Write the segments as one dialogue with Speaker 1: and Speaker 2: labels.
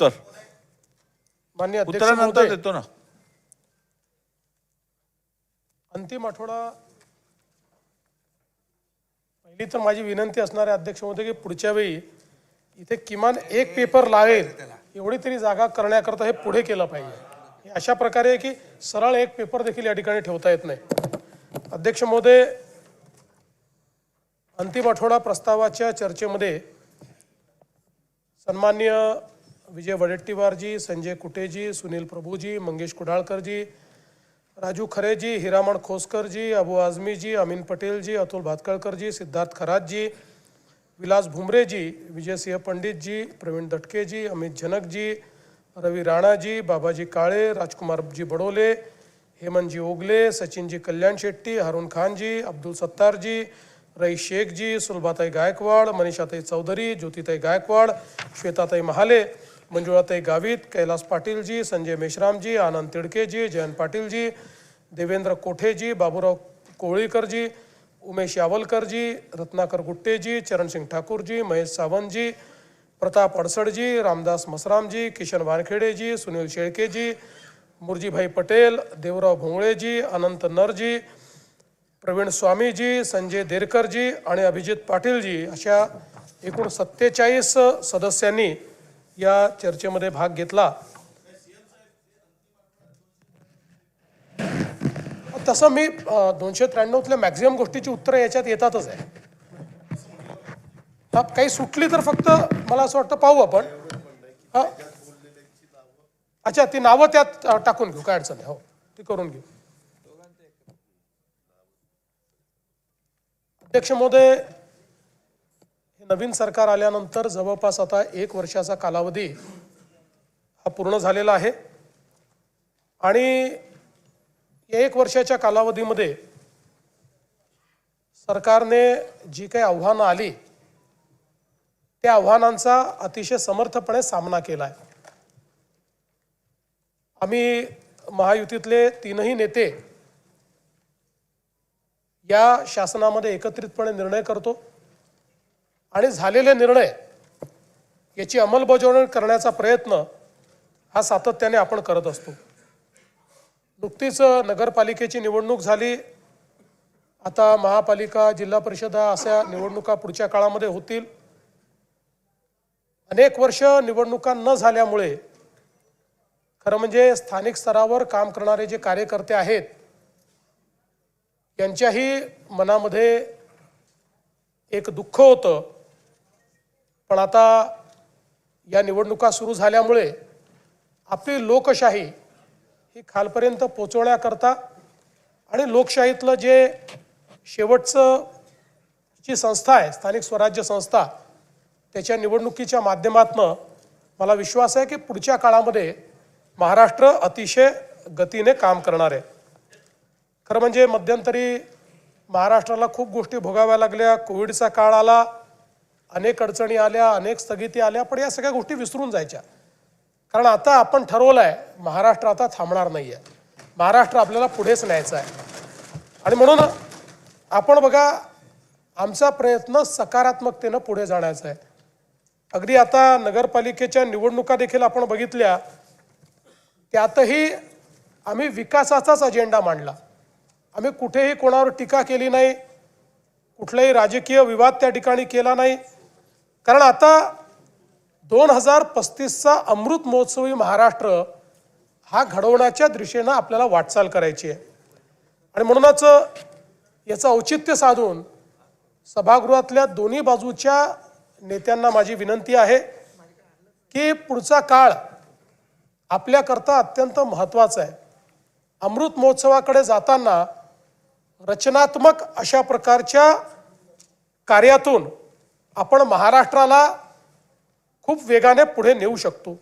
Speaker 1: उत्तर
Speaker 2: माननीय अध्यक्ष
Speaker 1: उत्तरानंतर
Speaker 2: महोदय,
Speaker 1: देतो ना.
Speaker 2: अंतिम आठवडा पहिली तर माझी विनंती असणार आहे अध्यक्ष महोदय की पुढच्या वेळी इथे किमान एक पेपर लावेल एवढी तरी जागा करण्याकरता हे पुढे केलं पाहिजे. अशा प्रकारे आहे की सरळ एक पेपर देखील या ठिकाणी ठेवता येत नाही. अध्यक्ष महोदय, अंतिम आठवडा प्रस्तावाच्या चर्चेमध्ये सन्माननीय विजय वडेट्टीवारजी, संजय कुटेजी, सुनील प्रभूजी, मंगेश कुडाळकरजी, राजू खरेजी, हिरामण खोसकरजी, अबू आझमीजी, अमीन पटेलजी, अतुल भातकळकरजी, सिद्धार्थ खरातजी, विलास भुमरेजी, विजयसिंह पंडितजी, प्रवीण दटकेजी, अमित झनकजी, रवी राणाजी, बाबाजी काळे, राजकुमारजी बडोले, हेमंतजी ओगले, सचिनजी कल्याण शेट्टी, हारून खानजी, अब्दुल सत्तारजी, रईस शेखजी, सुलभाताई गायकवाड, मनीषाताई चौधरी, ज्योतिताई गायकवाड, श्वेताताई महाले, मंजुळाताई गावित, कैलास पाटीलजी, संजय मेश्रामजी, आनंद तिडकेजी, जयंत पाटीलजी, देवेंद्र कोठेजी, बाबूराव कोळीकरजी, उमेश यावलकरजी, रत्नाकर गुट्टेजी, चरणसिंग ठाकूरजी, महेश सावंतजी, प्रताप अडसडजी, रामदास मसरामजी, किशन वानखेडेजी, सुनील शेळकेजी, मुरजीभाई पटेल, देवराव भोंगळेजी, अनंत नरजी, प्रवीण स्वामीजी, संजय देरकरजी आणि अभिजित पाटीलजी अशा एकूण 47 सदस्यांनी या चर्चेमध्ये भाग घेतला. तसं मी 293तल्या मॅक्झिमम गोष्टीची उत्तरं याच्यात येतातच आहे. हा काही सुटली तर फक्त मला असं वाटतं पाहू आपण. हा अच्छा, ती नावं त्यात टाकून घेऊ, काय अडचण नाही. हो, ती करून घेऊ. अध्यक्ष महोदय, हे नवीन सरकार आल्यानंतर जवळपास आता 1 वर्षाचा कालावधी हा पूर्ण झालेला आहे आणि या 1 वर्षाच्या कालावधीमध्ये सरकारने जी काही आव्हानं आली त्या आव्हानांचा अतिशय समर्थपणे सामना केला आहे. आम्ही महायुतीतले 3ही नेते या शासनामध्ये एकत्रितपणे निर्णय करतो आणि झालेले निर्णय याची अंमलबजावणी करण्याचा प्रयत्न हा सातत्याने आपण करत असतो. नुकतीच नगरपालिकेची निवडणूक झाली. आता महापालिका, जिल्हा परिषदा अशा निवडणुका पुढच्या काळामध्ये होतील. अनेक वर्ष निवडणुका न झाल्यामुळे खरं म्हणजे स्थानिक स्तरावर काम करणारे जे कार्यकर्ते आहेत यांच्याही मनामध्ये एक दुःख होतं. पण आता या निवडणुका सुरू झाल्यामुळे आपली लोकशाही ही खालपर्यंत पोचवण्याकरता आणि लोकशाहीतलं जे शेवटचं जी संस्था आहे स्थानिक स्वराज्य संस्था त्याच्या निवडणुकीच्या माध्यमातून मला विश्वास आहे की पुढच्या काळामध्ये महाराष्ट्र अतिशय गतीने काम करणार आहे. खरं म्हणजे मध्यंतरी महाराष्ट्राला खूप गोष्टी भोगाव्या लागल्या. कोविडचा काळ आला, अनेक अडचणी आल्या, अनेक स्थगिती आल्या, पण या सगळ्या गोष्टी विसरून जायच्या. कारण आता आपण ठरवलं आहे महाराष्ट्र आता थांबणार नाही आहे. महाराष्ट्र आपल्याला पुढेच न्यायचं आहे आणि म्हणून आपण बघा आमचा प्रयत्न सकारात्मकतेनं पुढे जाण्याचा आहे. अगदी आता नगरपालिकेच्या निवडणुका देखील आपण बघितल्या, त्यातही आम्ही विकासाचाच अजेंडा मांडला. आम्ही कुठेही कोणावर टीका केली नाही, कुठलाही राजकीय विवाद त्या ठिकाणी केला नाही. कारण आता 2035चा अमृत महोत्सवी महाराष्ट्र हा घडवण्याच्या दिशेनं आपल्याला वाटचाल करायची आहे. आणि म्हणूनच याचं औचित्य साधून सभागृहातल्या दोन्ही बाजूच्या नेत्यांना माझी विनंती आहे की पुढचा काळ आपल्याकरता अत्यंत महत्त्वाचा आहे. अमृत महोत्सवाकडे जाताना रचनात्मक अशा प्रकारच्या कार्यातून आपण महाराष्ट्राला खूप वेगाने पुढे नेऊ शकतो.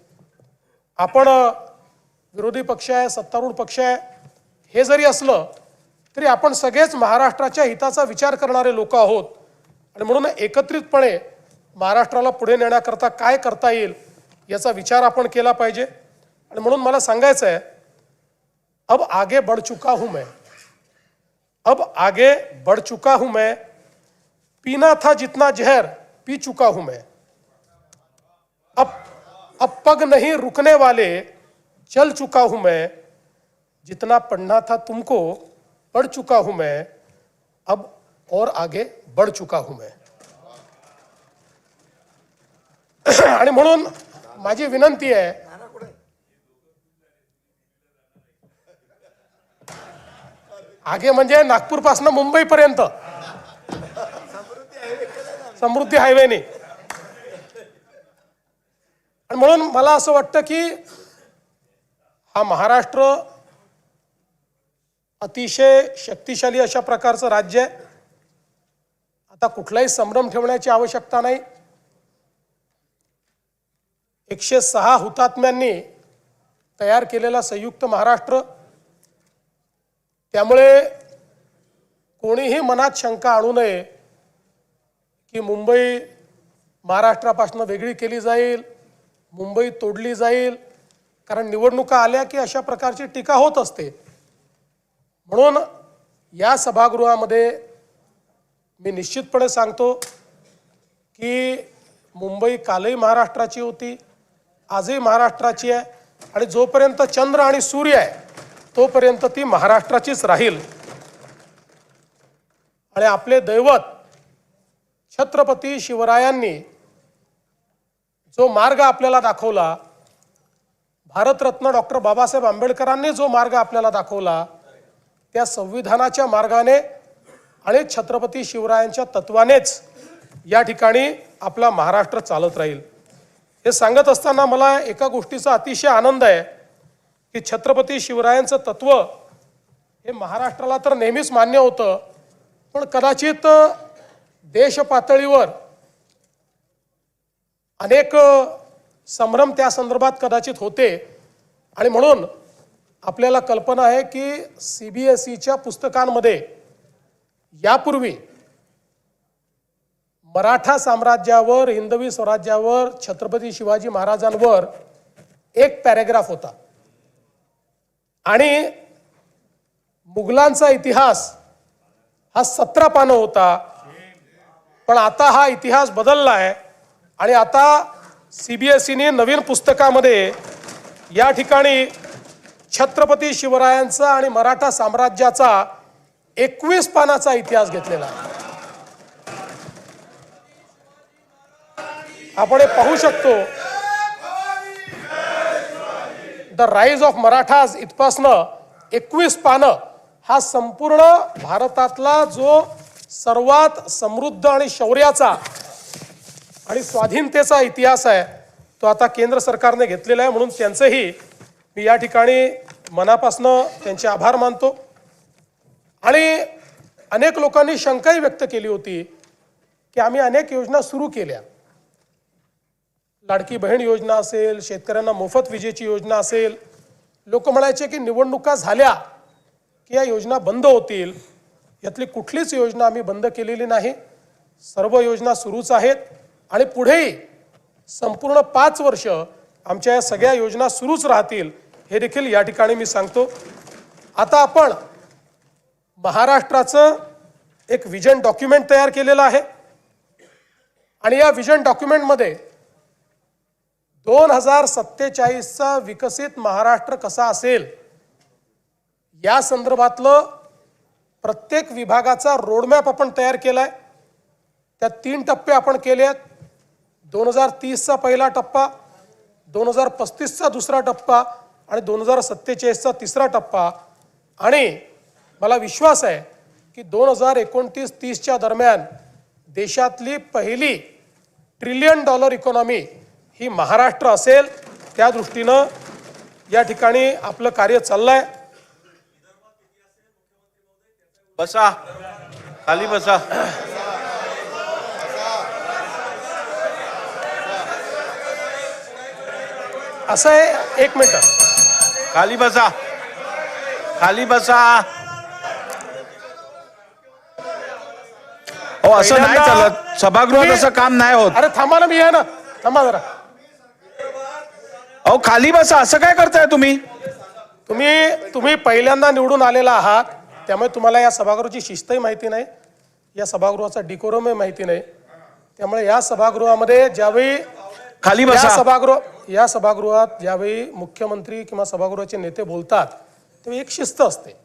Speaker 2: आपण विरोधी पक्ष आहे, सत्तारूढ पक्ष आहे, हे जरी असलं तरी आपण सगळेच महाराष्ट्राच्या हिताचा विचार करणारे लोक आहोत आणि म्हणून एकत्रितपणे महाराष्ट्राला पुढे नेण्याकरता काय करता येईल याचा विचार आपण केला पाहिजे. आणि म्हणून मला सांगायचं आहे, अब आगे बढ़ चुका हूं मैं, अब आगे बढ़ चुका हूं मैं, पीना था जितना जहर पी चुका हूं मैं. अब अब पग नहीं रुकने वाले, चल चुका हूं मैं, जितना पढ़ना था तुमको पढ़ चुका हूं मैं, अब और आगे बढ़ चुका हूं मैं. आणि म्हणून माझी विनंती आहे, आगे म्हणजे नागपूर पासून मुंबई पर्यंत समृद्धी हायवेने. आणि म्हणून मला असं वाटतं की हा महाराष्ट्र अतिशय शक्तिशाली अशा प्रकारचं राज्य आहे. आता कुठलाही संभ्रम ठेवण्याची आवश्यकता नाही. 106 हुतात्म्यांनी तयार केलेला संयुक्त महाराष्ट्र, त्यामुळे कोणीही मनात शंका आणू नये की मुंबई महाराष्ट्रापासून वेगळी केली जाईल, मुंबई तोडली जाईल. कारण निवडणुका आल्या की अशा प्रकारची टीका होत असते. म्हणून या सभागृहामध्ये मी निश्चितपणे सांगतो की मुंबई कालही महाराष्ट्राची होती, आजही महाराष्ट्राची आहे, आणि जोपर्यंत चंद्र आणि सूर्य आहे तोपर्यंत ती महाराष्ट्राचीच राहील. आणि आपले दैवत छत्रपती शिवरायांनी जो मार्ग आपल्याला दाखवला, भारतरत्न डॉक्टर बाबासाहेब आंबेडकरांनी जो मार्ग आपल्याला दाखवला, त्या संविधानाच्या मार्गाने आणि छत्रपती शिवरायांच्या तत्वानेच या ठिकाणी आपला महाराष्ट्र चालत राहील. हे सांगत असताना मला एका गोष्टीचा अतिशय आनंद आहे की छत्रपती शिवरायांचं तत्व हे महाराष्ट्राला तर नेहमीच मान्य होतं, पण कदाचित देश पातळीवर अनेक संभ्रम त्या संदर्भात कदाचित होते. आणि म्हणून आपल्याला कल्पना आहे की CBSEच्या पुस्तकांमध्ये यापूर्वी मराठा साम्राज्यावर, हिंदवी स्वराज्यावर, छत्रपती शिवाजी महाराजांवर एक पॅरेग्राफ होता आणि मुघलांचा इतिहास हा 17 पानं होता. पण आता हा इतिहास बदलला आहे आणि आता CBSEने नवीन पुस्तकामध्ये या ठिकाणी छत्रपती शिवरायांचा आणि मराठा साम्राज्याचा 21 पानाचा इतिहास घेतलेला आहे. आपण हे पाहू शकतो, द राईज ऑफ मराठाज इथपासनं 21 पानं हा संपूर्ण भारतातला जो सर्वात समृद्ध आणि शौर्याचा आणि स्वाधीनतेचा इतिहास आहे तो आता केंद्र सरकारने घेतलेला आहे. म्हणून त्यांचंही मी या ठिकाणी मनापासून त्यांचे आभार मानतो. आणि अनेक लोकांनी शंकाही व्यक्त केली होती की आम्ही अनेक योजना सुरू केल्या, लाडकी बहीण योजना असेल, शेतकऱ्यांना मोफत विजेची योजना असेल. लोक म्हणायचे की निवडणुका झाल्या की या योजना बंद होतील. यातली कुठलीच योजना आम्ही बंद केलेली नाही. सर्व योजना सुरूच आहेत आणि पुढेही संपूर्ण 5 वर्ष आमच्या या सगळ्या योजना सुरूच राहतील हे देखील या ठिकाणी मी सांगतो. आता आपण महाराष्ट्राचं एक विजन डॉक्युमेंट तयार केलेलं आहे आणि या विजन डॉक्युमेंटमध्ये 2047चा विकसित महाराष्ट्र कसा असेल या संदर्भातलं प्रत्येक विभागाचा रोडमॅप आपण तयार केलाय. त्यात 3 टप्पे आपण केले आहेत. 2030चा पहिला टप्पा, 2035चा दुसरा टप्पा आणि 2047चा तिसरा टप्पा. आणि मला विश्वास आहे की 2029-30च्या दरम्यान देशातली पहिली $1 ट्रिलियन इकॉनॉमी ही महाराष्ट्र असेल. त्या दृष्टीनं या ठिकाणी आपलं कार्य चाललंय.
Speaker 1: बसा, खाली बसा.
Speaker 2: असं आहे, 1 मिनिट,
Speaker 1: खाली बसा, खाली बसा. हो, असं नाही चालत. सभागृहात असं काम नाही होत.
Speaker 2: अरे थांबा ना, मी आहे ना, थांबा जरा.
Speaker 1: अहो खाली बसा, असं काय करताय तुम्ही?
Speaker 2: तुम्ही पहिल्यांदा निवडून आलेला आहात, त्यामुळे तुम्हाला या सभागृहाची शिस्तही माहिती नाही, या सभागृहाचा डिकोरमही माहिती नाही. त्यामुळे या सभागृहामध्ये ज्यावेळी
Speaker 1: खाली बसा.
Speaker 2: या सभागृहात ज्यावेळी मुख्यमंत्री किंवा सभागृहाचे नेते बोलतात तेव्हा एक शिस्त असते.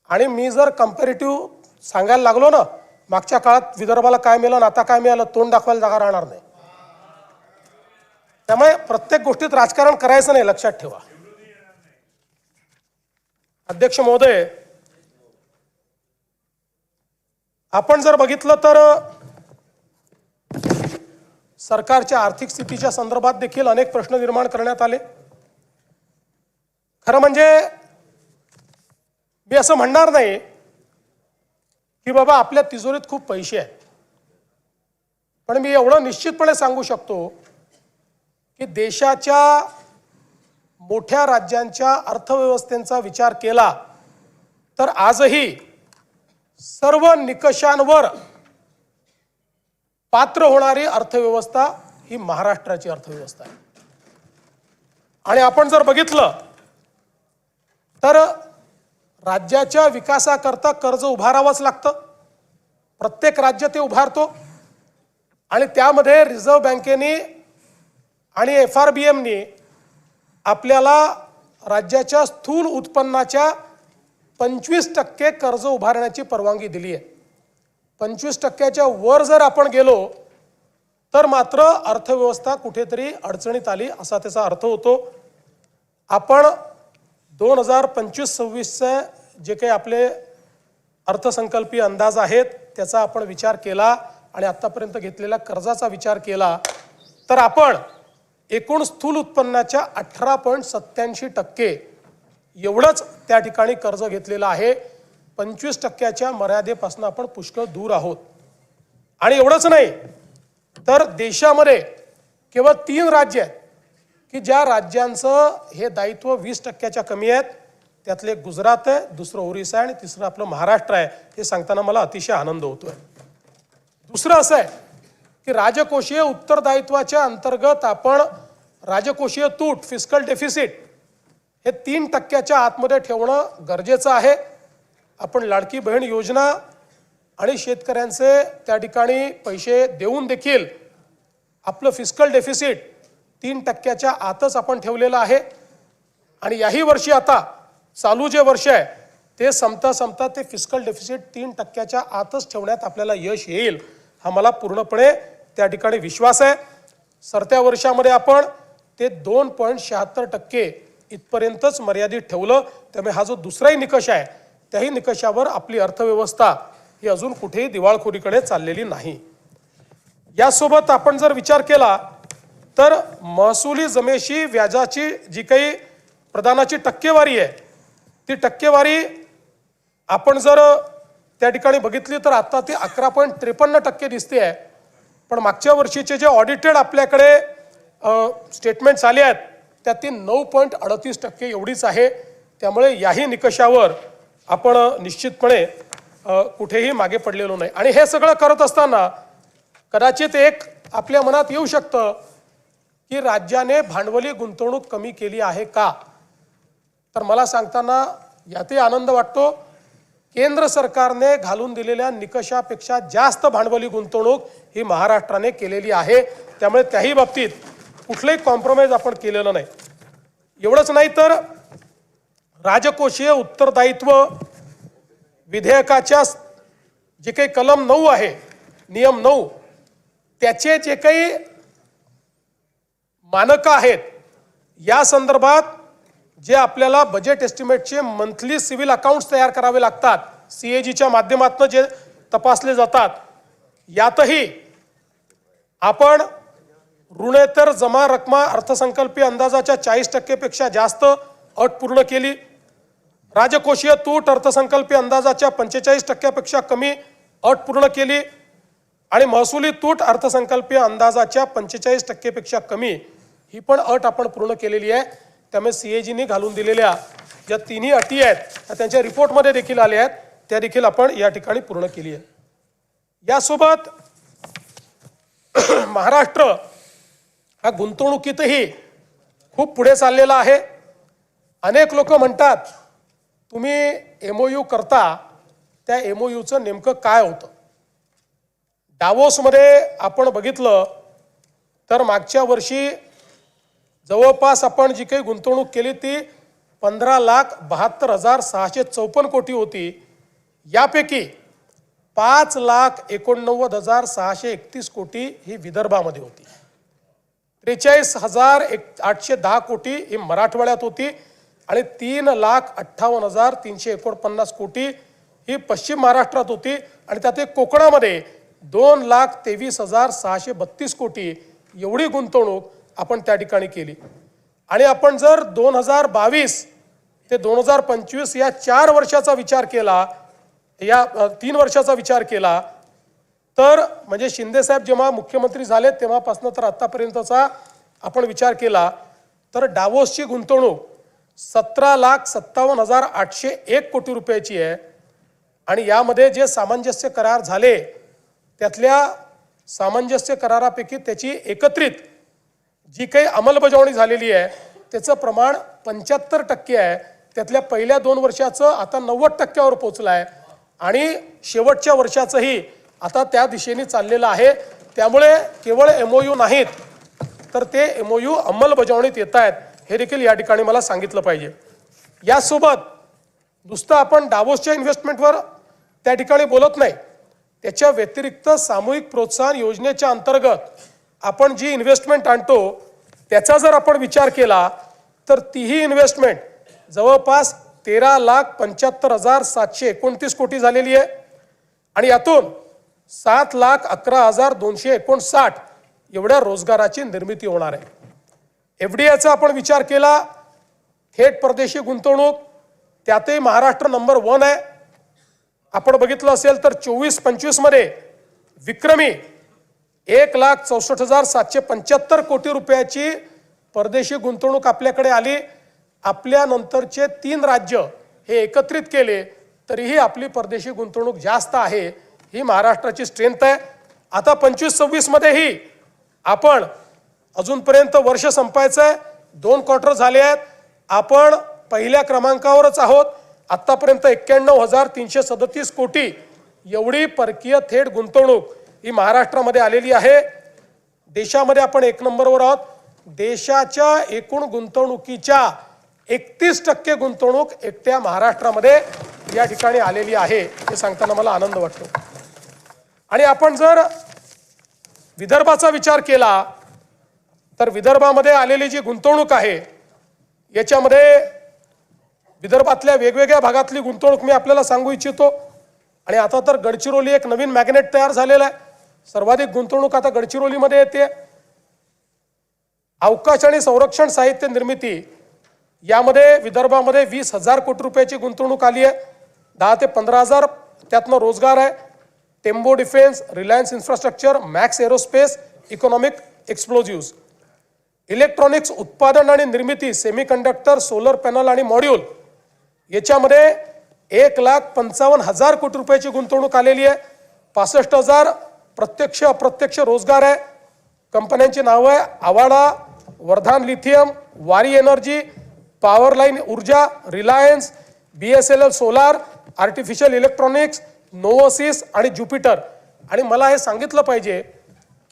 Speaker 2: आणि मी जर कम्पॅरेटिव्ह सांगायला लागलो ना, मागच्या काळात विदर्भाला काय मिळालं आता काय मिळालं, तोंड दाखवायला जागा राहणार नाही. त्यामुळे प्रत्येक गोष्टीत राजकारण करायचं नाही, लक्षात ठेवा. अध्यक्ष महोदय, आपण जर बघितलं तर सरकारच्या आर्थिक स्थितीच्या संदर्भात देखील अनेक प्रश्न निर्माण करण्यात आले. खरं म्हणजे मी असं म्हणणार नाही की बाबा आपल्या तिजोरीत खूप पैसे आहेत, पण मी एवढं निश्चितपणे सांगू शकतो की देशाच्या मोठ्या राज्यांच्या अर्थव्यवस्थेचा विचार केला तर आजही सर्व निकषांवर पात्र होणारी अर्थव्यवस्था ही महाराष्ट्राची अर्थव्यवस्था आहे. आणि आपण जर बघितलं तर राज्याच्या विकासाकरता कर्ज उभारावंच लागतं. प्रत्येक राज्य ते उभारतो आणि त्यामध्ये रिझर्व्ह बँकेने आणि FRBMने आपल्याला राज्याच्या स्थूल उत्पन्नाच्या 25% कर्ज उभारण्याची परवानगी दिली आहे. 25%च्या वर जर आपण गेलो तर मात्र अर्थव्यवस्था कुठेतरी अडचणीत आली असा त्याचा अर्थ होतो. आपण 2025-26चे जे काही आपले अर्थसंकल्पीय अंदाज आहेत त्याचा आपण विचार केला आणि आत्तापर्यंत घेतलेल्या कर्जाचा विचार केला तर आपण एकूण स्थूल उत्पन्नाच्या 18.87% एवढंच त्या ठिकाणी कर्ज घेतलेलं आहे. 25%च्या मर्यादेपासून आपण पुष्कळ दूर आहोत. आणि एवढंच नाही तर देशामध्ये केवळ 3 राज्य आहेत की ज्या राज्यांचं हे दायित्व 20%च्या कमी आहेत. त्यातले गुजरात आहे, दुसरं ओरिसा आहे आणि तिसरं आपलं महाराष्ट्र आहे. हे सांगताना मला अतिशय आनंद होतोय. दुसरं असं आहे की राजकोषीय उत्तरदायित्वाच्या अंतर्गत आपण राजकोषीय तूट फिस्कल डेफिसिट हे 3%च्या आतमध्ये ठेवणं गरजेचं आहे. आपण लाडकी बहीण योजना आणि शेतकऱ्यांचे त्या ठिकाणी पैसे देऊन देखील आपलं फिस्कल डेफिसिट 3%च्या आतच आपण ठेवलेलं आहे. आणि याही वर्षी आता चालू जे वर्ष आहे ते संपता ते फिस्कल डेफिसिट 3%च्या आतच ठेवण्यात आपल्याला यश येईल हा मला पूर्णपणे त्या ठिकाणी विश्वास आहे. सरत्या वर्षामध्ये आपण ते 2.76% इथपर्यंतच मर्यादित ठेवलं. त्यामुळे हा जो दुसराही निकष आहे त्याही निकषावर आपली अर्थव्यवस्था ही अजून कुठेही दिवाळखोरीकडे चाललेली नाही. यासोबत आपण जर विचार केला तर महसुली जमेशी व्याजाची जी काही प्रदानाची टक्केवारी आहे ती टक्केवारी आपण जर त्या ठिकाणी बघितली तर आता ती 11.53% दिसते आहे. पण मागच्या वर्षीचे जे ऑडिटेड आपल्याकडे स्टेटमेंट्स आले आहेत त्यात ती 9.38% एवढीच आहे. त्यामुळे याही निकषावर आपण निश्चितपणे कुठेही मागे पडलेलो नाही. आणि हे सगळं करत असताना कदाचित एक आपल्या मनात येऊ शकतं की राज्याने भांडवली गुंतवणूक कमी केली आहे का, तर मला सांगताना यातही आनंद वाटतो. केंद्र सरकारने घालून दिलेल्या निकषापेक्षा जास्त भांडवली गुंतवणूक ही महाराष्ट्राने केलेली आहे. त्यामुळे त्याही बाबतीत कुठलंही कॉम्प्रोमाइज आपण केलेलं नाही. एवढंच नाही तर राजकोषीय उत्तरदायित्व विधेयकाच्या जे काही कलम 9 आहे, नियम 9, त्याचे जे काही मानकं आहेत या संदर्भात जे आपल्याला बजेट एस्टिमेटचे मंथली सिव्हिल अकाउंट्स तयार करावे लागतात, CAGच्या माध्यमातून जे तपासले जातात, यातही आपण ऋणेतर जमा रक्कमा अर्थसंकल्पीय अंदाजाच्या 40% पेक्षा जास्त अट पूर्ण केली. राजकोषीय तूट अर्थसंकल्पीय अंदाजाच्या 45% पेक्षा कमी अट पूर्ण केली. आणि महसुली तूट अर्थसंकल्पीय अंदाजाच्या 45% पेक्षा कमी ही पण अट आपण पूर्ण केलेली आहे. त्यामुळे CAGने घालून दिलेल्या ज्या तिन्ही अटी आहेत त्या त्यांच्या रिपोर्टमध्ये देखील आल्या आहेत, त्या देखील आपण या ठिकाणी पूर्ण केली आहे. यासोबत महाराष्ट्र हा गुंतवणुकीतही खूप पुढे चाललेला आहे. अनेक लोक म्हणतात तुम्ही MOU करता, त्या MOUचं नेमकं काय होतं. डावोसमध्ये आपण बघितलं तर मागच्या वर्षी जवळपास आपण जी काही गुंतवणूक केली ती 15,72,654 कोटी होती. यापैकी 5,89,631 कोटी ही विदर्भामध्ये होती. 43,810 कोटी ही मराठवाड्यात होती आणि 3,58,349 कोटी ही पश्चिम महाराष्ट्रात होती आणि त्यात कोकणामध्ये 2,23,632 कोटी एवढी गुंतवणूक आपण त्या ठिकाणी केली. आणि आपण जर 2022 ते 2025 या 4 वर्षाचा विचार केला, या 3 वर्षाचा विचार केला, तर म्हणजे शिंदेसाहेब जेव्हा मुख्यमंत्री झाले तेव्हापासून तर आत्तापर्यंतचा आपण विचार केला तर डावोसची गुंतवणूक 17,57,801 कोटी रुपयाची आहे. आणि यामध्ये जे सामंजस्य करार झाले त्यातल्या सामंजस्य करारापैकी त्याची एकत्रित जी काही अंमलबजावणी झालेली आहे त्याचं प्रमाण 75% आहे. त्यातल्या पहिल्या 2 वर्षाचं आता 90% पोहोचलं आहे आणि शेवटच्या वर्षाचंही आता त्या दिशेने चाललेलं आहे. त्यामुळे केवळ MOU नाहीत तर ते MOU अंमलबजावणीत येत आहेत हे देखील या ठिकाणी मला सांगितलं पाहिजे. यासोबत नुसतं आपण डावोसच्या इन्व्हेस्टमेंटवर त्या ठिकाणी बोलत नाही, त्याच्या व्यतिरिक्त सामूहिक प्रोत्साहन योजनेच्या अंतर्गत आपण जी इन्व्हेस्टमेंट आणतो त्याचा जर आपण विचार केला तर तीही इन्व्हेस्टमेंट जवळपास 13,75,729 कोटी झालेली आहे. आणि यातून 7,11,259 एवढ्या रोजगाराची निर्मिती होणार आहे. FDIचा आपण विचार केला, थेट परदेशी गुंतवणूक, त्यातही महाराष्ट्र नंबर 1 आहे. आपण बघितलं असेल तर 24-25 मध्ये विक्रमी 1,64,775 कोटी रुपयाची परदेशी गुंतवणूक आपल्याकडे आली. आपल्या नंतरचे 3 राज्य हे एकत्रित केले तरीही आपली परदेशी गुंतवणूक जास्त आहे. ही महाराष्ट्राची स्ट्रेंथ आहे. आता 25-26 मध्येही आपण अजूनपर्यंत वर्ष संपायचं आहे, 2 क्वार्टर झाले आहेत, आपण पहिल्या क्रमांकावरच आहोत. आत्तापर्यंत 91,337 कोटी एवढी परकीय थेट गुंतवणूक ही महाराष्ट्रामध्ये आलेली आहे. देशामध्ये आपण 1 नंबरवर आहोत. देशाच्या एकूण गुंतवणुकीच्या 31% गुंतवणूक एकट्या महाराष्ट्रामध्ये या ठिकाणी आलेली आहे हे सांगताना मला आनंद वाटतो. आणि आपण जर विदर्भाचा विचार केला तर विदर्भामध्ये आलेली जी गुंतवणूक आहे याच्यामध्ये विदर्भातल्या वेगवेगळ्या भागातली गुंतवणूक मी आपल्याला सांगू इच्छितो. आणि आता तर गडचिरोली एक नवीन मॅग्नेट तयार झालेला आहे. सर्वाधिक गुंतवणूक आता गडचिरोलीमध्ये येते. अवकाश आणि संरक्षण साहित्य निर्मिती यामध्ये विदर्भामध्ये 20,000 कोटी रुपयाची गुंतवणूक आली आहे. 10 ते 15,000 त्यातनं रोजगार आहे. Tembo Defence, Reliance Infrastructure, Max Aerospace, Economic Explosives, Electronics उत्पादन आणि निर्मिती, सेमीकंडक्टर, सोलर पॅनल आणि मॉड्यूल याच्यामध्ये 1,55,000 कोटी रुपयाची गुंतवणूक आलेली आहे. 65,000 प्रत्यक्ष अप्रत्यक्ष रोजगार आहे. कंपन्यांची नावं आहे Avaada, Vardhan Lithium, Waaree Energy, Power Line Urja, Reliance, BSNL Solar, Artificial Electronics, Novosis आणि ज्युपिटर. आणि मला हे सांगितलं पाहिजे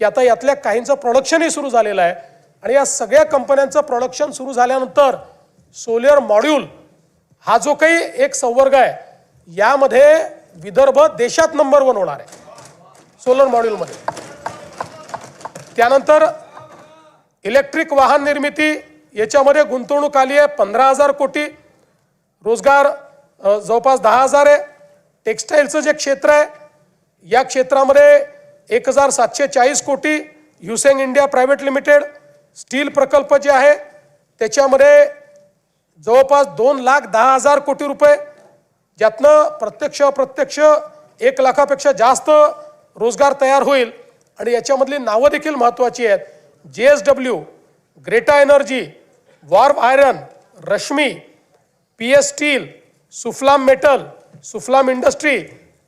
Speaker 2: की आता यातल्या काहींचं प्रोडक्शनही सुरू झालेलं आहे. आणि या सगळ्या कंपन्यांचं प्रोडक्शन सुरू झाल्यानंतर सोलर मॉड्यूल हा जो काही एक संवर्ग आहे यामध्ये विदर्भ देशात नंबर 1 होणार आहे सोलर मॉड्यूलमध्ये. त्यानंतर इलेक्ट्रिक वाहन निर्मिती याच्यामध्ये गुंतवणूक आली आहे 15,000 कोटी. रोजगार जवळपास 10,000 आहे. टेक्स्टाईलचं जे क्षेत्र आहे या क्षेत्रामध्ये 1,740 कोटी. ह्युसेंग इंडिया प्रायव्हेट लिमिटेड स्टील प्रकल्प जे आहे त्याच्यामध्ये जवळपास 2,10,000 कोटी रुपये, ज्यातनं प्रत्यक्ष अप्रत्यक्ष 1 लाखापेक्षा जास्त रोजगार तयार होईल. आणि याच्यामधली नावं देखील महत्त्वाची आहेत. JSW, Greta Energy, Warm Iron, Rashmi, PS Steel, Suphalam Metal, Suphalam Industry,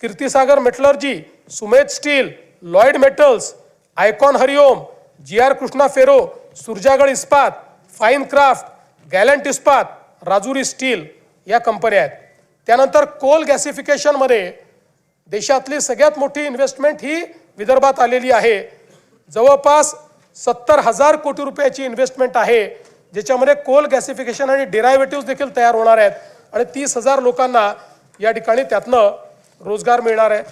Speaker 2: Kirtisagar Metallurgy, Sumedh Steel, Lloyd Metals, Icon Hariom, GR Krishna Ferro, Surjagad Ispat, Fine craft, गॅलंट इस्पात, राजुरी स्टील या कंपन्या आहेत. त्यानंतर कोल गॅसिफिकेशनमध्ये देशातली सगळ्यात मोठी इन्व्हेस्टमेंट ही विदर्भात आलेली आहे. जवळपास 70,000 कोटी रुपयाची इन्व्हेस्टमेंट आहे, ज्याच्यामध्ये कोल गॅसिफिकेशन आणि डेरायव्हेटिव्ह देखील तयार होणार आहेत आणि 30,000 लोकांना या ठिकाणी त्यातनं रोजगार मिळणार आहे.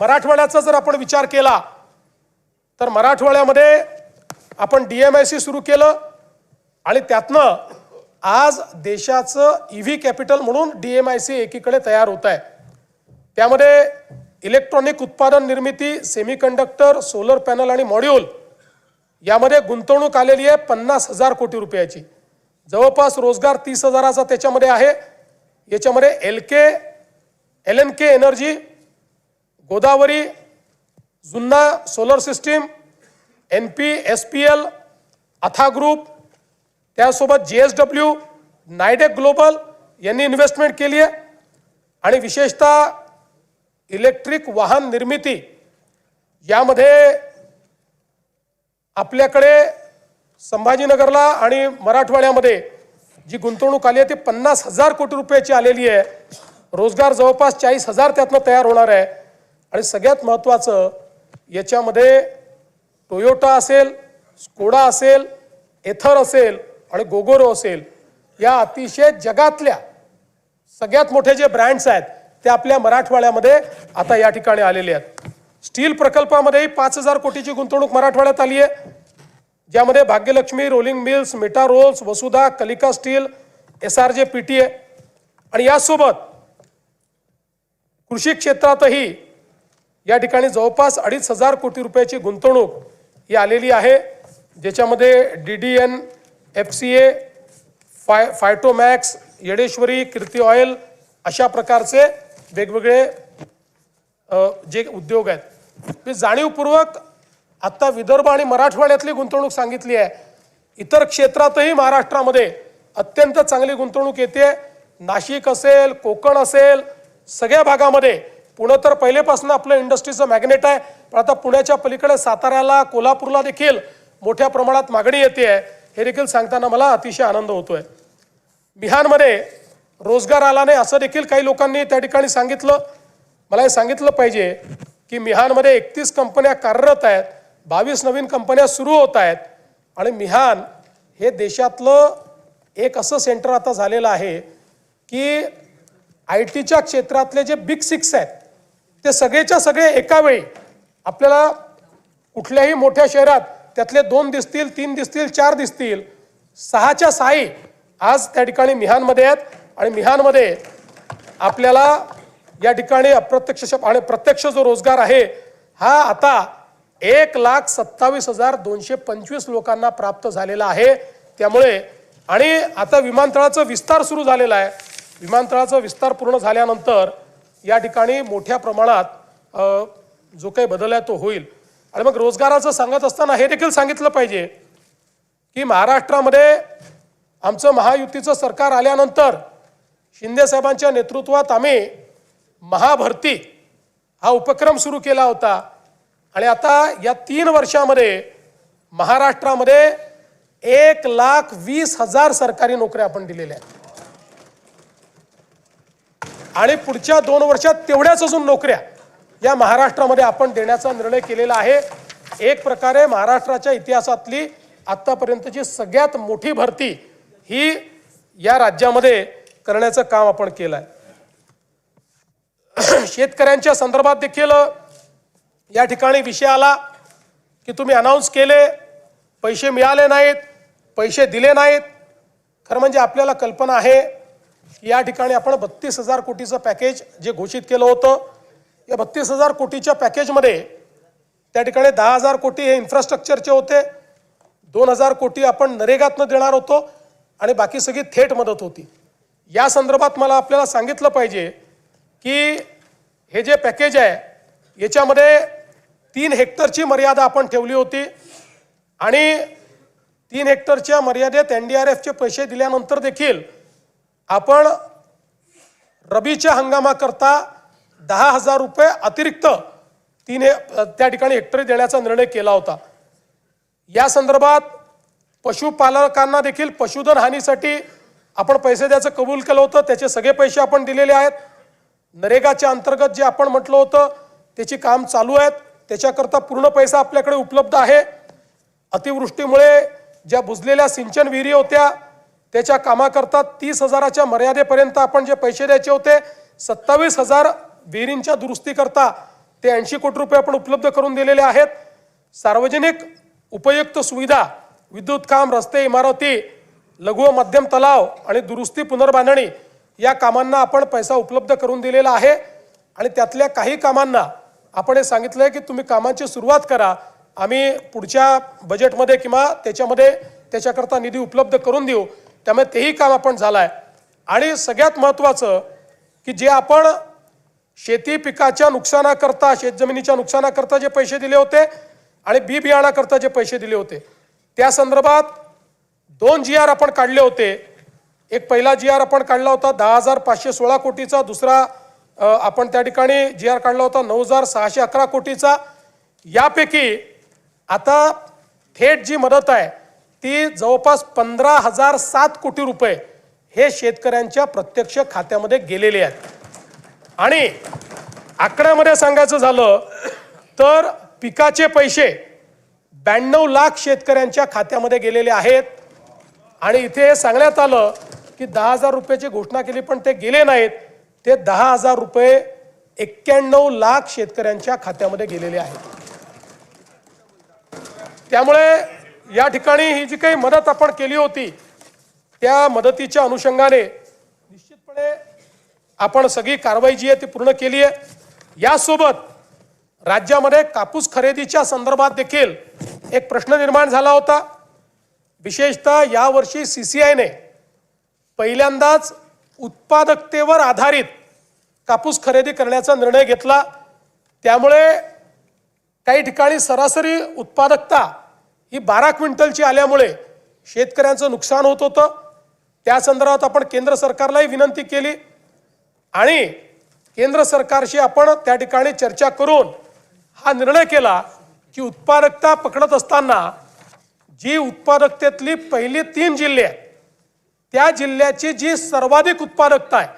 Speaker 2: मराठवाड्याचा जर आपण विचार केला तर मराठवाड्यामध्ये आपण DMIC सुरू केलं आणि त्यातनं आज देशाचं EV कॅपिटल म्हणून DMIC एकीकडे तयार होत आहे. त्यामध्ये इलेक्ट्रॉनिक उत्पादन निर्मिती, सेमीकंडक्टर, सोलर पॅनल आणि मॉड्यूल यामध्ये गुंतवणूक आलेली आहे 50,000 कोटी रुपयाची. जवळपास रोजगार 30,000चा त्याच्यामध्ये आहे. याच्यामध्ये LNK एनर्जी, गोदावरी, जुन्ना सोलर सिस्टीम, NP, SPL, अथा ग्रुप, त्यासोबत JSW, नायडेक ग्लोबल यांनी इन्व्हेस्टमेंट केली आहे. आणि विशेषतः इलेक्ट्रिक वाहन निर्मिती यामध्ये आपल्याकडे संभाजीनगरला आणि मराठवाड्यामध्ये जी गुंतवणूक आली आहे ती 50,000 कोटी रुपयाची आलेली आहे. रोजगार जवळपास 40,000 त्यातनं तयार होणार आहे. आणि सगळ्यात महत्त्वाचं याच्यामध्ये टोयोटा असेल, स्कोडा असेल, एथर असेल आणि गोगोरो असेल, या अतिशय जगातल्या सगळ्यात मोठे जे ब्रँड्स आहेत ते आपल्या मराठवाड्यामध्ये आता या ठिकाणी आलेले आहेत. स्टील प्रकल्पामध्येही 5,000 कोटीची गुंतवणूक मराठवाड्यात आली आहे, ज्यामध्ये Bhagyalakshmi, Rolling Mills, Meta Rolls, Vasudha, Kalika Steel, SRJ PTA आणि यासोबत कृषी क्षेत्रातही या ठिकाणी जवळपास 2,500 कोटी रुपयाची गुंतवणूक ही आलेली आहे, ज्याच्यामध्ये DDN, FCA, फायटोमॅक्स, येडेश्वरी, कीर्ती ऑइल अशा प्रकारचे वेगवेगळे जे उद्योग आहेत. मी जाणीवपूर्वक आत्ता विदर्भ आणि मराठवाड्यातली गुंतवणूक सांगितली आहे. इतर क्षेत्रातही महाराष्ट्रामध्ये अत्यंत चांगली गुंतवणूक येते. नाशिक असेल, कोकण असेल, सगळ्या भागामध्ये. पुणे तर पहिलेपासून आपलं इंडस्ट्रीचं मॅग्नेट आहे, पण आता पुण्याच्या पलीकडे साताऱ्याला, कोल्हापूरला देखील मोठ्या प्रमाणात मागणी येते आहे. हे देखील सांगताना मला अतिशय आनंद होतोय. मिहानमध्ये रोजगार आला नाही असं देखील काही लोकांनी त्या ठिकाणी सांगितलं. मला हे सांगितलं पाहिजे की मिहानमध्ये 31 कंपन्या कार्यरत आहेत, 22 नवीन कंपन्या सुरू होत आहेत आणि मिहान हे देशातलं एक असं सेंटर आता झालेलं आहे की IT क्षेत्रातले जे बिग 6 आहेत ते सगळेच्या सगळे एका वेळी आपल्याला कुठल्याही मोठ्या शहरात त्यातले 2 दिसतील, 3 दिसतील, 4 दिसतील, 6च्या 6 आज त्या ठिकाणी मिहानमध्ये आहेत. आणि मिहानमध्ये आपल्याला या ठिकाणी अप्रत्यक्ष आणि प्रत्यक्ष जो रोजगार आहे हा आता 1,27,225 लोकांना प्राप्त झालेला आहे. त्यामुळे आणि आता विमानतळाचा विस्तार सुरू झालेला आहे. विमानतळाचा विस्तार पूर्ण झाल्यानंतर या ठिकाणी मोठ्या प्रमाणात जो काही बदल आहे तो होईल. आणि मग रोजगाराचं सांगत असताना हे देखील सांगितलं पाहिजे की महाराष्ट्रामध्ये आमचं महायुतीचं सरकार आल्यानंतर शिंदे साहेबांच्या नेतृत्वात आम्ही महाभरती हा उपक्रम सुरू केला होता आणि आता या 3 वर्षामध्ये महाराष्ट्रामध्ये 1,20,000 सरकारी नोकऱ्या आपण दिलेल्या आहेत आणि पुढच्या 2 वर्षात तेवढ्याच अजून नोकऱ्या या महाराष्ट्रामध्ये आपण देण्याचा निर्णय केलेला आहे. एक प्रकारे महाराष्ट्राच्या इतिहासातली आतापर्यंतची सगळ्यात मोठी भरती ही या राज्यामध्ये करण्याचं काम आपण केलं आहे. शेतकऱ्यांच्या संदर्भात देखील या ठिकाणी विषय आला की तुम्ही अनाऊन्स केले, पैसे मिळाले नाहीत, पैसे दिले नाहीत. खरं म्हणजे आपल्याला कल्पना आहे की या ठिकाणी आपण 32,000 कोटीचं पॅकेज जे घोषित केलं होतं, या 32,000 कोटीच्या पॅकेजमध्ये त्या ठिकाणी 10,000 कोटी हे इन्फ्रास्ट्रक्चरचे होते, 2,000 कोटी आपण नरेगातनं देणार होतो आणि बाकी सगळी थेट मदत होती. या संदर्भात मला आपल्याला सांगितलं पाहिजे की हे जे पॅकेज आहे याच्यामध्ये 3 हेक्टरची मर्यादा आपण ठेवली होती आणि 3 हेक्टरच्या मर्यादेत NDRFचे पैसे दिल्यानंतर देखील आपण रबीच्या हंगामाकरता 10,000 रुपये अतिरिक्त त्या ठिकाणी हेक्टरी देण्याचा निर्णय केला होता. या संदर्भात पशुपालकांना देखील पशुधन हानीसाठी आपण पैसे द्यायचं कबूल केलं होतं, त्याचे सगळे पैसे आपण दिलेले आहेत. नरेगाच्या अंतर्गत जे आपण म्हटलं होतं त्याची काम चालू आहेत, त्याच्याकरता पूर्ण पैसा आपल्याकडे उपलब्ध आहे. अतिवृष्टीमुळे ज्या बुजलेल्या सिंचन विहिरी होत्या त्याच्या कामाकरता 30,000च्या मर्यादेपर्यंत आपण जे पैसे द्यायचे होते 27,000 विहिरींच्या दुरुस्तीकरता ते 80 कोटी रुपये आपण उपलब्ध करून दिलेले आहेत. सार्वजनिक उपयुक्त सुविधा, विद्युत खांब, रस्ते, इमारती, लघु व मध्यम तलाव आणि दुरुस्ती पुनर्बांधणी या कामांना आपण पैसा उपलब्ध करून दिलेला आहे. आणि त्यातल्या काही कामांना आपण हे सांगितलंय की तुम्ही कामांची सुरुवात करा, आम्ही पुढच्या बजेटमध्ये किंवा त्याच्यामध्ये त्याच्याकरता निधी उपलब्ध करून देऊ. त्यामुळे तेही काम आपण झालंय. आणि सगळ्यात महत्त्वाचं की जे आपण शेती पिकाच्या नुकसानाकरता, शेतजमिनीच्या नुकसानाकरता जे पैसे दिले होते आणि बी बियाणाकरता जे पैसे दिले होते त्या संदर्भात 2 GR आपण काढले होते. एक पहिला GR आपण काढला होता 10,516 कोटीचा, दुसरा आपण त्या ठिकाणी GR काढला होता 9,611 कोटीचा. यापैकी आता थेट जी मदत आहे ती जवळपास 15,007 कोटी रुपये हे शेतकऱ्यांच्या प्रत्यक्ष खात्यामध्ये गेलेले आहेत. आणि आकड्यामध्ये सांगायचं झालं तर पिकाचे पैसे 92 लाख शेतकऱ्यांच्या खात्यामध्ये गेलेले आहेत. आणि इथे सांगण्यात आलं की 10,000 रुपयाची घोषणा केली पण ते गेले नाहीत. ते 10,000 रुपये 91 लाख शेतकऱ्यांच्या खात्यामध्ये गेलेले आहेत. त्यामुळे या ठिकाणी ही जी काही मदत आपण केली होती त्या मदतीच्या अनुषंगाने निश्चितपणे आपण सगळी कारवाई जी आहे ती पूर्ण केली आहे. यासोबत राज्यामध्ये कापूस खरेदीच्या संदर्भात देखील एक प्रश्न निर्माण झाला होता. विशेषतः यावर्षी CCIने पहिल्यांदाच उत्पादकतेवर आधारित कापूस खरेदी करण्याचा निर्णय घेतला. त्यामुळे काही ठिकाणी सरासरी उत्पादकता ही 12 क्विंटलची आल्यामुळे शेतकऱ्यांचं नुकसान होत होतं. त्या संदर्भात आपण केंद्र सरकारलाही विनंती केली आणि केंद्र सरकारशी आपण त्या ठिकाणी चर्चा करून हा निर्णय केला की उत्पादकता पकडत असताना जी उत्पादकतेतली पहिली 3 जिल्हे आहेत त्या जिल्ह्याची जी सर्वाधिक उत्पादकता आहे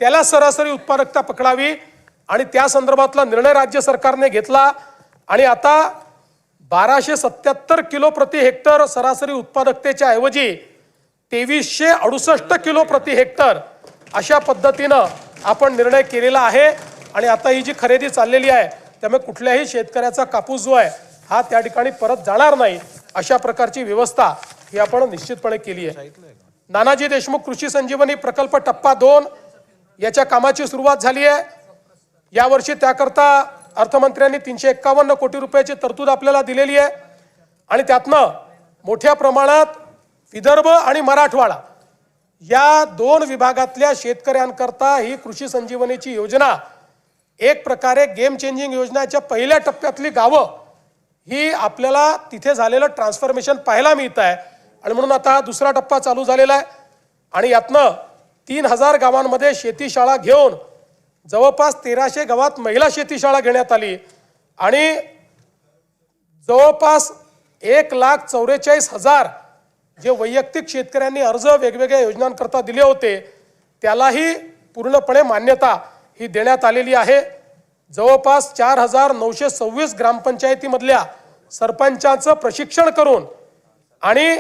Speaker 2: त्याला सरासरी उत्पादकता पकडावी आणि त्या संदर्भातला निर्णय राज्य सरकारने घेतला. आणि आता 1277 किलो प्रति हेक्टर सरासरी उत्पादकतेच्या ऐवजी 2368 किलो प्रति हेक्टर अशा पद्धतीनं आपण निर्णय केलेला आहे. आणि आता ही जी खरेदी चाललेली आहे त्यामुळे कुठल्याही शेतकऱ्याचा कापूस जो आहे हा त्या ठिकाणी परत जाणार नाही अशा प्रकारची व्यवस्था ही आपण निश्चितपणे केली आहे. नानाजी देशमुख कृषी संजीवनी प्रकल्प टप्पा 2 याच्या कामाची सुरुवात झाली आहे. यावर्षी त्याकरता अर्थमंत्र्यांनी 351 कोटी रुपयाची तरतूद आपल्याला दिलेली आहे. आणि त्यातनं मोठ्या प्रमाणात विदर्भ आणि मराठवाडा या 2 विभागातल्या शेतकऱ्यांकरता ही कृषी संजीवनीची योजना एक प्रकारे गेम चेंजिंग योजनेच्या पहिल्या टप्प्यातली गावं ही आपल्याला तिथे झालेलं ट्रान्सफॉर्मेशन पाहायला मिळत आहे. आणि म्हणून आता हा दुसरा टप्पा चालू झालेला आहे. आणि यातनं 3,000 गावांमध्ये शेतीशाळा घेऊन जवळपास 1300 गावात महिला शेतीशाळा घेण्यात आली. आणि जवळपास 1,44,000 जे वैयक्तिक शेतकऱ्यांनी अर्ज वेगवेगळ्या योजनांकरता दिले होते त्यालाही पूर्णपणे मान्यता ही देण्यात आलेली आहे. जवळपास 4,926 ग्रामपंचायतीमधल्या सरपंचांचं प्रशिक्षण करून आणि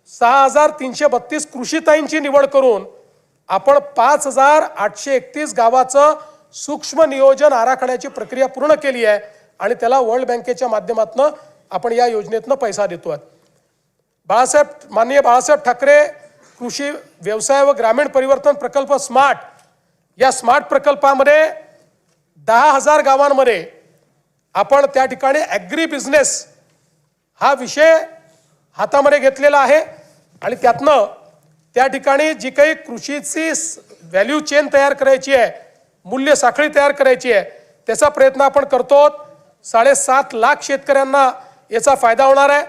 Speaker 2: 6,332 कृषीताईंची निवड करून आपण 5,831 गावाचं सूक्ष्म नियोजन आराखड्याची प्रक्रिया पूर्ण केली आहे. आणि त्याला वर्ल्ड बँकेच्या माध्यमातून आपण या योजनेतनं पैसा देतोय. माननीय बाळासाहेब ठाकरे कृषी व्यवसाय व ग्रामीण परिवर्तन प्रकल्प स्मार्ट या स्मार्ट प्रकल्पामध्ये 10,000 गावांमध्ये आपण त्या ठिकाणी ॲग्री बिझनेस हा विषय हातामध्ये घेतलेला आहे. आणि त्यातनं त्या ठिकाणी जी काही कृषीची व्हॅल्यू चेन तयार करायची आहे, मूल्य साखळी तयार करायची आहे त्याचा प्रयत्न आपण करतो. 7.5 लाख शेतकऱ्यांना याचा फायदा होणार आहे.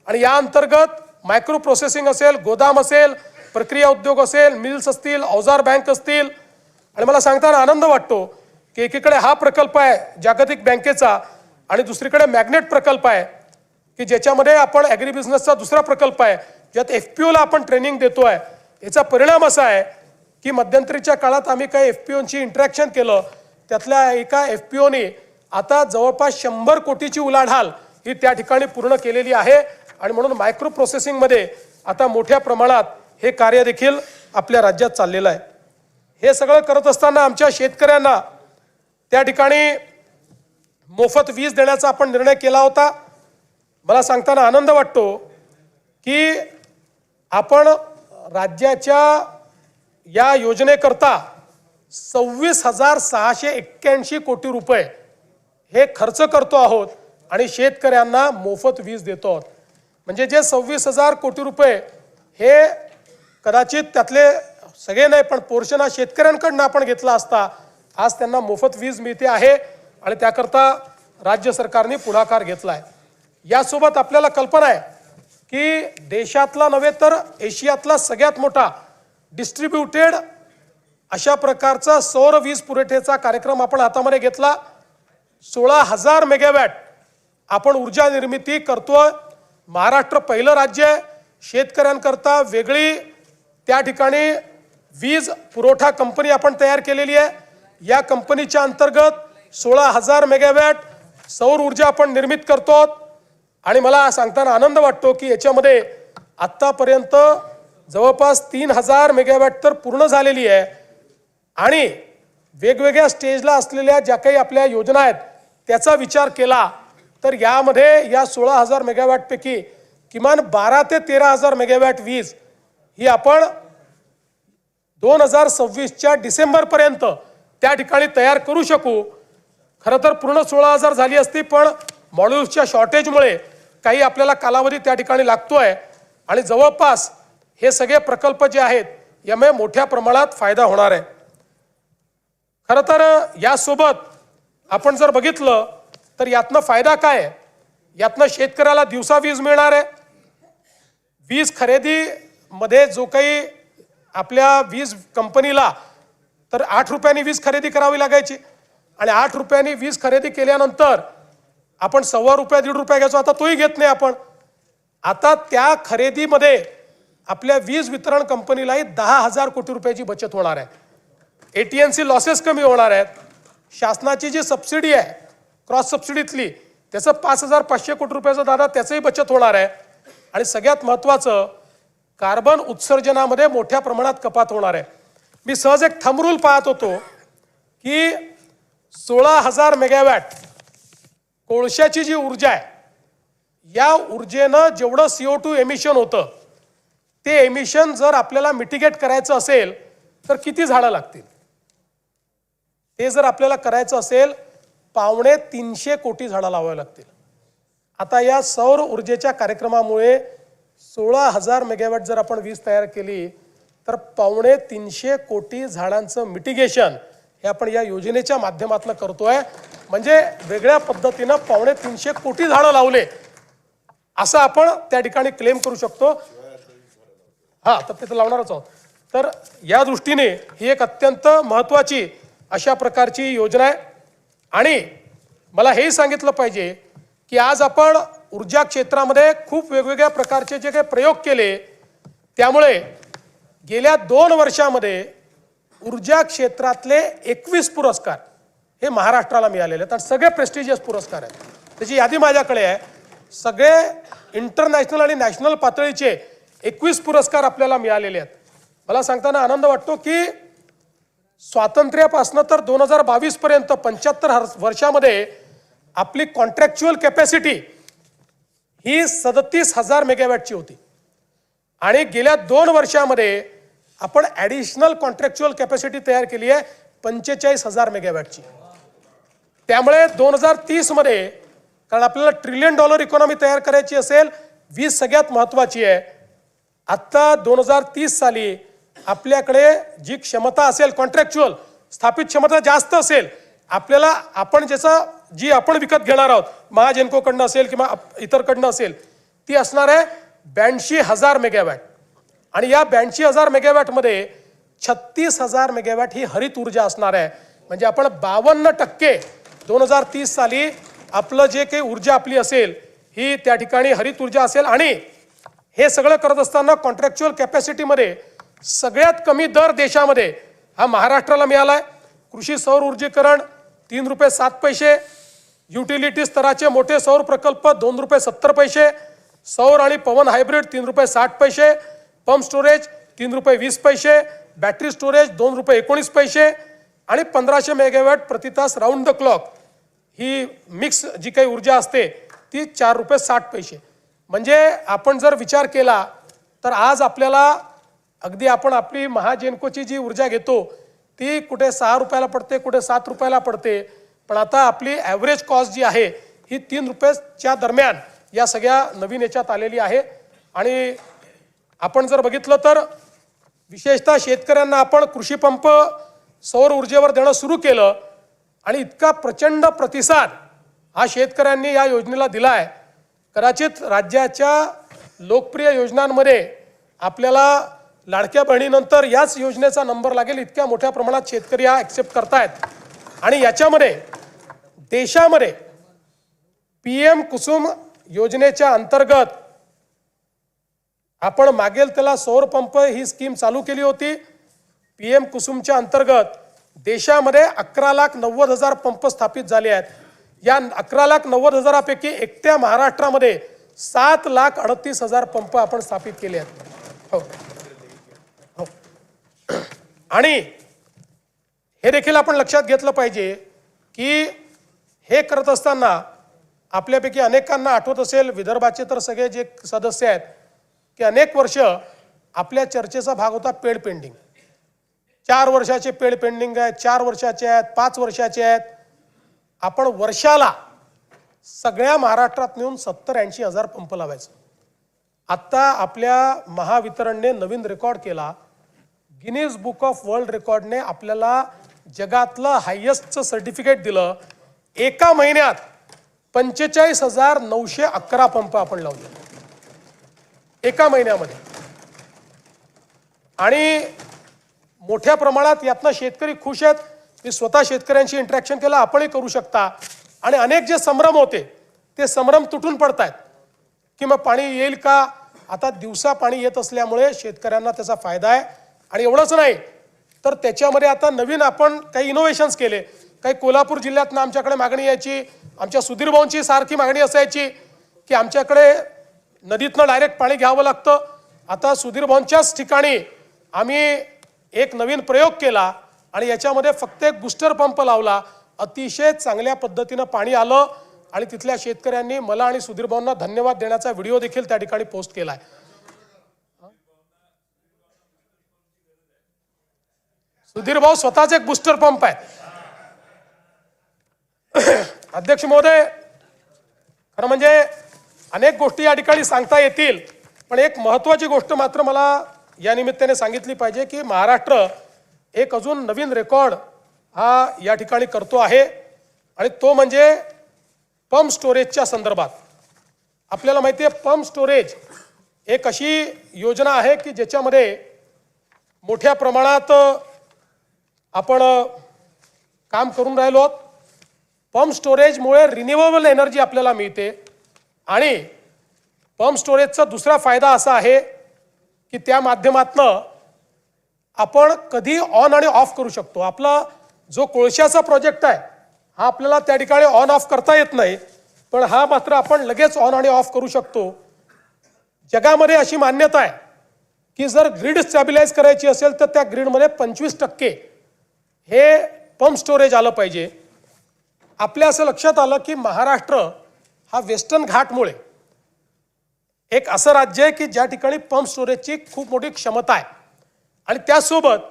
Speaker 2: आणि या अंतर्गत मायक्रो प्रोसेसिंग असेल, गोदाम असेल, प्रक्रिया उद्योग असेल, मिल्स असतील, अवजार बँक असतील. आणि मला सांगताना आनंद वाटतो की एकीकडे हा प्रकल्प आहे जागतिक बँकेचा आणि दुसरीकडे मॅग्नेट प्रकल्प आहे की ज्याच्यामध्ये आपण ॲग्री बिझनेसचा दुसरा प्रकल्प आहे ज्यात FPOला आपण ट्रेनिंग देतो आहे. याचा परिणाम असा आहे की मध्यंतरीच्या काळात आम्ही काही FPOंची इंटरॅक्शन केलं, त्यातल्या एका FPOने आता जवळपास 100 कोटीची उलाढाल ही त्या ठिकाणी पूर्ण केलेली आहे. आणि म्हणून मायक्रो प्रोसेसिंगमध्ये आता मोठ्या प्रमाणात हे कार्य देखील आपल्या राज्यात चाललेलं आहे. हे सगळं करत असताना आमच्या शेतकऱ्यांना त्या ठिकाणी मोफत वीज देण्याचा आपण निर्णय केला होता. मला सांगताना आनंद वाटतो की आपण राज्याच्या या योजनेकरता 26,681 कोटी रुपये हे खर्च करतो आहोत आणि शेतकऱ्यांना मोफत वीज देतो आहोत. म्हणजे जे 26,000 कोटी रुपये हे कदाचित त्यातले सगळे नाही पण पोर्शन हा शेतकऱ्यांकडनं आपण घेतला असता, आज त्यांना मोफत वीज मिळते आहे आणि त्याकरता राज्य सरकारने पुढाकार घेतला आहे. यासोबत आपल्याला कल्पना आहे की देशातला नव्हे तर एशियातला सगळ्यात मोठा डिस्ट्रीब्युटेड अशा प्रकारचा सौर वीज पुरवठ्याचा कार्यक्रम आपण हातामध्ये घेतला. 16,000 मेगावॅट आपण ऊर्जा निर्मिती करतोय. महाराष्ट्र पहिलं राज्य आहे. शेतकऱ्यांकरता वेगळी त्या ठिकाणी वीज पुरवठा कंपनी आपण तयार केलेली आहे. या कंपनीच्या अंतर्गत 16,000 मेगावॅट सौर ऊर्जा आपण निर्मित करतो आणि मला सांगताना आनंद वाटतो की याच्यामध्ये आत्तापर्यंत जवळपास 3,000 मेगावॅट तर पूर्ण झालेली आहे आणि वेगवेगळ्या स्टेजला असलेल्या ज्या काही आपल्या योजना आहेत त्याचा विचार केला तर यामध्ये या 16,000 मेगावॅटपैकी किमान 12 ते 13,000 मेगावॅट वीज ही आपण 2026च्या डिसेंबरपर्यंत त्या ठिकाणी तयार करू शकू. खरं तर पूर्ण 16,000 झाली असती पण मॉड्यूल्सच्या शॉर्टेजमुळे काही आपल्याला कालावधी त्या ठिकाणी लागतोय आणि जवळपास हे सगळे प्रकल्प जे आहेत यामुळे मोठ्या प्रमाणात फायदा होणार आहे. खरं तर यासोबत आपण जर बघितलं तर यातनं फायदा काय आहे? यातनं शेतकऱ्याला दिवसा वीज मिळणार आहे. वीज खरेदीमध्ये जो काही आपल्या वीज कंपनीला तर 8 रुपयांनी वीज खरेदी करावी लागायची आणि 8 रुपयांनी वीज खरेदी केल्यानंतर आपण ₹1.25 ₹1.5 घ्यायचो. आता तोही घेत नाही आपण. आता त्या खरेदीमध्ये आपल्या वीज वितरण कंपनीलाही 10,000 कोटी रुपयाची बचत होणार आहे. AT&C लॉसेस कमी होणार आहेत. शासनाची जी सबसिडी आहे क्रॉस सबसिडीतली त्याचं 5,500 कोटी रुपयाचं दादा त्याचंही बचत होणार आहे आणि सगळ्यात महत्त्वाचं कार्बन उत्सर्जनामध्ये मोठ्या प्रमाणात कपात होणार आहे. मी सहज एक थंब रूल पाहत होतो की 16,000 मेगावॅट कोळशाची जी ऊर्जा आहे या ऊर्जेनं जेवढं CO2 एमिशन होतं ते एमिशन जर आपल्याला मिटिगेट करायचं असेल तर किती झाडं लागतील? ते जर आपल्याला करायचं असेल 250 कोटी झाडं लावावी लागतील. आता या सौर ऊर्जेच्या कार्यक्रमामुळे 16,000 मेगावॅट जर आपण वीज तयार केली तर 250 कोटी झाडांचं मिटिगेशन हे आपण या योजनेच्या माध्यमातून करतोय. म्हणजे वेगळ्या पद्धतीनं 250 कोटी झाडं लावले असं आपण त्या ठिकाणी क्लेम करू शकतो. तर ते तर लावणारच आहोत. तर या दृष्टीने ही एक अत्यंत महत्त्वाची अशा प्रकारची योजना आहे आणि मला हेही सांगितलं पाहिजे की आज आपण ऊर्जा क्षेत्रामध्ये खूप वेगवेगळ्या प्रकारचे जे काही प्रयोग केले त्यामुळे गेल्या 2 वर्षामध्ये ऊर्जा क्षेत्रातले 21 पुरस्कार हे महाराष्ट्राला मिळालेले आहेत आणि सगळे प्रेस्टिजियस पुरस्कार आहेत. त्याची यादी माझ्याकडे आहे. सगळे इंटरनॅशनल आणि नॅशनल पातळीचे 21 पुरस्कार आपल्याला मिळालेले आहेत. मला सांगताना आनंद वाटतो की स्वातंत्र्यापासून तर 2022 पर्यंत 75 वर्षामध्ये आपली कॉन्ट्रॅक्च्युअल कॅपॅसिटी ही 37,000 मेगावॅटची होती आणि गेल्या 2 वर्षामध्ये आपण ॲडिशनल कॉन्ट्रॅक्च्युअल कॅपॅसिटी तयार केली आहे 45,000 मेगावॅटची. त्यामुळे 2030 मध्ये कारण आपल्याला $1 ट्रिलियन इकॉनॉमी तयार करायची असेल वीज सगळ्यात महत्त्वाची आहे. आत्ता 2030 साली आपल्याकडे जी क्षमता असेल कॉन्ट्रॅक्च्युअल स्थापित क्षमता जास्त असेल आपल्याला आपण जी आपण विकत घेणार आहोत महाजेनकोकडनं असेल किंवा इतरकडनं असेल ती असणार आहे 82,000 मेगावॅट आणि या 82,000 मेगावॅटमध्ये 36,000 मेगावॅट ही हरित ऊर्जा असणार आहे. म्हणजे आपण 52% 2030 साली आपलं जे काही ऊर्जा आपली असेल ही त्या ठिकाणी हरित ऊर्जा असेल आणि हे सगळं करत असताना कॉन्ट्रॅक्च्युअल कॅपॅसिटीमध्ये सगळ्यात कमी दर देशामध्ये हा महाराष्ट्राला मिळाला आहे. कृषी सौर ऊर्जीकरण ₹3.07, युटिलिटी स्तराचे मोठे सौर प्रकल्प ₹2.70, सौर आणि पवन हायब्रिड 3 रुपये 60 पैसे, पंप स्टोरेज 3 रुपये 20 पैसे, बॅटरी स्टोरेज 2 रुपये 19 पैसे आणि 1500 मेगावॅट प्रति तास राऊंड द क्लॉक ही मिक्स जी काही ऊर्जा असते ती 4 रुपये 60 पैसे. म्हणजे आपण जर विचार केला तर आज आपल्याला अगदी आपण आपली महाजेनकोची जी ऊर्जा घेतो ती कुठे 6 रुपयाला पडते, कुठे 7 रुपयाला पडते, पण आता आपली ॲव्हरेज कॉस्ट जी आहे ही 3 रुपयाच्या दरम्यान या सगळ्या नवीन याच्यात आलेली आहे. आणि आपण जर बघितलं तर विशेषतः शेतकऱ्यांना आपण कृषी पंप सौर ऊर्जेवर देणं सुरू केलं आणि इतका प्रचंड प्रतिसाद हा शेतकऱ्यांनी या योजनेला दिला आहे. कदाचित राज्याच्या लोकप्रिय योजनांमध्ये आपल्याला लाडक्या बहिणीनंतर याच योजनेचा नंबर लागेल, इतक्या मोठ्या प्रमाणात शेतकरी हा ॲक्सेप्ट करतायत. आणि याच्यामध्ये देशामध्ये PM कुसुम योजनेच्या अंतर्गत आपण मागेल त्याला सौर पंप ही स्कीम चालू केली होती. PM कुसुमच्या अंतर्गत देशामध्ये 11,90,000 पंप स्थापित झाले आहेत. या 11,90,000पैकी एकट्या महाराष्ट्रामध्ये 7,38,000 पंप आपण स्थापित केले आहेत. हो. आणि हे देखील आपण लक्षात घेतलं पाहिजे की हे करत असताना आपल्यापैकी अनेकांना आठवत असेल, विदर्भाचे तर सगळे जे सदस्य आहेत की अनेक वर्ष आपल्या चर्चेचा भाग होता पेड पेंडिंग. 4 वर्षाचे पेड पेंडिंग आहेत, 4 वर्षाचे आहेत, 5 वर्षाचे आहेत. आपण वर्षाला सगळ्या महाराष्ट्रात नेऊन 70-80 हजार पंप लावायचं. आत्ता आपल्या महावितरणने नवीन रेकॉर्ड केला. गिनीज बुक ऑफ वर्ल्ड रेकॉर्डने आपल्याला जगातलं हायेस्टचं सर्टिफिकेट दिलं. एका महिन्यात 45,911 पंप आपण लावले एका महिन्यामध्ये. आणि मोठ्या प्रमाणात यातनं शेतकरी खुश आहेत. मी स्वतः शेतकऱ्यांशी इंटरॅक्शन केलं, आपणही करू शकता. आणि अनेक जे संभ्रम होते ते संभ्रम तुटून पडत आहेत की मग पाणी येईल का. आता दिवसा पाणी येत असल्यामुळे शेतकऱ्यांना त्याचा फायदा आहे. आणि एवढंच नाही तर त्याच्यामध्ये आता नवीन आपण काही इनोव्हेशन्स केले. काही कोल्हापूर जिल्ह्यातनं आमच्याकडे मागणी यायची, आमच्या सुधीर भाऊंची सारखी मागणी असायची की आमच्याकडे नदीतनं डायरेक्ट पाणी घ्यावं लागतं. आता सुधीर भाऊंच्याच ठिकाणी आम्ही एक नवीन प्रयोग केला आणि याच्यामध्ये फक्त एक बूस्टर पंप लावला. अतिशय चांगल्या पद्धतीनं पाणी आलं आणि तिथल्या शेतकऱ्यांनी मला आणि सुधीर भाऊंना धन्यवाद देण्याचा व्हिडिओ देखील त्या ठिकाणी पोस्ट केलाय. सुधीर भाऊ स्वतःच एक बूस्टर पंप आहे. अध्यक्ष महोदय, खरं म्हणजे अनेक गोष्टी या ठिकाणी सांगता येतील, पण एक महत्त्वाची गोष्ट मात्र मला या निमित्ताने सांगितली पाहिजे की महाराष्ट्र एक अजून नवीन रेकॉर्ड हा या ठिकाणी करतो आहे आणि तो म्हणजे पंप स्टोरेजच्या संदर्भात. आपल्याला माहिती आहे पंप स्टोरेज एक अशी योजना आहे की ज्याच्यामध्ये मोठ्या प्रमाणात आपण काम करून राहिलो आहोत. पंप स्टोरेजमुळे रिन्युएबल एनर्जी आपल्याला मिळते आणि पंप स्टोरेजचा दुसरा फायदा असा आहे की त्या माध्यमातनं आपण कधी ऑन आणि ऑफ करू शकतो. आपला जो कोळशाचा प्रोजेक्ट आहे हा आपल्याला त्या ठिकाणी ऑन ऑफ करता येत नाही, पण हा मात्र आपण लगेच ऑन आणि ऑफ करू शकतो. जगामध्ये अशी मान्यता आहे की जर ग्रीड स्टॅबिलाइज करायची असेल तर त्या ग्रीडमध्ये 25% हे पंप स्टोरेज आलं पाहिजे. आपल्या असं लक्षात आलं की महाराष्ट्र हा वेस्टर्न घाटमुळे एक असं राज्य आहे की ज्या ठिकाणी पंप स्टोरेजची खूप मोठी क्षमता आहे आणि त्यासोबत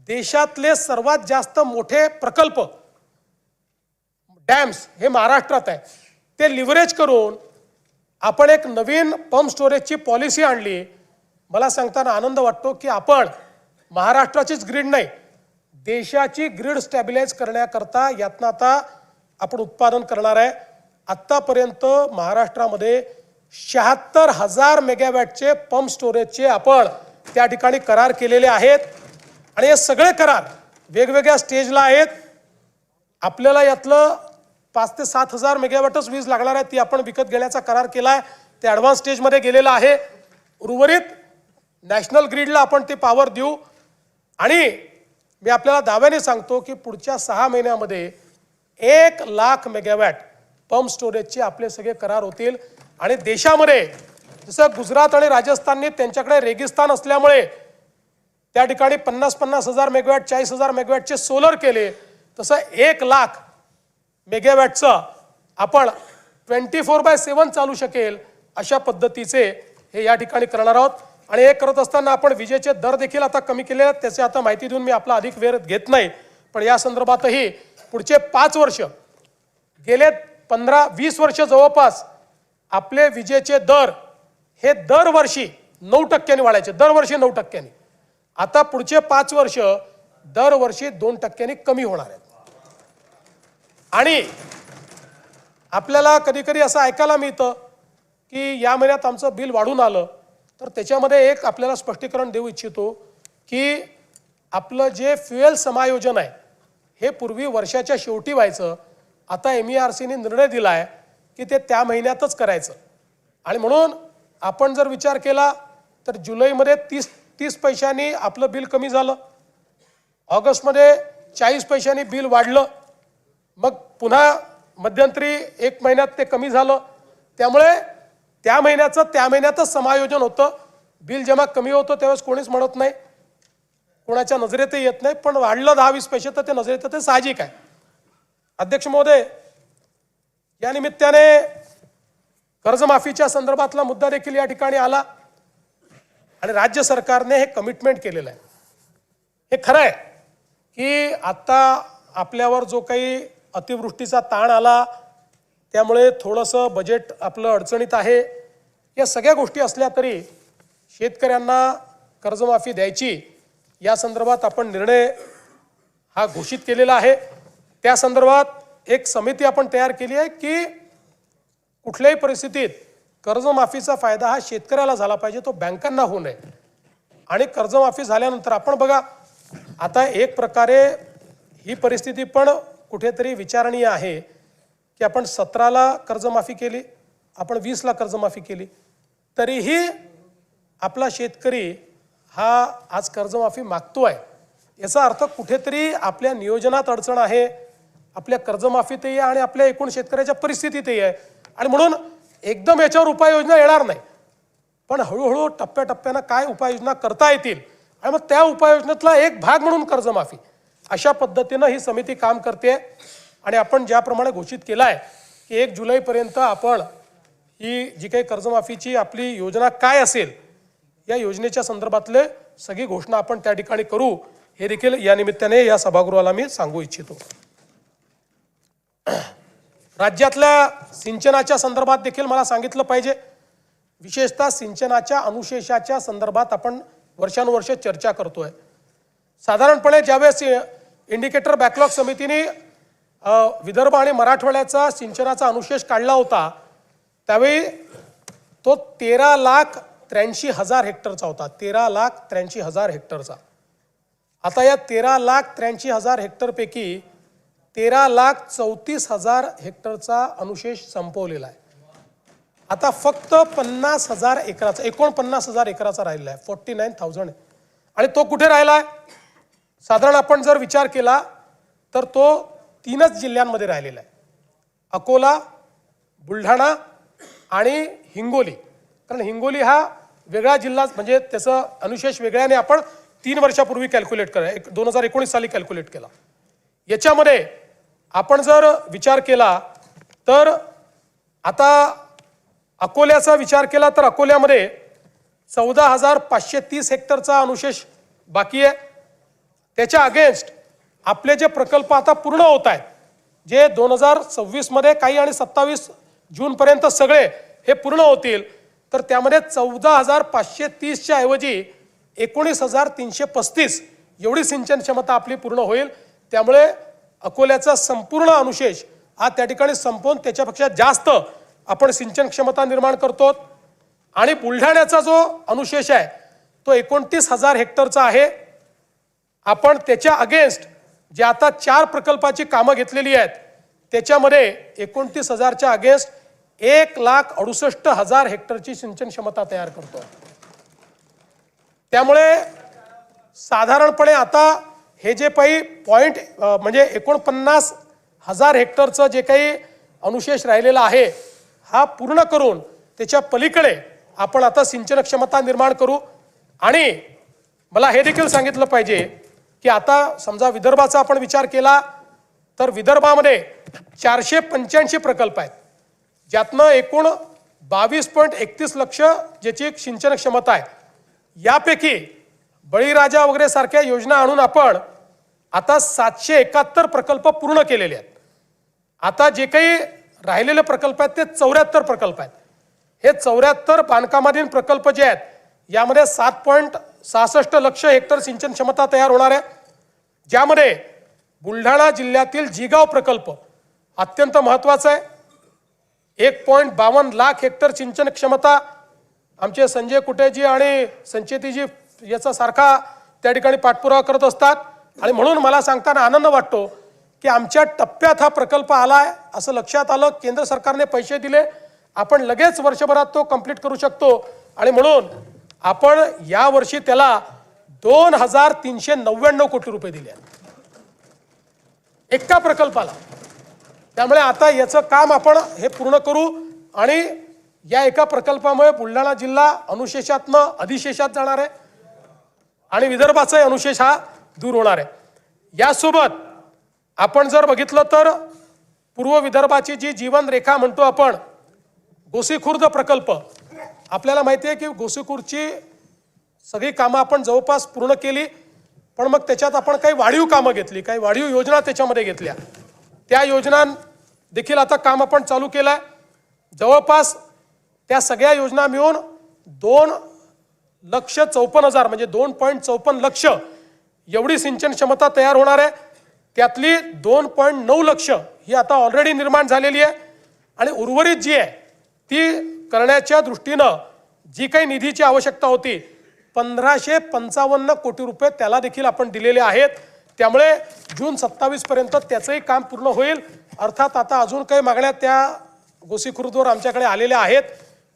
Speaker 2: देशातले सर्वात जास्त मोठे प्रकल्प डॅम्स हे महाराष्ट्रात आहे. ते लिव्हरेज करून आपण एक नवीन पंप स्टोरेजची पॉलिसी आणली. मला सांगताना आनंद वाटतो की आपण महाराष्ट्राचीच ग्रीड नाही, देशाची ग्रीड स्टॅबिलाइज करण्याकरता यातनं आता आपण उत्पादन करणार आहे. आत्तापर्यंत महाराष्ट्रामध्ये 76,000 मेगावॅटचे पंप स्टोरेजचे आपण त्या ठिकाणी करार केलेले आहेत आणि हे सगळे करार वेगवेगळ्या स्टेजला आहेत. आपल्याला यातलं 5,000 ते 7,000 मेगावॅटच वीज लागणार आहे, ती आपण विकत घेण्याचा करार केला आहे. ते ॲडव्हान्स स्टेजमध्ये गेलेलं आहे. उर्वरित नॅशनल ग्रीडला आपण ते पॉवर देऊ आणि मी आपल्याला दाव्याने सांगतो की पुढच्या 6 महिन्यामध्ये 1,00,000 मेगावॅट पंप स्टोरेजचे आपले सगळे करार होतील आणि देशामध्ये जसं गुजरात आणि राजस्थानने त्यांच्याकडे रेगिस्तान असल्यामुळे त्या ठिकाणी 50,000 मेगावॅट 40,000 मेगावॅटचे सोलर केले, तसं 1,00,000 मेगावॅटचं आपण 24/7 चालू शकेल अशा पद्धतीचे हे या ठिकाणी करणार आहोत. आणि हे करत असताना आपण विजेचे दर देखील आता कमी केले आहेत. त्याची आता माहिती देऊन मी आपला अधिक वेळ घेत नाही, पण या संदर्भातही पुढचे 5 वर्ष, गेले 15-20 वर्ष जवळपास आपले विजेचे दर हे दरवर्षी 9% वाढायचे, दरवर्षी 9%. आता पुढचे 5 वर्ष दरवर्षी 2% कमी होणार आहेत. आणि आपल्याला कधी कधी असं ऐकायला मिळतं की या महिन्यात आमचं बिल वाढून आलं, तर त्याच्यामध्ये एक आपल्याला स्पष्टीकरण देऊ इच्छितो की आपलं जे फ्युएल समायोजन आहे हे पूर्वी वर्षाच्या शेवटी व्हायचं. आता MERCने निर्णय दिला आहे की ते त्या महिन्यातच करायचं. आणि म्हणून आपण जर विचार केला तर जुलैमध्ये 30 पैशांनी आपलं बिल कमी झालं, ऑगस्टमध्ये 40 पैशांनी बिल वाढलं, मग पुन्हा मध्यंतरी 1 महिन्यात ते कमी झालं. त्यामुळे त्या महिन्यातच समायोजन होतं. बिल जेव्हा कमी होतं त्यावेळेस कोणीच म्हणत नाही, कोणाच्या नजरेतही येत नाही, पण वाढलं 10-20 पैसे तर ते नजरेत येतं, ते साहजिक आहे. अध्यक्ष महोदय, या निमित्ताने कर्जमाफीच्या संदर्भातला मुद्दा देखील या ठिकाणी आला आणि राज्य सरकारने हे कमिटमेंट केलेलं आहे. हे खरं आहे की आता आपल्यावर जो काही अतिवृष्टीचा ताण आला त्यामुळे थोडंसं बजेट आपलं अडचणीत आहे. या सगळ्या गोष्टी असल्या तरी शेतकऱ्यांना कर्जमाफी द्यायची या संदर्भात आपण निर्णय हा घोषित केलेला आहे. त्या संदर्भात एक समिती आपण तयार केली आहे की कुठल्याही परिस्थितीत कर्जमाफीचा फायदा हा शेतकऱ्याला झाला पाहिजे, तो बँकांना होऊ नये. आणि कर्जमाफी झाल्यानंतर आपण बघा, आता एक प्रकारे ही परिस्थिती पण कुठेतरी विचारणीय आहे की आपण 17ला कर्जमाफी केली, आपण 20ला कर्जमाफी केली, तरीही आपला शेतकरी हा आज कर्जमाफी मागतोय. याचा अर्थ कुठेतरी आपल्या नियोजनात अडचण आहे, आपल्या कर्जमाफीतही आहे आणि आपल्या एकूण शेतकऱ्याच्या परिस्थितीतही आहे. आणि म्हणून एकदम याच्यावर उपाययोजना येणार नाही, पण हळूहळू टप्प्याटप्प्यानं काय उपाययोजना करता येतील आणि मग त्या उपाययोजनेतला एक भाग म्हणून कर्जमाफी, अशा पद्धतीनं ही समिती काम करते. आणि आपण ज्याप्रमाणे घोषित केलं आहे की 1 जुलैपर्यंत आपण ही जी काही कर्जमाफीची आपली योजना काय असेल या योजनेच्या संदर्भातले सगळी घोषणा आपण त्या ठिकाणी करू, हे देखील या निमित्ताने या सभागृहाला मी सांगू इच्छितो. राज्यातल्या सिंचनाच्या संदर्भात देखील मला सांगितलं पाहिजे. विशेषतः सिंचनाच्या अनुशेषाच्या संदर्भात आपण वर्षानुवर्ष चर्चा करतोय. साधारणपणे ज्यावेळेस इंडिकेटर बॅकलॉग समितीने विदर्भ आणि मराठवाड्याचा सिंचनाचा अनुशेष काढला होता त्यावेळी तो 13,83,000 हेक्टरचा होता. 13,83,000 हेक्टरचा. आता या 13,83,000 हेक्टरपैकी 13,34,000 हेक्टरचा अनुशेष संपवलेला आहे. आता फक्त 50,000 एकराचा, 49,000 एकराचा राहिलेला आहे, 49,000. आणि तो कुठे राहिला आहे? साधारण आपण जर विचार केला तर तो 3च जिल्ह्यांमध्ये राहिलेला आहे, अकोला, बुलढाणा आणि हिंगोली. कारण हिंगोली हा वेगळा जिल्हा, म्हणजे त्याचं अनुशेष वेगळ्याने आपण 3 वर्षापूर्वी कॅल्क्युलेट करा, 2019 साली कॅल्क्युलेट केला. याच्यामध्ये आपण जर विचार केला तर आता अकोल्याचा विचार केला तर अकोल्यामध्ये 14,530 हेक्टरचा अनुशेष बाकी आहे. त्याच्या अगेन्स्ट आपले जे प्रकल्प आता पूर्ण होत आहेत, जे 2026 मध्ये काही आणि 27 जूनपर्यंत सगळे हे पूर्ण होतील, तर त्यामध्ये 14,530च्या ऐवजी 19,335 एवढी सिंचन क्षमता आपली पूर्ण होईल. त्यामुळे अकोल्याचा संपूर्ण अनुशेष हा त्या ठिकाणी संपवून त्याच्यापेक्षा जास्त आपण सिंचन क्षमता निर्माण करतो. आणि बुलढाण्याचा जो अनुशेष आहे तो 29,000 हेक्टरचा आहे. आपण त्याच्या अगेन्स्ट जे आता 4 प्रकल्पाची कामं घेतलेली आहेत त्याच्यामध्ये 29,000च्या अगेन्स्ट 1,68,000 हेक्टरची सिंचन क्षमता तयार करतो. त्यामुळे साधारणपणे आता हे जे काही पॉईंट म्हणजे 49,000 हेक्टरचं जे काही अनुशेष राहिलेला आहे हा पूर्ण करून त्याच्या पलीकडे आपण आता सिंचन क्षमता निर्माण करू. आणि मला हे देखील सांगितलं पाहिजे की आता समजा विदर्भाचा आपण विचार केला तर विदर्भामध्ये 485 प्रकल्प आहेत, ज्यातनं एकूण 22.31 लक्ष ज्याची सिंचन क्षमता आहे. यापैकी बळीराजा वगैरे सारख्या योजना आणून आपण आता 771 प्रकल्प पूर्ण केलेले आहेत. आता जे काही राहिलेले प्रकल्प आहेत ते 74 प्रकल्प आहेत. हे 74 बांधकामाधीन प्रकल्प जे आहेत यामध्ये 7.66 लक्ष हेक्टर सिंचन क्षमता तयार होणार आहे, ज्यामध्ये बुलढाणा जिल्ह्यातील जिगाव प्रकल्प अत्यंत महत्त्वाचा आहे. 1.52 लाख हेक्टर सिंचन क्षमता आमचे संजय कुटेजी आणि संचेतीजी याचा सारखा त्या ठिकाणी पाठपुरावा करत असतात. आणि म्हणून मला सांगताना आनंद वाटतो की आमच्या टप्प्यात हा प्रकल्प आलाय, असं लक्षात आलं, केंद्र सरकारने पैसे दिले, आपण लगेच वर्षभरात तो कंप्लीट करू शकतो. आणि म्हणून आपण या वर्षी त्याला 2399 कोटी रुपये दिले एका प्रकल्पाला. त्यामुळे आता याचं काम आपण हे पूर्ण करू आणि या एका प्रकल्पामुळे बुलढाणा जिल्हा अनुशेषातनं अधिशेषात जाणार आहे आणि विदर्भाचाही अनुशेष हा दूर होणार आहे. यासोबत आपण जर बघितलं तर पूर्व विदर्भाची जी जीवन रेखा म्हणतो आपण, गोसीखुर्द प्रकल्प, आपल्याला माहिती आहे की गोसीखुर्दची सगळी कामं आपण जवळपास पूर्ण केली, पण मग त्याच्यात आपण काही वाढीव कामं घेतली, काही वाढीव योजना त्याच्यामध्ये घेतल्या. त्या योजना देखील आता काम आपण चालू केलं आहे. जवळपास त्या सगळ्या योजना मिळून 2,54,000 म्हणजे 2.54 लक्ष एवढी सिंचन क्षमता तयार होणार आहे. त्यातली 2.9 लक्ष ही आता ऑलरेडी निर्माण झालेली आहे आणि उर्वरित जी आहे ती करण्याच्या दृष्टीनं जी काही निधीची आवश्यकता होती 1555 कोटी रुपये त्याला देखील आपण दिलेले आहेत. त्यामुळे जून 27 पर्यंत त्याचंही काम पूर्ण होईल. अर्थात आता अजून काही मागण्या त्या गोसीखुर्दवर आमच्याकडे आलेल्या आहेत,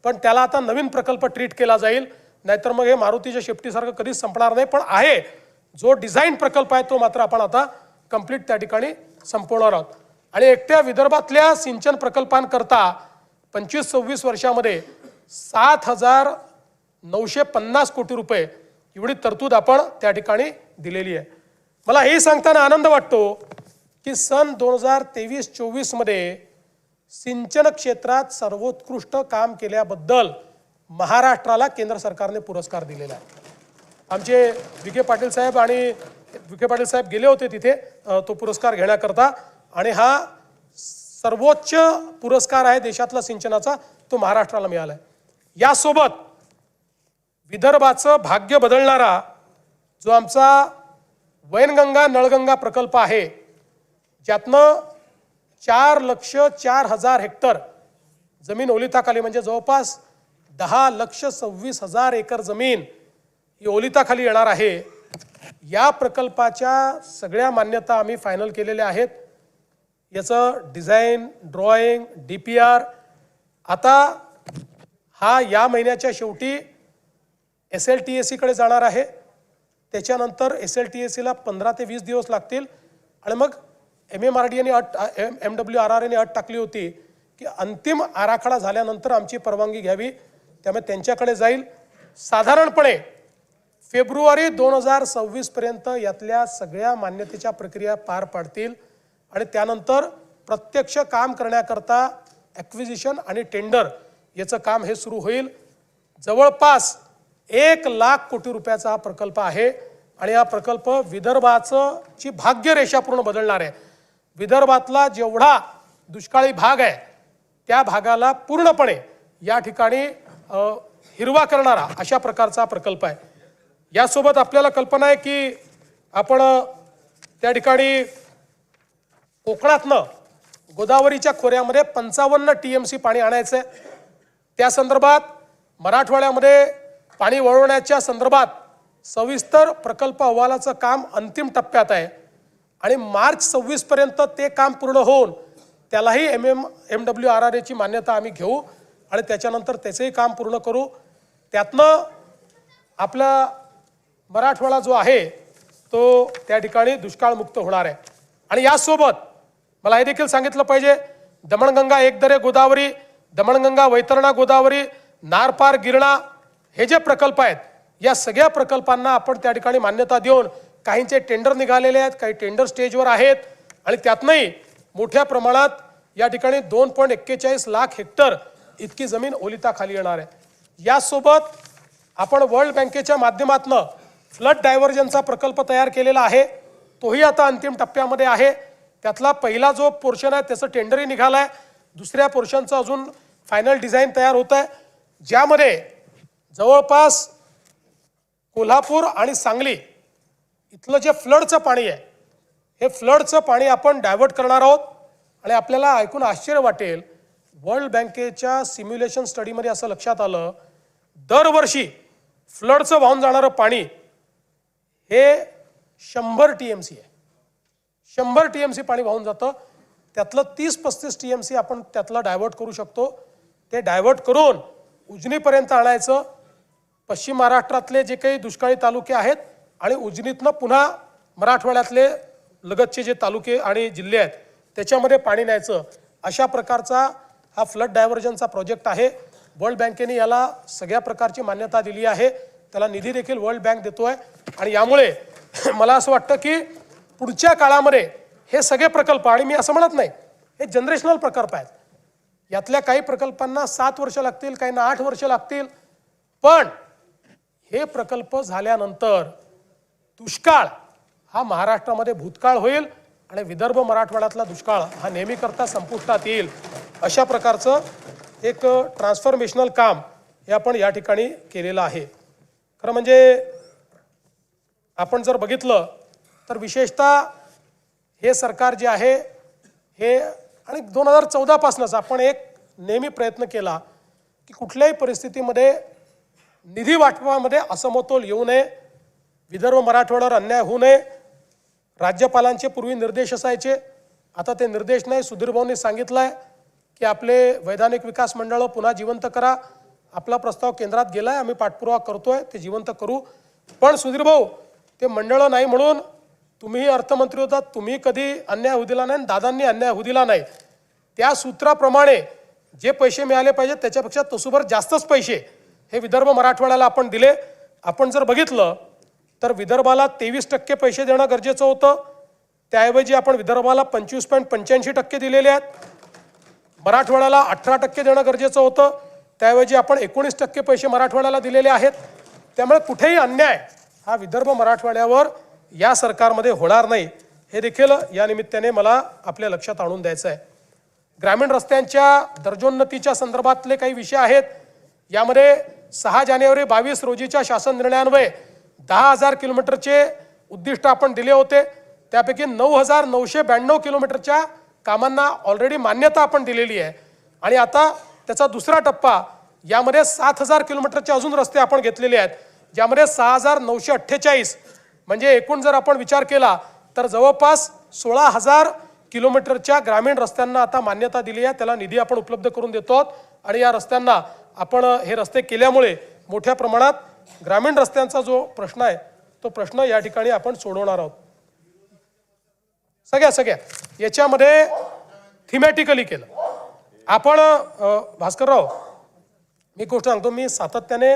Speaker 2: पण त्याला आता नवीन प्रकल्प ट्रीट केला जाईल, नाहीतर मग हे मारुतीच्या शेपटीसारखं कधीच संपणार नाही. पण आहे जो डिझाईन प्रकल्प आहे तो मात्र आपण आता कंप्लीट त्या ठिकाणी संपवणार आहोत. आणि एकट्या विदर्भातल्या सिंचन प्रकल्पांकरता 25-26 वर्षामध्ये 7,950 कोटी रुपये एवढी तरतूद आपण त्या ठिकाणी दिलेली आहे. मला हे सांगताना आनंद वाटतो की सन 2023-24 मध्ये सिंचन क्षेत्रात सर्वोत्कृष्ट काम केल्याबद्दल महाराष्ट्राला केंद्र सरकारने पुरस्कार दिलेला आहे. आमचे विखे पाटील साहेब गेले होते तिथे तो पुरस्कार घेण्याकरता आणि हा सर्वोच्च पुरस्कार आहे देशातला सिंचनाचा, तो महाराष्ट्राला मिळाला आहे. यासोबत विदर्भाचं भाग्य बदलणारा जो आमचा वैनगंगा नळगंगा प्रकल्प आहे, ज्यातनं 4,04,000 हेक्टर जमीन ओलिताखाली म्हणजे जवळपास 10,26,000 एकर जमीन ही ओलिताखाली येणार आहे. या प्रकल्पाच्या सगळ्या मान्यता आम्ही फायनल केलेल्या आहेत. याचं डिझाईन, ड्रॉइंग, DPR आता हा या महिन्याच्या शेवटी SLTAC कडे जाणार आहे. त्याच्यानंतर SLTACला 15 ते 20 दिवस लागतील आणि मग MMRDAने MWRRAने अट टाकली होती की अंतिम आराखडा झाल्यानंतर आमची परवानगी घ्यावी, त्यामुळे त्यांच्याकडे जाईल. साधारणपणे फेब्रुवारी 2026 पर्यंत यातल्या सगळ्या मान्यतेच्या प्रक्रिया पार पाडतील आणि त्यानंतर प्रत्यक्ष काम करण्याकरता ॲक्विजिशन आणि टेंडर याचं काम हे सुरू होईल. जवळपास 1,00,000 कोटी रुपयाचा हा प्रकल्प आहे आणि हा प्रकल्प विदर्भाचं ची भाग्यरेषा पूर्ण बदलणार आहे. विदर्भातला जेवढा दुष्काळी भाग आहे त्या भागाला पूर्णपणे या ठिकाणी हिरवा करणारा अशा प्रकारचा प्रकल्प आहे. यासोबत आपल्याला कल्पना आहे की आपण त्या ठिकाणी कोकणातनं गोदावरीच्या खोऱ्यामध्ये 55 TMC पाणी आणायचं आहे. त्या संदर्भात मराठवाड्यामध्ये पाणी वळवण्याच्या संदर्भात सविस्तर प्रकल्प अहवालाचं काम अंतिम टप्प्यात आहे आणि मार्च 26 पर्यंत ते काम पूर्ण होऊन त्यालाही MWRRAची मान्यता आम्ही घेऊ आणि त्याच्यानंतर त्याचंही काम पूर्ण करू. त्यातनं आपला मराठवाडा जो आहे तो त्या ठिकाणी दुष्काळमुक्त होणार आहे. आणि यासोबत मला हे देखील सांगितलं पाहिजे, दमणगंगा एकदरे गोदावरी, दमणगंगा वैतरणा गोदावरी नारपार गिरणा हे जे प्रकल्प आहेत या सगळ्या प्रकल्पांना आपण त्या ठिकाणी मान्यता देऊन काहींचे टेंडर निघालेले आहेत, काही टेंडर स्टेजवर आहेत आणि त्यातनंही मोठ्या प्रमाणात या ठिकाणी 2.41 लाख हेक्टर इतकी जमीन ओलिताखाली येणार आहे. यासोबत आपण वर्ल्ड बँकेच्या माध्यमातून फ्लड डायव्हर्जनचा प्रकल्प तयार केलेला आहे. तोही आता अंतिम टप्प्यामध्ये आहे. त्यातला पहिला जो पोर्शन आहे त्याचं टेंडरही निघालं आहे. दुसऱ्या पोर्शनचं अजून फायनल डिझाईन तयार होत आहे, ज्यामध्ये जवळपास कोल्हापूर आणि सांगली इथलं जे फ्लडचं पाणी आहे हे फ्लडचं पाणी आपण डायव्हर्ट करणार आहोत. आणि आपल्याला ऐकून आश्चर्य वाटेल, वर्ल्ड बँकेच्या सिम्युलेशन स्टडीमध्ये असं लक्षात आलं, दरवर्षी फ्लडचं वाहून जाणारं पाणी हे 100 TMC आहे. 100 TMC पाणी वाहून जातं. त्यातलं 30-35 TMC आपण त्यातलं डायव्हर्ट करू शकतो. ते डायव्हर्ट करून उजनीपर्यंत आणायचं. पश्चिम महाराष्ट्रातले जे काही दुष्काळी तालुके आहेत आणि उजनीतनं पुन्हा मराठवाड्यातले लगतचे जे तालुके आणि जिल्हे आहेत त्याच्यामध्ये पाणी न्यायचं. अशा प्रकारचा हा फ्लड डायव्हर्जनचा प्रोजेक्ट आहे. वर्ल्ड बँकेने याला सगळ्या प्रकारची मान्यता दिली आहे. त्याला निधी देखील वर्ल्ड बँक देतोय. आणि यामुळे मला असं वाटतं की पुढच्या काळामध्ये हे सगळे प्रकल्प, आणि मी असं म्हणत नाही, हे जनरेशनल प्रकल्प आहेत. यातल्या काही प्रकल्पांना 7 वर्ष लागतील, काहींना 8 वर्ष लागतील. पण हे प्रकल्प झाल्यानंतर दुष्काळ हा महाराष्ट्रामध्ये भूतकाळ होईल आणि विदर्भ मराठवाड्यातला दुष्काळ हा नेहमीकरता संपुष्टात येईल. अशा प्रकारचं एक ट्रान्सफॉर्मेशनल काम हे आपण या ठिकाणी केलेलं आहे. खरं म्हणजे आपण जर बघितलं तर विशेषतः हे सरकार जे आहे हे, आणि 2014 पासूनच आपण एक नेहमी प्रयत्न केला की कुठल्याही परिस्थितीमध्ये निधी वाटपामध्ये असमतोल येऊ नये, विदर्भ मराठवाड्यावर अन्याय होऊ नये. राज्यपालांचे पूर्वी निर्देश असायचे, आता ते निर्देश नाही. सुधीर भाऊंनी सांगितलं आहे की आपले वैधानिक विकास मंडळं पुन्हा जिवंत करा. आपला प्रस्ताव केंद्रात गेला आहे, आम्ही पाठपुरावा करतोय, ते जिवंत करू. पण सुधीर भाऊ, ते मंडळं नाही म्हणून तुम्ही अर्थमंत्री होतात, तुम्ही कधी अन्याय होऊ दिला नाही, दादांनी अन्याय होऊ दिला नाही. त्या सूत्राप्रमाणे जे पैसे मिळाले पाहिजे त्याच्यापेक्षा तसूभर जास्तच पैसे हे विदर्भ मराठवाड्याला आपण दिले. आपण जर बघितलं तर विदर्भाला 23% पैसे देणं गरजेचं होतं, त्याऐवजी आपण विदर्भाला 25.85% दिलेले आहेत. मराठवाड्याला 18% देणं गरजेचं होतं, त्याऐवजी आपण 19% पैसे मराठवाड्याला दिलेले आहेत. त्यामुळे कुठेही अन्याय हा विदर्भ मराठवाड्यावर या सरकारमध्ये होणार नाही, हे देखील या निमित्ताने मला आपल्या लक्षात आणून द्यायचं आहे. ग्रामीण रस्त्यांच्या दर्जोन्नतीच्या संदर्भातले काही विषय आहेत. यामध्ये 6 जानेवारी 2022 रोजीच्या शासन निर्णयान्वये 10,000 किलोमीटरचे उद्दिष्ट आपण दिले होते. त्यापैकी 9,992 किलोमीटरच्या कामांना ऑलरेडी मान्यता आपण दिलेली आहे. आणि आता त्याचा दुसरा टप्पा, यामध्ये 7,000 किलोमीटरचे अजून रस्ते आपण घेतलेले आहेत, ज्यामध्ये 6,948, म्हणजे एकूण जर आपण विचार केला तर जवळपास 16,000 किलोमीटरच्या ग्रामीण रस्त्यांना आता मान्यता दिली आहे. त्याला निधी आपण उपलब्ध करून देतो आहोत. आणि या रस्त्यांना आपण हे रस्ते केल्यामुळे मोठ्या प्रमाणात ग्रामीण रस्त्यांचा जो प्रश्न आहे तो प्रश्न या ठिकाणी आपण सोडवणार आहोत. सगळ्या याच्यामध्ये थिमॅटिकली केलं आपण. भास्करराव, मी गोष्ट सांगतो, मी सातत्याने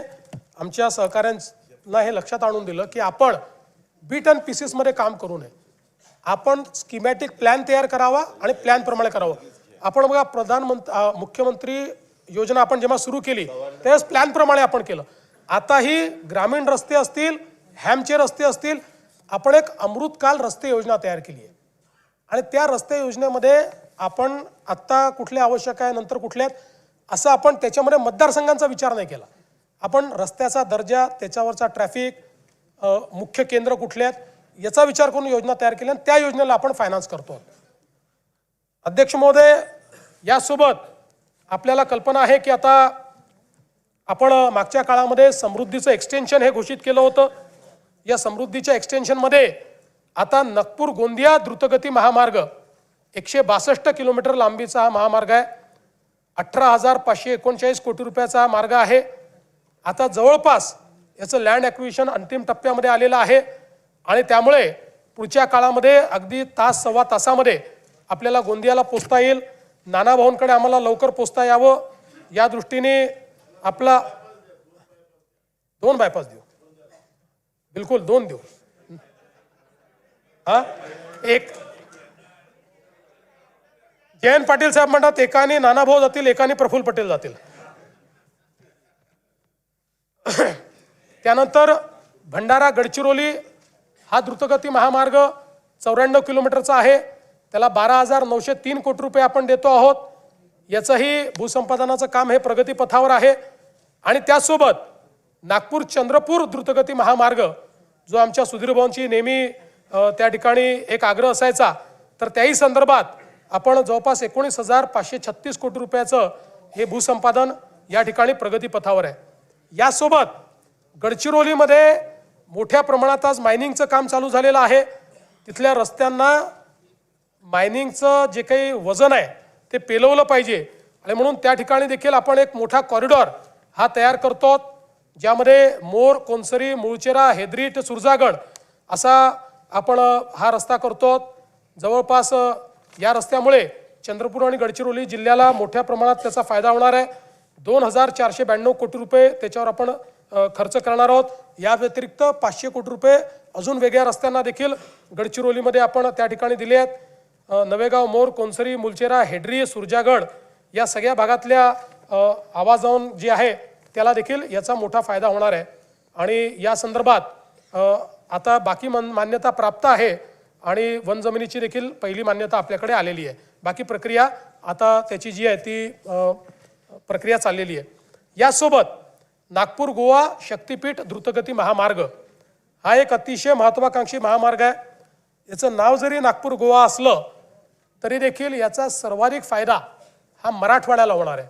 Speaker 2: आमच्या सहकाऱ्यांना हे लक्षात आणून दिलं की आपण बीट अँड पीसेसमध्ये काम करू नये. आपण स्कीमॅटिक प्लॅन तयार करावा आणि प्लॅनप्रमाणे करावं. आपण बघा, मुख्यमंत्री योजना आपण जेव्हा सुरू केली त्यावेळेस प्लॅनप्रमाणे आपण केलं. आताही ग्रामीण रस्ते असतील, हॅमचे रस्ते असतील, आपण एक अमृतकाल रस्ते योजना तयार केली आहे. आणि त्या रस्ते योजनेमध्ये आपण आत्ता कुठले आवश्यक आहे, नंतर कुठले आहेत, असं आपण त्याच्यामध्ये मतदारसंघांचा विचार नाही केला. आपण रस्त्याचा दर्जा, त्याच्यावरचा ट्रॅफिक, मुख्य केंद्र कुठले आहेत याचा विचार करून योजना तयार केली आणि त्या योजनेला आपण फायनान्स करतो. अध्यक्ष महोदय, यासोबत आपल्याला कल्पना आहे की आता आपण मागच्या काळामध्ये समृद्धीचं एक्सटेन्शन हे घोषित केलं होतं. या समृद्धीच्या एक्सटेन्शनमध्ये आता नागपूर गोंदिया द्रुतगती महामार्ग 162 किलोमीटर लांबीचा हा महामार्ग आहे. 18,539 कोटी रुपयाचा हा मार्ग आहे. आता जवळपास याचं लँड ॲक्विजिशन अंतिम टप्प्यामध्ये आलेलं आहे आणि त्यामुळे पुढच्या काळामध्ये अगदी तास-सव्वा तासामध्ये आपल्याला गोंदियाला पोचता येईल. नाना भाऊंकडे आम्हाला लवकर पोचता यावं या दृष्टीने आपला 2 बायपास देऊ, बिलकुल 2 देऊ. हा एक जयंत पाटील साहेब म्हणतात एकाने नानाभाऊ जातील, एकाने प्रफुल्ल पटेल जातील. त्यानंतर भंडारा गडचिरोली हा द्रुतगती महामार्ग 94 किलोमीटरचा आहे. त्याला 12,903 कोटी रुपये आपण देतो आहोत. याचंही भूसंपादनाचं काम हे प्रगतीपथावर आहे. आणि त्यासोबत नागपूर चंद्रपूर द्रुतगती महामार्ग जो आमच्या सुधीर भाऊंची नेहमी त्या ठिकाणी एक आग्रह असायचा, तर त्याही संदर्भात आपण जवळपास 19,536 कोटी रुपयाचं हे भूसंपादन या ठिकाणी प्रगतीपथावर आहे. यासोबत गडचिरोलीमध्ये मोठ्या प्रमाणात आज मायनिंगचं काम चालू झालेलं आहे. तिथल्या रस्त्यांना मायनिंगचं जे काही वजन आहे ते पेलवलं पाहिजे आणि म्हणून त्या ठिकाणी देखील आपण एक मोठा कॉरिडॉर हा तयार करतो, ज्यामध्ये मोर, कोनसरी, मुळचेरा, हेद्रीट, सुरजागड असा आपण हा रस्ता करतो. जवळपास या रस्त्यामुळे चंद्रपूर आणि गडचिरोली जिल्ह्याला मोठ्या प्रमाणात त्याचा फायदा होणार आहे. 2,492 कोटी रुपये त्याच्यावर आपण खर्च करणार आहोत. या व्यतिरिक्त 500 कोटी रुपये अजून वेगळ्या रस्त्यांना देखील गडचिरोलीमध्ये आपण त्या ठिकाणी दिले आहेत. नवेगाव, मोर, कोनसरी, मुलचेरा, हेड्री, सुरजागड या सगळ्या भागातल्या आवाजावन जी आहे त्याला देखील याचा मोठा फायदा होणार आहे. आणि या संदर्भात आता बाकी मान्यता प्राप्त आहे आणि वन जमिनीची देखील पहिली मान्यता आपल्याकडे आलेली आहे. बाकी प्रक्रिया आता त्याची जी आहे ती प्रक्रिया चाललेली आहे. यासोबत नागपूर गोवा शक्तिपीठ द्रुतगती महामार्ग हा एक अतिशय महत्त्वाकांक्षी महामार्ग आहे. याचं नाव जरी नागपूर गोवा असलं तरी देखील याचा सर्वाधिक फायदा हा मराठवाड्याला होणार आहे.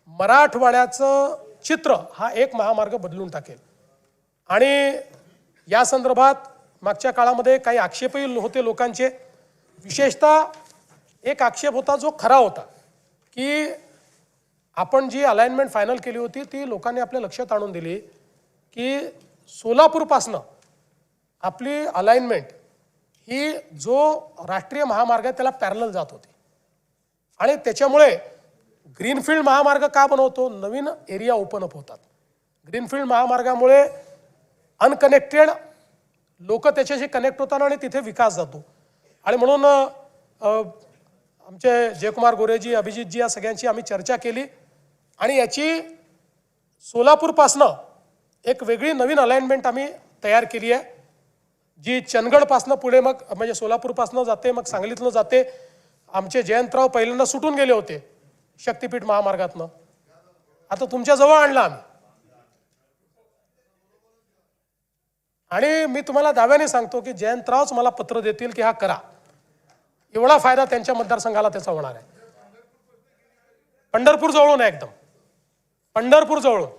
Speaker 2: मराठवाड्याचं चित्र हा एक महामार्ग बदलून टाकेल. आणि या संदर्भात मागच्या काळामध्ये काही आक्षेपही होते लोकांचे. विशेषतः एक आक्षेप होता जो खरा होता की आपण जी अलाइनमेंट फायनल केली होती ती लोकांनी आपल्या लक्षात आणून दिली की सोलापूरपासनं आपली अलाइनमेंट ही जो राष्ट्रीय महामार्ग आहे त्याला पॅरलल जात होती. आणि त्याच्यामुळे ग्रीनफील्ड महामार्ग का बनवतो, नवीन एरिया ओपन अप होतात. ग्रीनफील्ड महामार्गामुळे अनकनेक्टेड लोक त्याच्याशी कनेक्ट होतात आणि तिथे विकास जातो. आणि म्हणून आमचे जयकुमार गोरेजी, अभिजितजी या सगळ्यांची आम्ही चर्चा केली आणि याची सोलापूरपासनं एक वेगळी नवीन अलाइनमेंट आम्ही तयार केली आहे, जी चंदगडपासनं पुढे मग म्हणजे सोलापूरपासनं जाते, मग सांगलीतनं जाते. आमचे जयंतराव पहिल्यांदा सुटून गेले होते शक्तिपीठ महामार्गातनं, आता तुमच्याजवळ आणला आम्ही. आणि मी तुम्हाला दाव्याने सांगतो की जयंतरावच मला पत्र देतील की हा करा. एवढा फायदा त्यांच्या मतदारसंघाला त्याचा होणार आहे. पंढरपूर जवळून आहे, एकदम पंढरपूर जवळून.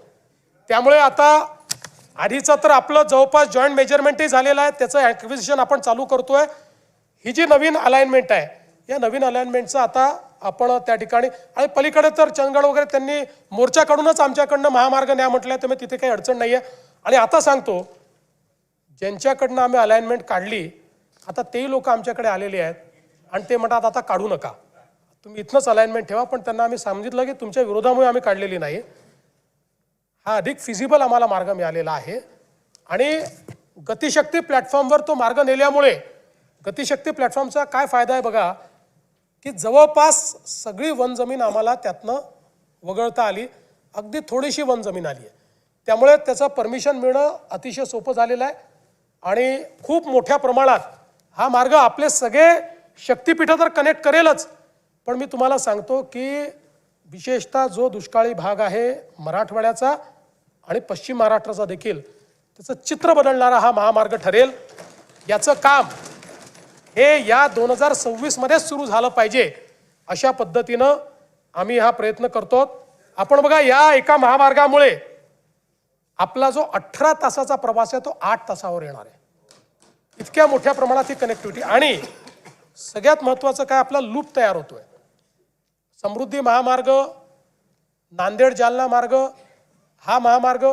Speaker 2: त्यामुळे आता आधीचं तर आपलं जवळपास जॉईंट मेजरमेंटही झालेलं आहे, त्याचं ॲक्विजिशन आपण चालू करतोय. ही जी नवीन अलाइनमेंट आहे या नवीन अलाइनमेंटचं आता आपण त्या ठिकाणी आणि पलीकडे तर चंदगड वगैरे त्यांनी मोर्चाकडूनच आमच्याकडनं महामार्ग न्या म्हटलं, त्यामुळे तिथे काही अडचण नाही आहे. आणि आता सांगतो ज्यांच्याकडनं आम्ही अलाइनमेंट काढली आता तेही लोक आमच्याकडे आलेले आहेत आणि ते म्हणतात आता काढू नका, तुम्ही इथनंच अलाइनमेंट ठेवा. पण त्यांना आम्ही सांगितलं की तुमच्या विरोधामुळे आम्ही काढलेली नाही, हा अधिक फिजिबल आम्हाला मार्ग मिळालेला आहे. आणि गतिशक्ती प्लॅटफॉर्मवर तो मार्ग नेल्यामुळे गतिशक्ती प्लॅटफॉर्मचा काय फायदा आहे बघा की जवळपास सगळी वन जमीन आम्हाला त्यातनं वगळता आली, अगदी थोडीशी वन जमीन आली आहे. त्यामुळे त्याचं परमिशन मिळणं अतिशय सोपं झालेलं आहे. आणि खूप मोठ्या प्रमाणात हा मार्ग आपले सगळे शक्तिपीठं तर कनेक्ट करेलच, पण मी तुम्हाला सांगतो की विशेषतः जो दुष्काळी भाग आहे मराठवाड्याचा आणि पश्चिम महाराष्ट्राचा देखील त्याचं चित्र बदलणारा हा महामार्ग ठरेल. याचं काम हे या 2026 मध्येच सुरू झालं पाहिजे अशा पद्धतीनं आम्ही हा प्रयत्न करतो. आपण बघा या एका महामार्गामुळे आपला जो 18 तासाचा प्रवास आहे तो 8 तासावर येणार आहे. इतक्या मोठ्या प्रमाणात ही कनेक्टिव्हिटी. आणि सगळ्यात महत्त्वाचं काय, आपला लूप तयार होतोय. समृद्धी महामार्ग, नांदेड जालना मार्ग, हा महामार्ग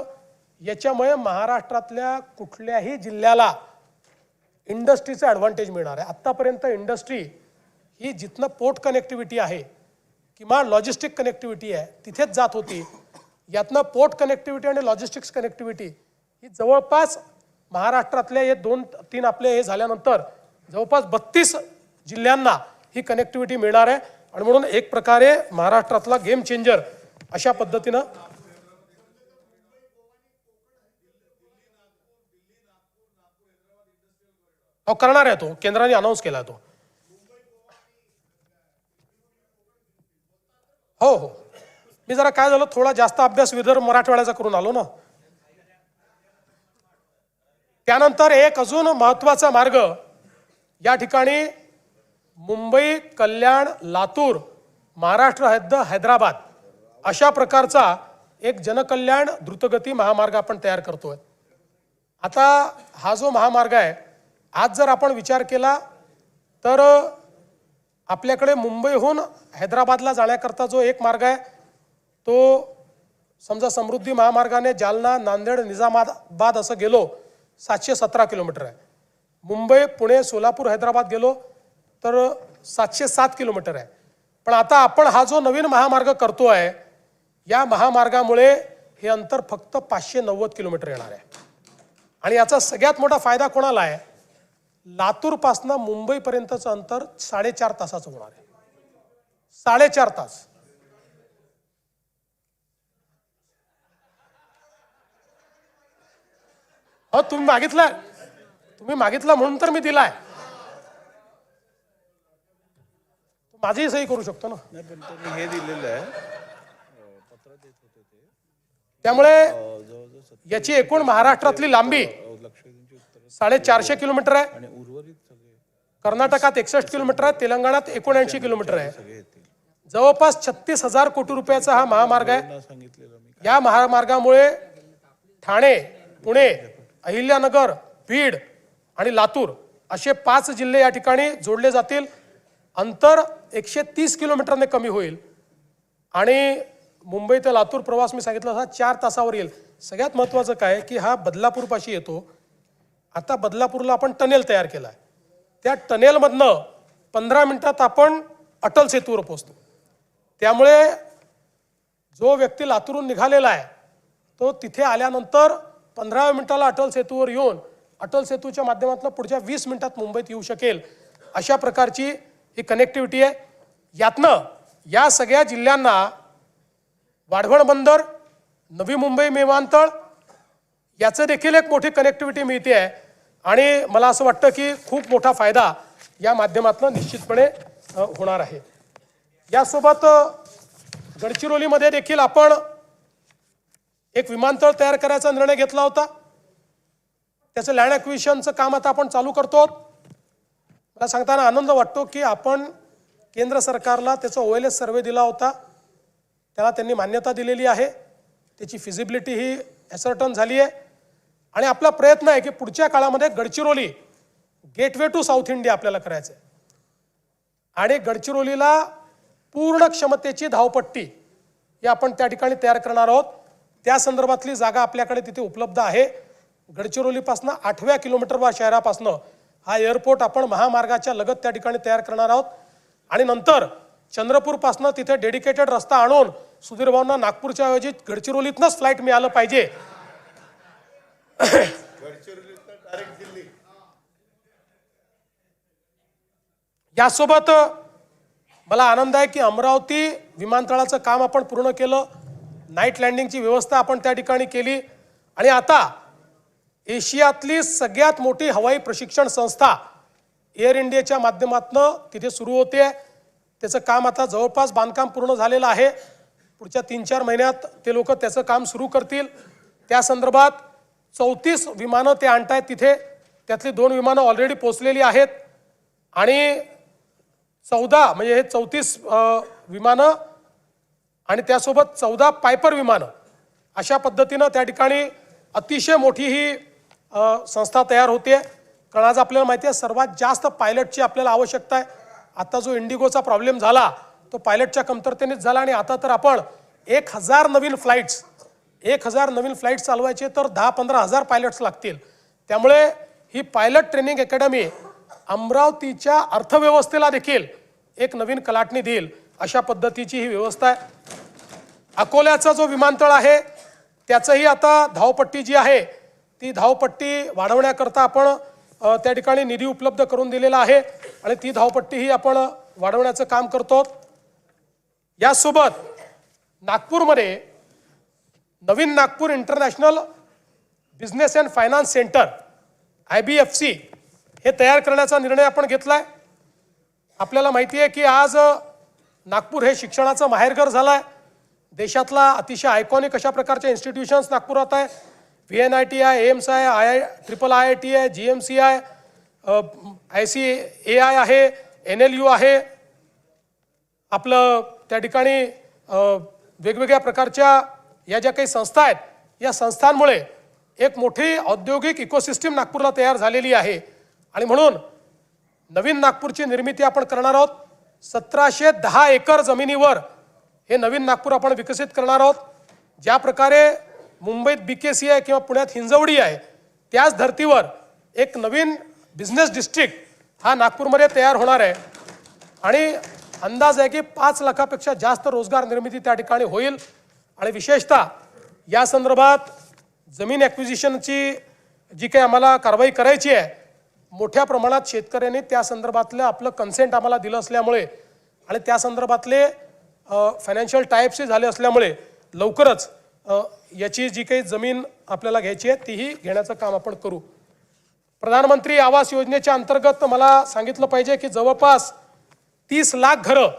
Speaker 2: याच्यामुळे महाराष्ट्रातल्या कुठल्याही जिल्ह्याला इंडस्ट्रीचा ॲडव्हान्टेज मिळणार आहे. आत्तापर्यंत इंडस्ट्री ही जिथनं पोर्ट कनेक्टिव्हिटी आहे किंवा लॉजिस्टिक कनेक्टिव्हिटी आहे तिथेच जात होती. यातनं पोर्ट कनेक्टिव्हिटी आणि लॉजिस्टिक्स कनेक्टिव्हिटी ही जवळपास महाराष्ट्रातल्या हे 2-3 आपले हे झाल्यानंतर जवळपास 32 जिल्ह्यांना ही कनेक्टिव्हिटी मिळणार आहे आणि म्हणून एक प्रकारे महाराष्ट्रातला गेम चेंजर अशा पद्धतीनं करणार आहे तो, केंद्राने अनाऊन्स केला तो. हो हो, मी जरा काय झालं थोडा जास्त अभ्यास विदर्भ मराठवाड्याचा करून आलो ना. त्यानंतर एक अजून महत्वाचा मार्ग या ठिकाणी मुंबई, कल्याण, लातूर, महाराष्ट्र हद्द हैदराबाद अशा प्रकारचा एक जनकल्याण द्रुतगती महामार्ग आपण तयार करतोय. आता हा जो महामार्ग आहे, आज जर आपण विचार केला तर आपल्याकडे मुंबईहून हैदराबादला जाण्याकरता जो एक मार्ग आहे तो समजा समृद्धी महामार्गाने जालना, नांदेड, निजामाबाद असं गेलो 717 किलोमीटर आहे. मुंबई, पुणे, सोलापूर, हैदराबाद गेलो तर 707 किलोमीटर आहे. पण आता आपण हा जो नवीन महामार्ग करतोय या महामार्गामुळे हे अंतर फक्त 590 किलोमीटर येणार आहे. आणि याचा सगळ्यात मोठा फायदा कोणाला आहे? लातूरपासनं मुंबईपर्यंतचं अंतर 4.5 तासाचं होणार आहे. 4.5 तास. हो, तुम्ही मागितला म्हणून तर मी दिलाय. माझीही सही करू शकतो ना.
Speaker 1: हे दिलेलं आहे.
Speaker 2: त्यामुळे याची एकूण महाराष्ट्रातली लांबी 450 किलोमीटर आहे. कर्नाटकात 61 किलोमीटर आहे. तेलंगणात 79 किलोमीटर आहे. जवळपास 36,000 कोटी रुपयाचा हा महामार्ग आहे. या महामार्गामुळे ठाणे, पुणे, अहिल्यानगर, बीड आणि लातूर असे 5 जिल्हे या ठिकाणी जोडले जातील. अंतर 130 किलोमीटरने कमी होईल आणि मुंबई ते लातूर प्रवास मी सांगितलं हा 4 तासावर येईल. सगळ्यात महत्त्वाचं काय की हा बदलापूरपाशी येतो. आता बदलापूरला आपण टनेल तयार केला आहे. त्या टनेलमधनं 15 मिनिटात आपण अटल सेतूवर पोहोचतो. त्यामुळे जो व्यक्ती लातूरून निघालेला आहे तो तिथे आल्यानंतर 15 मिनिटाला अटल सेतूवर येऊन अटल सेतूच्या माध्यमातून पुढच्या 20 मिनिटात मुंबईत येऊ शकेल. अशा प्रकारची ही कनेक्टिव्हिटी आहे. यातनं या सगळ्या जिल्ह्यांना वाढवण बंदर, नवी मुंबई विमानतळ याचं देखील एक मोठी कनेक्टिव्हिटी मिळते आहे आणि मला असं वाटतं की खूप मोठा फायदा या माध्यमातून निश्चितपणे होणार आहे. यासोबत गडचिरोलीमध्ये देखील आपण एक विमानतळ तयार करायचा निर्णय घेतला होता. त्याचं लँड ॲक्विजिशनचं काम आता आपण चालू करतो. मला सांगताना आनंद वाटतो की आपण केंद्र सरकारला त्याचा OLS सर्वे दिला होता. त्याला त्यांनी मान्यता दिलेली आहे. त्याची फिजिबिलिटी ही ॲसर्टन झाली आहे आणि आपला प्रयत्न आहे की पुढच्या काळामध्ये Gadchiroli gateway to South India आपल्याला करायचं आहे आणि गडचिरोलीला पूर्ण क्षमतेची धावपट्टी ही आपण त्या ठिकाणी तयार करणार आहोत. त्या संदर्भातली जागा आपल्याकडे तिथे उपलब्ध आहे. गडचिरोलीपासून 8व्या किलोमीटरवर शहरापासून हा एअरपोर्ट आपण महामार्गाच्या लगत त्या ठिकाणी तयार करणार आहोत आणि नंतर चंद्रपूरपासून तिथे डेडिकेटेड रस्ता आणून सुधीर भाऊंना नागपूरच्या ऐवजी गडचिरोलीतनंच फ्लाईट मिळालं पाहिजे. यासोबत मला आनंद आहे की अमरावती विमानतळाचं काम आपण पूर्ण केलं. नाईट लँडिंगची व्यवस्था आपण त्या ठिकाणी केली आणि आता एशियातली सगळ्यात मोठी हवाई प्रशिक्षण संस्था एअर इंडियाच्या माध्यमातून तिथे सुरू होते. त्याचं काम आता जवळपास बांधकाम पूर्ण झालेलं आहे. पुढच्या 3-4 महिन्यात ते लोक त्याचं काम सुरू करतील. त्या संदर्भात 34 विमानं ते आणतायत तिथे. त्यातली 2 विमानं ऑलरेडी पोचलेली आहेत आणि 14 म्हणजे हे 34 विमानं आणि त्यासोबत 14 पायपर विमानं अशा पद्धतीनं त्या ठिकाणी अतिशय मोठी ही संस्था तयार होते. कारण आज आपल्याला माहिती आहे सर्वात जास्त पायलटची आपल्याला आवश्यकता आहे. आता जो इंडिगोचा प्रॉब्लेम झाला तो पायलटच्या कमतरतेनेच झाला आणि आता तर आपण 1000 नवीन फ्लाईट्स चालवायचे तर 10-15 हजार पायलट्स लागतील. त्यामुळे ही पायलट ट्रेनिंग अकॅडमी अमरावतीच्या अर्थव्यवस्थेला देखील एक नवीन कलाटणी देईल अशा पद्धतीची ही व्यवस्था आहे. अकोल्याचा जो विमानतळ आहे त्याचंही आता धावपट्टी जी आहे ती धावपट्टी वाढवण्याकरता आपण त्या ठिकाणी निधी उपलब्ध करून दिलेला आहे आणि ती धावपट्टीही आपण वाढवण्याचं काम करतो. यासोबत नागपूरमध्ये नवीन Nagpur International Business and Finance Centre IBFC हे तयार करण्याचा निर्णय आपण घेतलाय. आपल्याला माहिती आहे की आज नागपूर हे शिक्षणाचं माहेरघर झालं आहे. देशातला अतिशय आयकॉनिक अशा प्रकारच्या इन्स्टिट्यूशन्स नागपुरात आहे. VNIT आहे, एम्स आहे, IIT आहे, GMC आहे, ICAI आहे, NLU आहे. आपलं त्या ठिकाणी वेगवेगळ्या प्रकारच्या या ज्या काही संस्था आहेत या संस्थांमुळे एक मोठी औद्योगिक इकोसिस्टीम नागपूरला तयार झालेली आहे आणि म्हणून नवीन नागपूरची निर्मिती आपण करणार आहोत. 1710 एकर जमिनीवर हे नवीन नागपूर आपण विकसित करणार आहोत. ज्या प्रकारे मुंबईत BKC आहे किंवा पुण्यात हिंजवडी आहे त्याच धर्तीवर एक नवीन बिझनेस डिस्ट्रिक्ट हा नागपूरमध्ये तयार होणार आहे आणि अंदाज आहे की 5 लाखापेक्षा जास्त रोजगार निर्मिती त्या ठिकाणी होईल. आणि विशेषतः या संदर्भात जमीन ॲक्विजिशनची जी काही आम्हाला कारवाई करायची आहे मोठ्या प्रमाणात शेतकऱ्यांनी त्या संदर्भातलं आपलं कन्सेंट आम्हाला दिलं असल्यामुळे आणि त्या संदर्भातले फायनान्शियल टायप्सही झाले असल्यामुळे लवकरच याची जी काही जमीन आपल्याला घ्यायची आहे तीही घेण्याचं काम आपण करू. प्रधानमंत्री आवास योजनेच्या अंतर्गत मला सांगितलं पाहिजे की जवळपास 30 लाख घरं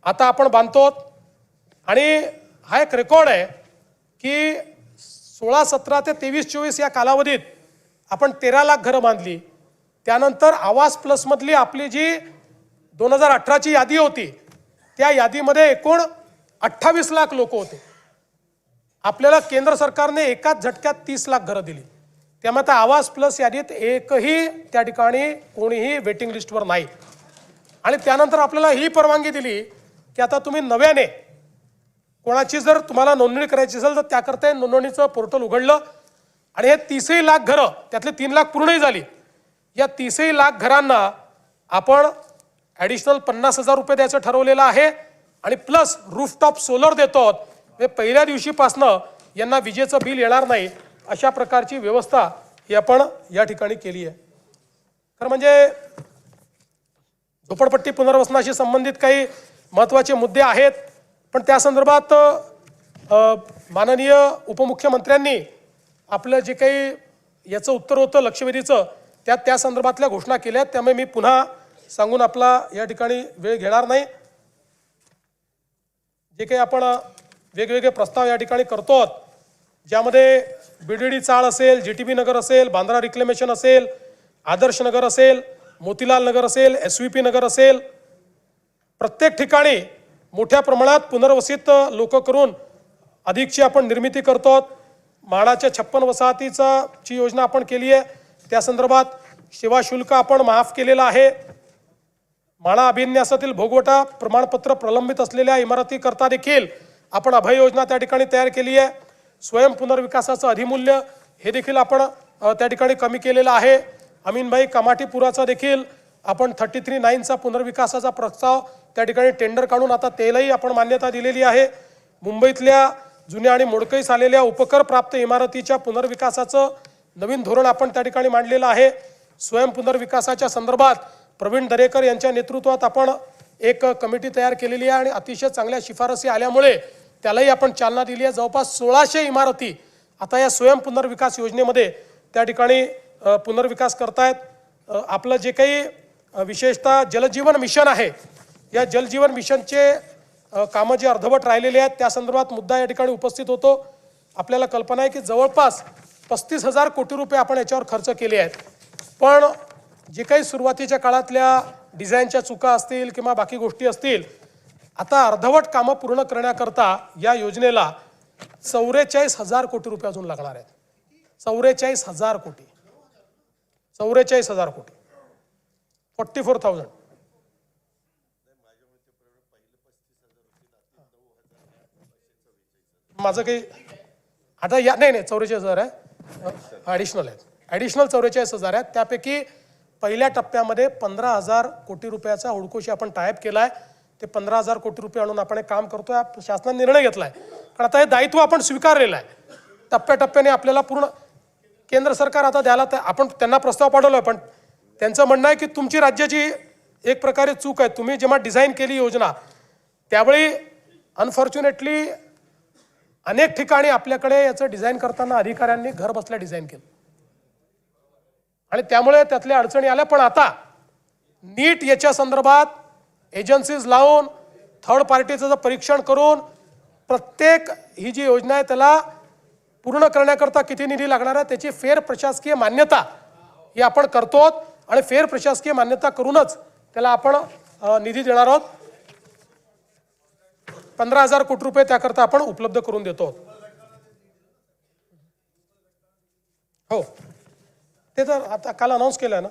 Speaker 2: आता आपण बांधतो आणि हा एक रेकॉर्ड आहे की 16-17 ते 23-24 या कालावधीत आपण 13 लाख घरं बांधली. त्यानंतर आवास प्लसमधली आपली जी 2018ची यादी होती त्या यादीमध्ये एकूण 28 लाख लोक होते. आपल्याला केंद्र सरकारने एकाच झटक्यात 30 लाख घरं दिली. त्यामुळे आता आवास प्लस यादीत एकही त्या ठिकाणी कोणीही वेटिंग लिस्टवर नाही. आणि त्यानंतर आपल्याला ही परवानगी दिली की आता तुम्ही नव्याने कोणाची जर तुम्हाला नोंदणी करायची असेल तर त्याकरता नोंदणीचं पोर्टल उघडलं आणि हे 30 लाख घरं त्यातले 3 लाख पूर्णही झाली. या 30 लाख घरांना आपण ॲडिशनल 50,000 रुपये द्यायचं ठरवलेलं आहे आणि प्लस रूफटॉप सोलर देतो. हे पहिल्या दिवशीपासनं यांना विजेचं बिल येणार नाही अशा प्रकारची व्यवस्था ही आपण या ठिकाणी केली आहे. खरं म्हणजे झोपडपट्टी पुनर्वसनाशी संबंधित काही महत्त्वाचे मुद्दे आहेत पण त्या संदर्भात माननीय उपमुख्यमंत्र्यांनी आपलं जे काही याचं उत्तर होतं लक्षवेधीचं त्या संदर्भातल्या घोषणा केल्या. त्यामुळे मी पुन्हा सांगून आपला या ठिकाणी वेळ घेणार नाही. जे काही आपण वेगवेगळे प्रस्ताव या ठिकाणी करतो ज्यामध्ये BDD चाळ असेल, GTB नगर असेल, बांद्रा रिक्लेमेशन असेल, आदर्श नगर असेल, मोतीलाल नगर असेल, SVP नगर असेल, प्रत्येक ठिकाणी मोठ्या प्रमाणात पुनर्वसित लोक करून अधिकची आपण निर्मिती करतो. म्हाडाच्या 56 वसाहतीची योजना आपण केली आहे. त्या संदर्भात सेवा शुल्क आपण माफ केलेलं आहे. म्हाडा अभिन्यासातील भोगवटा प्रमाणपत्र प्रलंबित असलेल्या इमारतीकरता देखील आपण अभय योजना त्या ठिकाणी तयार केली आहे. स्वयं पुनर्विकासाचं अधिमूल्य हे देखील आपण त्या ठिकाणी कमी केलेलं आहे. अमीनभाई कमाटीपुराचा देखील आपण 33/9चा पुनर्विकासाचा प्रस्ताव त्या ठिकाणी टेंडर काढून आता त्यालाही आपण मान्यता दिलेली आहे. मुंबईतल्या जुन्या आणि मोडकळीस आलेल्या उपकर प्राप्त इमारतीच्या पुनर्विकासाचं नवीन धोरण आपण त्या ठिकाणी मांडलेलं आहे. स्वयं पुनर्विकासाच्या संदर्भात प्रवीण दरेकर यांच्या नेतृत्वात आपण एक कमिटी तयार केलेली आहे आणि अतिशय चांगल्या शिफारसी आल्यामुळे त्यालाही आपण चालना दिली आहे. जवळपास 1600 इमारती आता या स्वयं पुनर्विकास योजनेमध्ये त्या ठिकाणी पुनर्विकास करतायत. आपलं जे काही विशेषतः जलजीवन मिशन आहे या जलजीवन मिशनचे कामं जे अर्धवट राहिलेले आहेत त्या संदर्भात मुद्दा या ठिकाणी उपस्थित होतो. आपल्याला कल्पना आहे की जवळपास 35,000 कोटी रुपये आपण याच्यावर खर्च केले आहेत. पण जे काही सुरुवातीच्या काळातल्या डिझाईनच्या चुका असतील किंवा बाकी गोष्टी असतील आता अर्धवट कामं पूर्ण करण्याकरता या योजनेला 44,000 कोटी रुपये अजून लागणार आहेत. 44,000 कोटी 44,000 कोटी 44,000. माझं काही आता या नाही 44,000 आहे. ॲडिशनल आहेत. ॲडिशनल 44,000 आहेत. त्यापैकी पहिल्या टप्प्यामध्ये 15,000 कोटी रुपयाचा हुडकोशी आपण टायप केला आहे. ते 15,000 कोटी रुपये आणून आपण हे काम करतोय. शासनाने निर्णय घेतलाय, कारण आता हे दायित्व आपण स्वीकारलेलं आहे. टप्प्याटप्प्याने आपल्याला पूर्ण केंद्र सरकार आता द्यायला आपण त्यांना प्रस्ताव पाठवला, पण त्यांचं म्हणणं आहे की तुमची राज्याची एक प्रकारे चूक आहे. तुम्ही जेव्हा डिझाईन केली योजना त्यावेळी अनफॉर्च्युनेटली अनेक ठिकाणी आपल्याकडे याचं डिझाईन करताना अधिकाऱ्यांनी घर बसल्या डिझाईन केलं आणि त्यामुळे त्यातल्या अडचणी आल्या. पण आता नीट याच्या संदर्भात एजन्सीज लावून थर्ड पार्टीचं परीक्षण करून प्रत्येक ही जी योजना आहे त्याला पूर्ण करण्याकरता किती निधी लागणार आहे त्याची फेर प्रशासकीय मान्यता ही आपण करतो आणि फेर प्रशासकीय मान्यता करूनच त्याला आपण निधी देणार आहोत. 15,000 कोटी रुपये त्याकरता आपण उपलब्ध करून देतो. हो, ते तर आता काल अनाऊन्स केलं ना.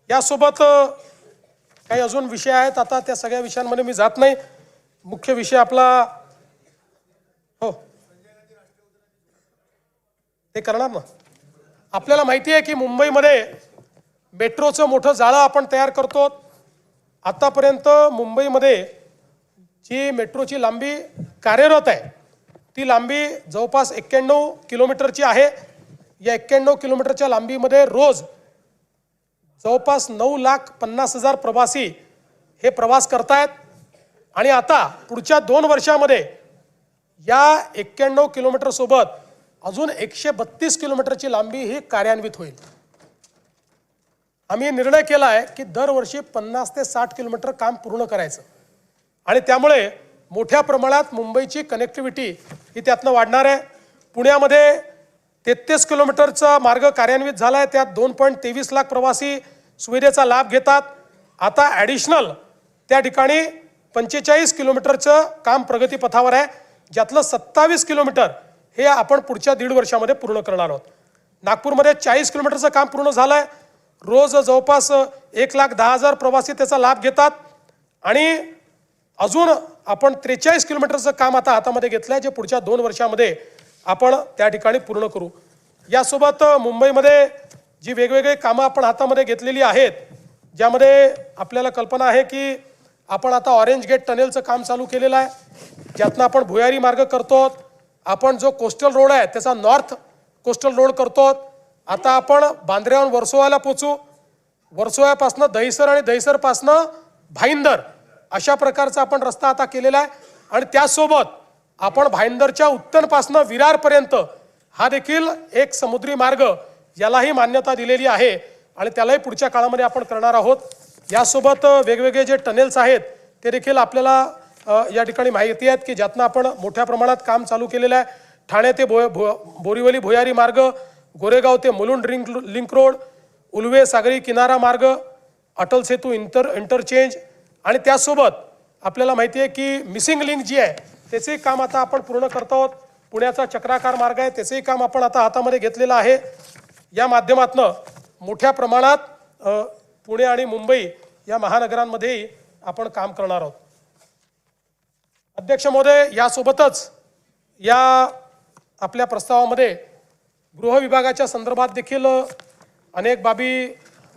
Speaker 2: यासोबत काही अजून विषय आहेत, आता त्या सगळ्या विषयांमध्ये मी जात नाही. मुख्य विषय आपला हो ते करणार ना. आपल्याला माहिती आहे की मुंबईमध्ये मेट्रोचं मोठं जाळं आपण तयार करतो. आतापर्यंत मुंबईमध्ये जी मेट्रोची लांबी कार्यरत आहे ती लांबी जवळपास 91 किलोमीटरची आहे. या 91 किलोमीटरच्या लांबीमध्ये रोज जवळपास 9,50,000 प्रवासी हे प्रवास करतायत आणि आता पुढच्या 2 वर्षामध्ये या 91 किलोमीटरसोबत अजून 132 किलोमीटरची लांबी ही कार्यान्वित होईल. आम्ही निर्णय केला आहे की दरवर्षी 50 ते 60 किलोमीटर काम पूर्ण करायचं आणि त्यामुळे मोठ्या प्रमाणात मुंबईची कनेक्टिव्हिटी ही त्यातनं वाढणार आहे. पुण्यामध्ये 33 किलोमीटरचा मार्ग कार्यान्वित झाला आहे, त्यात 2.23 लाख प्रवासी सुविधेचा लाभ घेतात. आता ॲडिशनल त्या ठिकाणी 45 किलोमीटरचं काम प्रगतीपथावर आहे, ज्यातलं 27 किलोमीटर हे आपण पुढच्या 1.5 वर्षामध्ये पूर्ण करणार आहोत. नागपूरमध्ये 40 किलोमीटरचं काम पूर्ण झालं आहे. रोज जवळपास 1,10,000 प्रवासी त्याचा लाभ घेतात आणि अजून आपण 43 किलोमीटरचं काम आता हातामध्ये घेतलं आहे, जे पुढच्या 2 वर्षामध्ये आपण त्या ठिकाणी पूर्ण करू. यासोबत मुंबईमध्ये जी वेगवेगळी कामं आपण हातामध्ये घेतलेली आहेत, ज्यामध्ये आपल्याला कल्पना आहे की आपण आता ऑरेंज गेट टनेलचं काम चालू केलेलं आहे, ज्यातनं आपण भुयारी मार्ग करतो. आपण जो कोस्टल रोड आहे त्याचा नॉर्थ कोस्टल रोड करतो. आता आपण बांद्र्याहून वर्सोवाला पोचू. वर्सोव्यापासनं दहिसर आणि दहिसरपासनं भाईंदर अशा प्रकारचा आपण रस्ता आता केलेला आहे आणि त्यासोबत आपण भाईंदरच्या उत्तरपासनं विरारपर्यंत हा देखील एक समुद्री मार्ग यालाही मान्यता दिलेली आहे आणि त्यालाही पुढच्या काळामध्ये आपण करणार आहोत. यासोबत वेगवेगळे जे टनेल्स आहेत ते देखील आपल्याला या ठिकाणी माहिती आहेत की ज्यातनं आपण मोठ्या प्रमाणात काम चालू केलेलं आहे. ठाणे ते बोरिवली भुयारी मार्ग, गोरेगाव ते मुलुंड लिंक रोड, उल्वे सागरी किनारा मार्ग, अटल सेतू इंटरचेंज आणि त्यासोबत आपल्याला माहिती आहे की मिसिंग लिंक जी आहे त्याचंही काम आता आपण पूर्ण करतो आहोत. पुण्याचा चक्राकार मार्ग आहे त्याचंही काम आपण आता हातामध्ये घेतलेलं आहे. या माध्यमातून मोठ्या प्रमाणात पुणे आणि मुंबई या महानगरांमध्येही आपण काम करणार आहोत. अध्यक्ष महोदय, यासोबतच या आपल्या प्रस्तावामध्ये गृह विभागाच्या संदर्भात देखील अनेक बाबी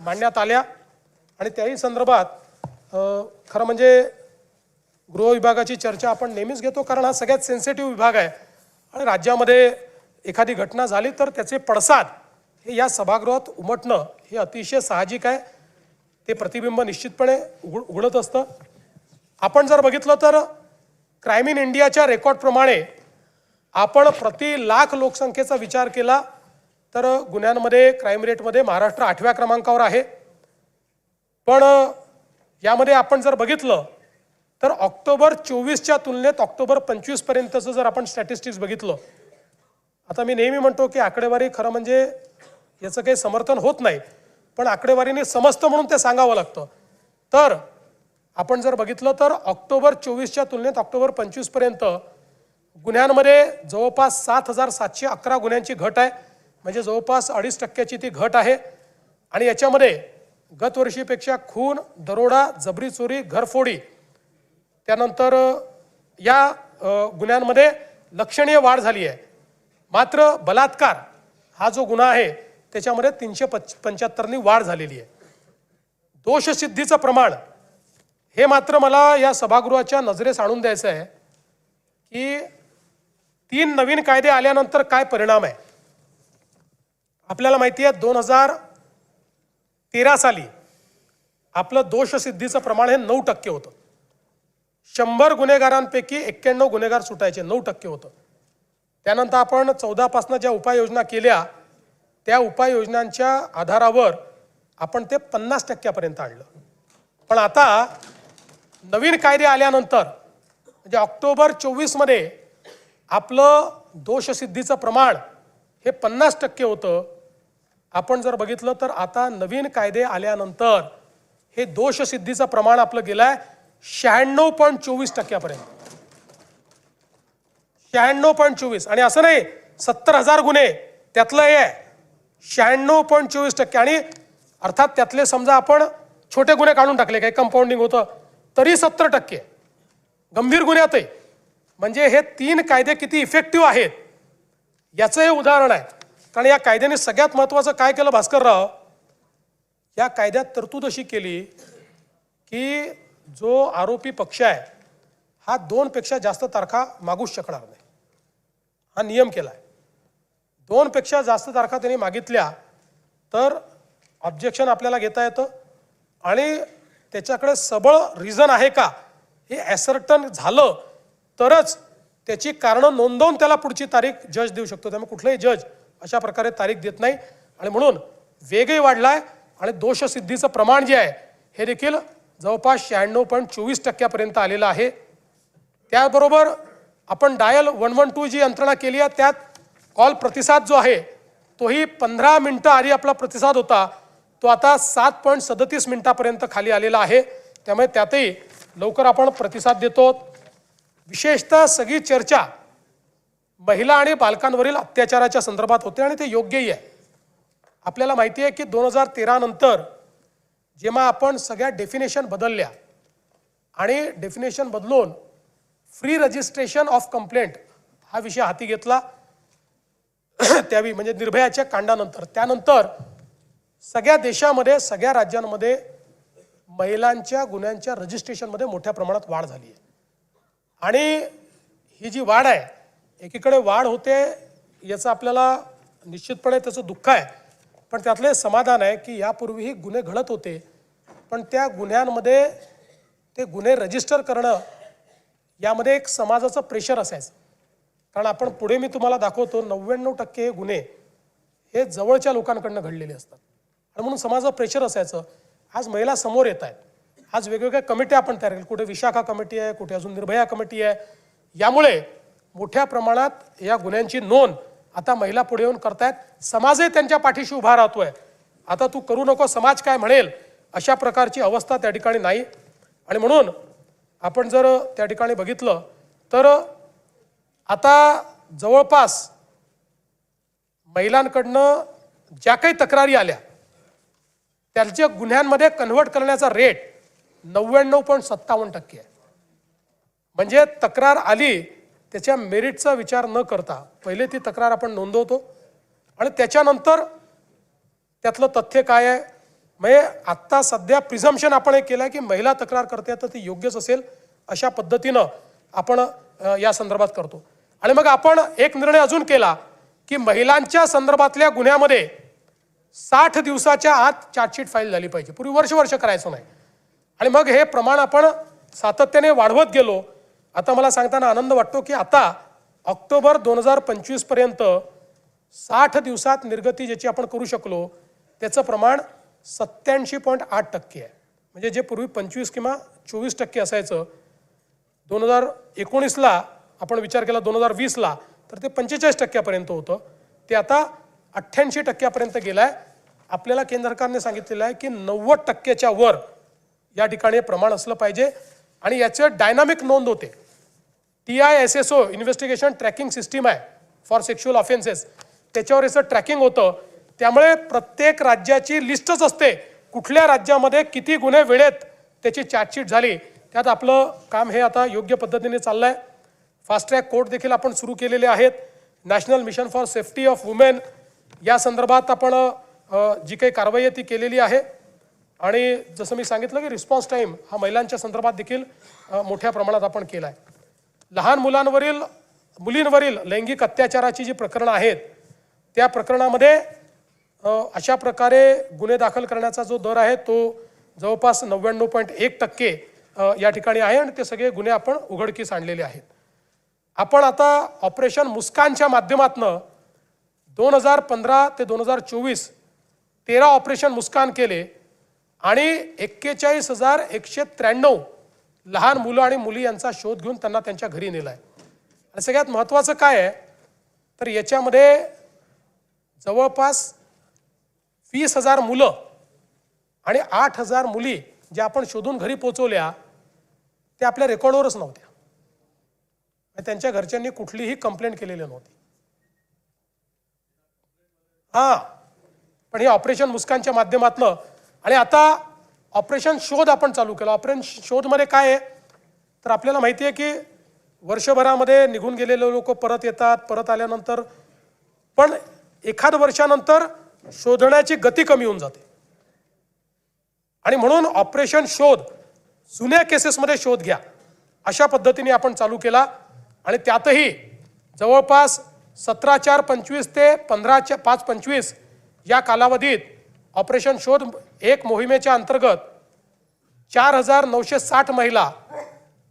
Speaker 2: मांडण्यात आल्या आणि त्याही संदर्भात खरं म्हणजे गृह विभागाची चर्चा आपण नेहमीच घेतो, कारण हा सगळ्यात सेन्सिटिव्ह विभाग आहे आणि राज्यामध्ये एखादी घटना झाली तर त्याचे पडसाद हे या सभागृहात उमटणं हे अतिशय साहजिक आहे. ते प्रतिबिंब निश्चितपणे उघडत असतं. आपण जर बघितलं तर क्राईम इन इंडियाच्या रेकॉर्डप्रमाणे आपण प्रति लाख लोकसंख्येचा विचार केला तर गुन्ह्यांमध्ये क्राईम रेटमध्ये महाराष्ट्र 8व्या क्रमांकावर आहे. पण यामध्ये आपण जर बघितलं तर ऑक्टोबर 24च्या तुलनेत ऑक्टोबर 25 पर्यंतचं जर आपण स्टॅटिस्टिक्स बघितलं, आता मी नेहमी म्हणतो की आकडेवारी खरं म्हणजे याचं काही समर्थन होत नाही, पण आकडेवारीने समजतं म्हणून ते सांगावं लागतं. तर आपण जर बघितलं तर ऑक्टोबर 24च्या तुलनेत ऑक्टोबर 25 पर्यंत गुन्ह्यांमध्ये जवळपास 7,711 गुन्ह्यांची घट आहे, म्हणजे जवळपास 2.5% ती घट आहे. आणि याच्यामध्ये गत वर्षीपेक्षा खून, दरोडा, जबरी चोरी, घरफोडी त्यानंतर या गुन्ह्यांमध्ये लक्षणीय वाढ झाली आहे. मात्र बलात्कार हा जो गुन्हा आहे त्याच्यामध्ये 375नी वाढ झालेली आहे. दोषसिद्धीचं प्रमाण हे मात्र मला या सभागृहाच्या नजरेस आणून द्यायचं आहे की 3 नवीन कायदे आल्यानंतर काय परिणाम आहे. आपल्याला माहिती आहे 2013 साली आपलं दोषसिद्धीचं प्रमाण हे 9% होतं. 100 गुन्हेगारांपैकी 91 गुन्हेगार सुटायचे, 9% होतं. त्यानंतर आपण 14 पासून ज्या उपाययोजना केल्या त्या उपाययोजनांच्या आधारावर आपण ते 50% आणलं. पण आता नवीन कायदे आल्यानंतर म्हणजे ऑक्टोबर 24 मध्ये आपलं दोषसिद्धीचं प्रमाण हे 50% होतं. आपण जर बघितलं तर आता नवीन कायदे आल्यानंतर हे दोषसिद्धीचं प्रमाण आपलं गेलंय 96.24%. 96.24 आणि असं नाही 70,000 गुन्हे त्यातलं हे आहे 96.24%. आणि अर्थात त्यातले समजा आपण छोटे गुन्हे काढून टाकले, काही कंपाऊंडिंग होतं तरी 70%. गंभीर गुन्ह्यातही म्हणजे हे 3 कायदे किती इफेक्टिव्ह आहेत याचं हे उदाहरण आहे. कारण या कायद्याने सगळ्यात महत्त्वाचं काय केलं भास्करराव, या कायद्यात तरतूद अशी केली की जो आरोपी पक्ष आहे हा 2 पेक्षा जास्त तारखा मागूच शकणार नाही. हा नियम केला आहे. 2 पेक्षा जास्त तारखा त्यांनी मागितल्या तर ऑब्जेक्शन आपल्याला घेता येतं आणि त्याच्याकडे सबळ रिझन आहे का हे ॲसर्टन झालं तरच त्याची कारणं नोंदवून त्याला पुढची तारीख जज देऊ शकतो. त्यामुळे कुठलाही जज अशा प्रकारे तारीख देत नाही आणि म्हणून वेगही वाढलाय आणि दोषसिद्धीचं प्रमाण जे आहे हे देखील जवळपास 96.24% आलेलं आहे. त्याबरोबर आपण डायल 112 जी यंत्रणा केली आहे त्यात कॉल प्रतिसाद जो आहे तोही 15 मिनिटं आधी आपला प्रतिसाद होता तो आता 7.37 मिनिटापर्यंत खाली आलेला आहे. त्यामुळे त्यातही लवकर आपण प्रतिसाद देतो. विशेषतः सगळी चर्चा महिला आणि बालकांवरील अत्याचाराच्या संदर्भात होते आणि ते योग्यही आहे. आपल्याला माहिती आहे की 2013 नंतर जेव्हा आपण सगळ्या डेफिनेशन बदलल्या आणि डेफिनेशन बदलून फ्री रजिस्ट्रेशन ऑफ कंप्लेंट हा विषय हाती घेतला त्यावेळी म्हणजे निर्भयाच्या कांडानंतर, त्यानंतर सगळ्या देशामध्ये सगळ्या राज्यांमध्ये महिलांच्या गुन्ह्यांच्या रजिस्ट्रेशनमध्ये मोठ्या प्रमाणात वाढ झाली आहे. आणि ही जी वाढ आहे एकीकडे वाढ होते याचं आपल्याला निश्चितपणे त्याचं दुःख आहे, पण त्यातले समाधान आहे की यापूर्वीही गुन्हे घडत होते पण त्या गुन्ह्यांमध्ये ते गुन्हे रजिस्टर करणं यामध्ये एक समाजाचं प्रेशर असायचं. कारण आपण पुढे मी तुम्हाला दाखवतो 99% हे गुन्हे हे जवळच्या लोकांकडनं घडलेले असतात आणि म्हणून समाजाचं प्रेशर असायचं. आज महिला समोर येत आहेत. आज वेगवेगळ्या कमिट्या आपण तयार केल्या, कुठे विशाखा कमिटी आहे, कुठे अजून निर्भया कमिटी आहे. यामुळे मोठ्या प्रमाणात या गुन्ह्यांची नोंद आता महिला पुढे येऊन करतायत. समाजही त्यांच्या पाठीशी उभा राहतोय. आता तू करू नको समाज काय म्हणेल अशा प्रकारची अवस्था त्या ठिकाणी नाही. आणि म्हणून आपण जर त्या ठिकाणी बघितलं तर आता जवळपास महिलांकडनं ज्या काही तक्रारी आल्या त्यांच्या गुन्ह्यांमध्ये कन्व्हर्ट करण्याचा रेट 99.57% आहे. म्हणजे तक्रार आली त्याच्या मेरिटचा विचार न करता पहिले ती तक्रार आपण नोंदवतो आणि त्याच्यानंतर त्यातलं तथ्य काय आहे. म्हणजे आत्ता सध्या प्रिझम्पशन आपण हे केलं आहे की महिला तक्रार करते तर ती योग्यच असेल अशा पद्धतीनं आपण या संदर्भात करतो. आणि मग आपण एक निर्णय अजून केला की महिलांच्या संदर्भातल्या गुन्ह्यामध्ये 60 दिवसाच्या आत चार्जशीट फाईल झाली पाहिजे. पूर्वी वर्ष करायचं नाही आणि मग हे प्रमाण आपण सातत्याने वाढवत गेलो. आता मला सांगताना आनंद वाटतो की आता ऑक्टोबर 2025 पर्यंत 60 दिवसात निर्गती ज्याची आपण करू शकलो त्याचं प्रमाण 87.8% आहे. म्हणजे जे पूर्वी 25 किंवा 24% असायचं 2019ला आपण विचार केला 2020ला तर ते 45% होतं, ते आता 88% गेलं आहे. आपल्याला केंद्र सरकारने सांगितलेलं आहे की 90% वर या ठिकाणी प्रमाण असलं पाहिजे आणि याचे डायनामिक नोंद होते. TISSO इन्व्हेस्टिगेशन ट्रॅकिंग सिस्टीम आहे फॉर सेक्शुअल ऑफेन्सेस, त्याच्यावर याचं ट्रॅकिंग होतं. त्यामुळे प्रत्येक राज्याची लिस्टच असते कुठल्या राज्यामध्ये किती गुन्हे वेळेत त्याची चार्जशीट झाली. त्यात आपलं काम हे आता योग्य पद्धतीने चाललं आहे. फास्ट ट्रॅक कोर्ट देखील आपण सुरू केलेले आहेत. National mission for safety of women या संदर्भात आपण जी काही कारवाई आहे ती केलेली आहे. आणि जसं मी सांगितलं की रिस्पॉन्स टाईम हा महिलांच्या संदर्भात देखील मोठ्या प्रमाणात आपण केला आहे. लहान मुलींवरील लैंगिक अत्याचाराची जी प्रकरणं आहेत त्या प्रकरणामध्ये अशा प्रकारे गुन्हे दाखल करण्याचा जो दर आहे तो जवळपास 99.1% या ठिकाणी आहे आणि ते सगळे गुन्हे आपण उघडकीस आणलेले आहेत. आपण आता ऑपरेशन मुस्कानच्या माध्यमातून 2015 ते 2024 13 ऑपरेशन मुस्कान केले आणि 41,193 लहान मुलं आणि मुली यांचा शोध घेऊन त्यांना त्यांच्या घरी नेला आहे. आणि सगळ्यात महत्त्वाचं काय आहे तर याच्यामध्ये जवळपास 20,000 मुलं आणि 8,000 मुली ज्या आपण शोधून घरी पोचवल्या त्या आपल्या रेकॉर्डवरच नव्हत्या. त्यांच्या घरच्यांनी कुठलीही कंप्लेंट केलेली नव्हती. पण हे ऑपरेशन मुस्कानच्या माध्यमातून आणि आता ऑपरेशन शोध आपण चालू केलं. ऑपरेशन शोधमध्ये काय आहे तर आपल्याला माहिती आहे की वर्षभरामध्ये निघून गेलेले लोक परत येतात. परत आल्यानंतर पण एखाद वर्षानंतर शोधण्याची गती कमी होऊन जाते आणि म्हणून ऑपरेशन शोध जुन्या केसेसमध्ये शोध घ्या अशा पद्धतीने आपण चालू केला. आणि त्यातही जवळपास 17/4/25 ते 15/5/25 या कालावधीत ऑपरेशन शोध एक मोहिमेच्या अंतर्गत 4,960 महिला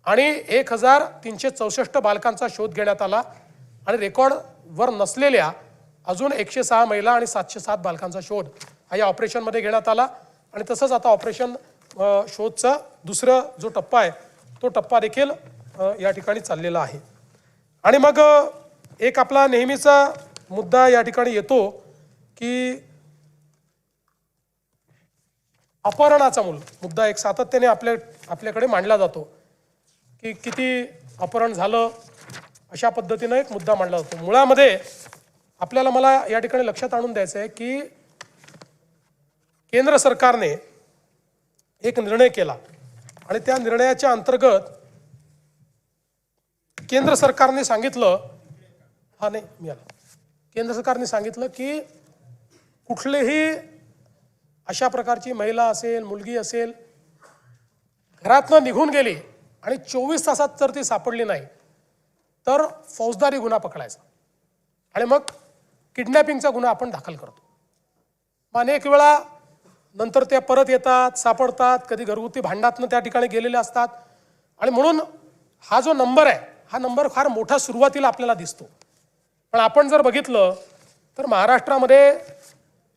Speaker 2: आणि 1,364 बालकांचा शोध घेण्यात आला आणि रेकॉर्डवर नसलेल्या अजून 106 महिला आणि 707 बालकांचा शोध हा या ऑपरेशनमध्ये घेण्यात आला. आणि तसंच आता ऑपरेशन शोधचा दुसरा जो टप्पा आहे तो टप्पा देखील या ठिकाणी चाललेला आहे. आणि मग एक आपला नेहमीचा मुद्दा या ठिकाणी येतो की अपहरणाचा मुद्दा एक सातत्याने आपल्याकडे मांडला जातो की किती अपहरण झालं अशा पद्धतीनं एक मुद्दा मांडला जातो. मुळामध्ये मला या ठिकाणी लक्षात आणून द्यायचं आहे की केंद्र सरकारने एक निर्णय केला आणि त्या निर्णयाच्या अंतर्गत केंद्र सरकारने सांगितलं की कुठलेही अशा प्रकारची महिला असेल मुलगी असेल घरातनं निघून गेली आणि 24 तासात जर ती सापडली नाही तर फौजदारी गुन्हा पकडायचा आणि मग किडनॅपिंगचा गुन्हा आपण दाखल करतो. अनेक वेळा नंतर त्या परत येतात सापडतात कधी घरगुती भांडणातनं त्या ठिकाणी गेलेले असतात आणि म्हणून हा जो नंबर आहे हा नंबर फार मोठा सुरुवातीला आपल्याला दिसतो. पण आपण जर बघितलं तर महाराष्ट्रामध्ये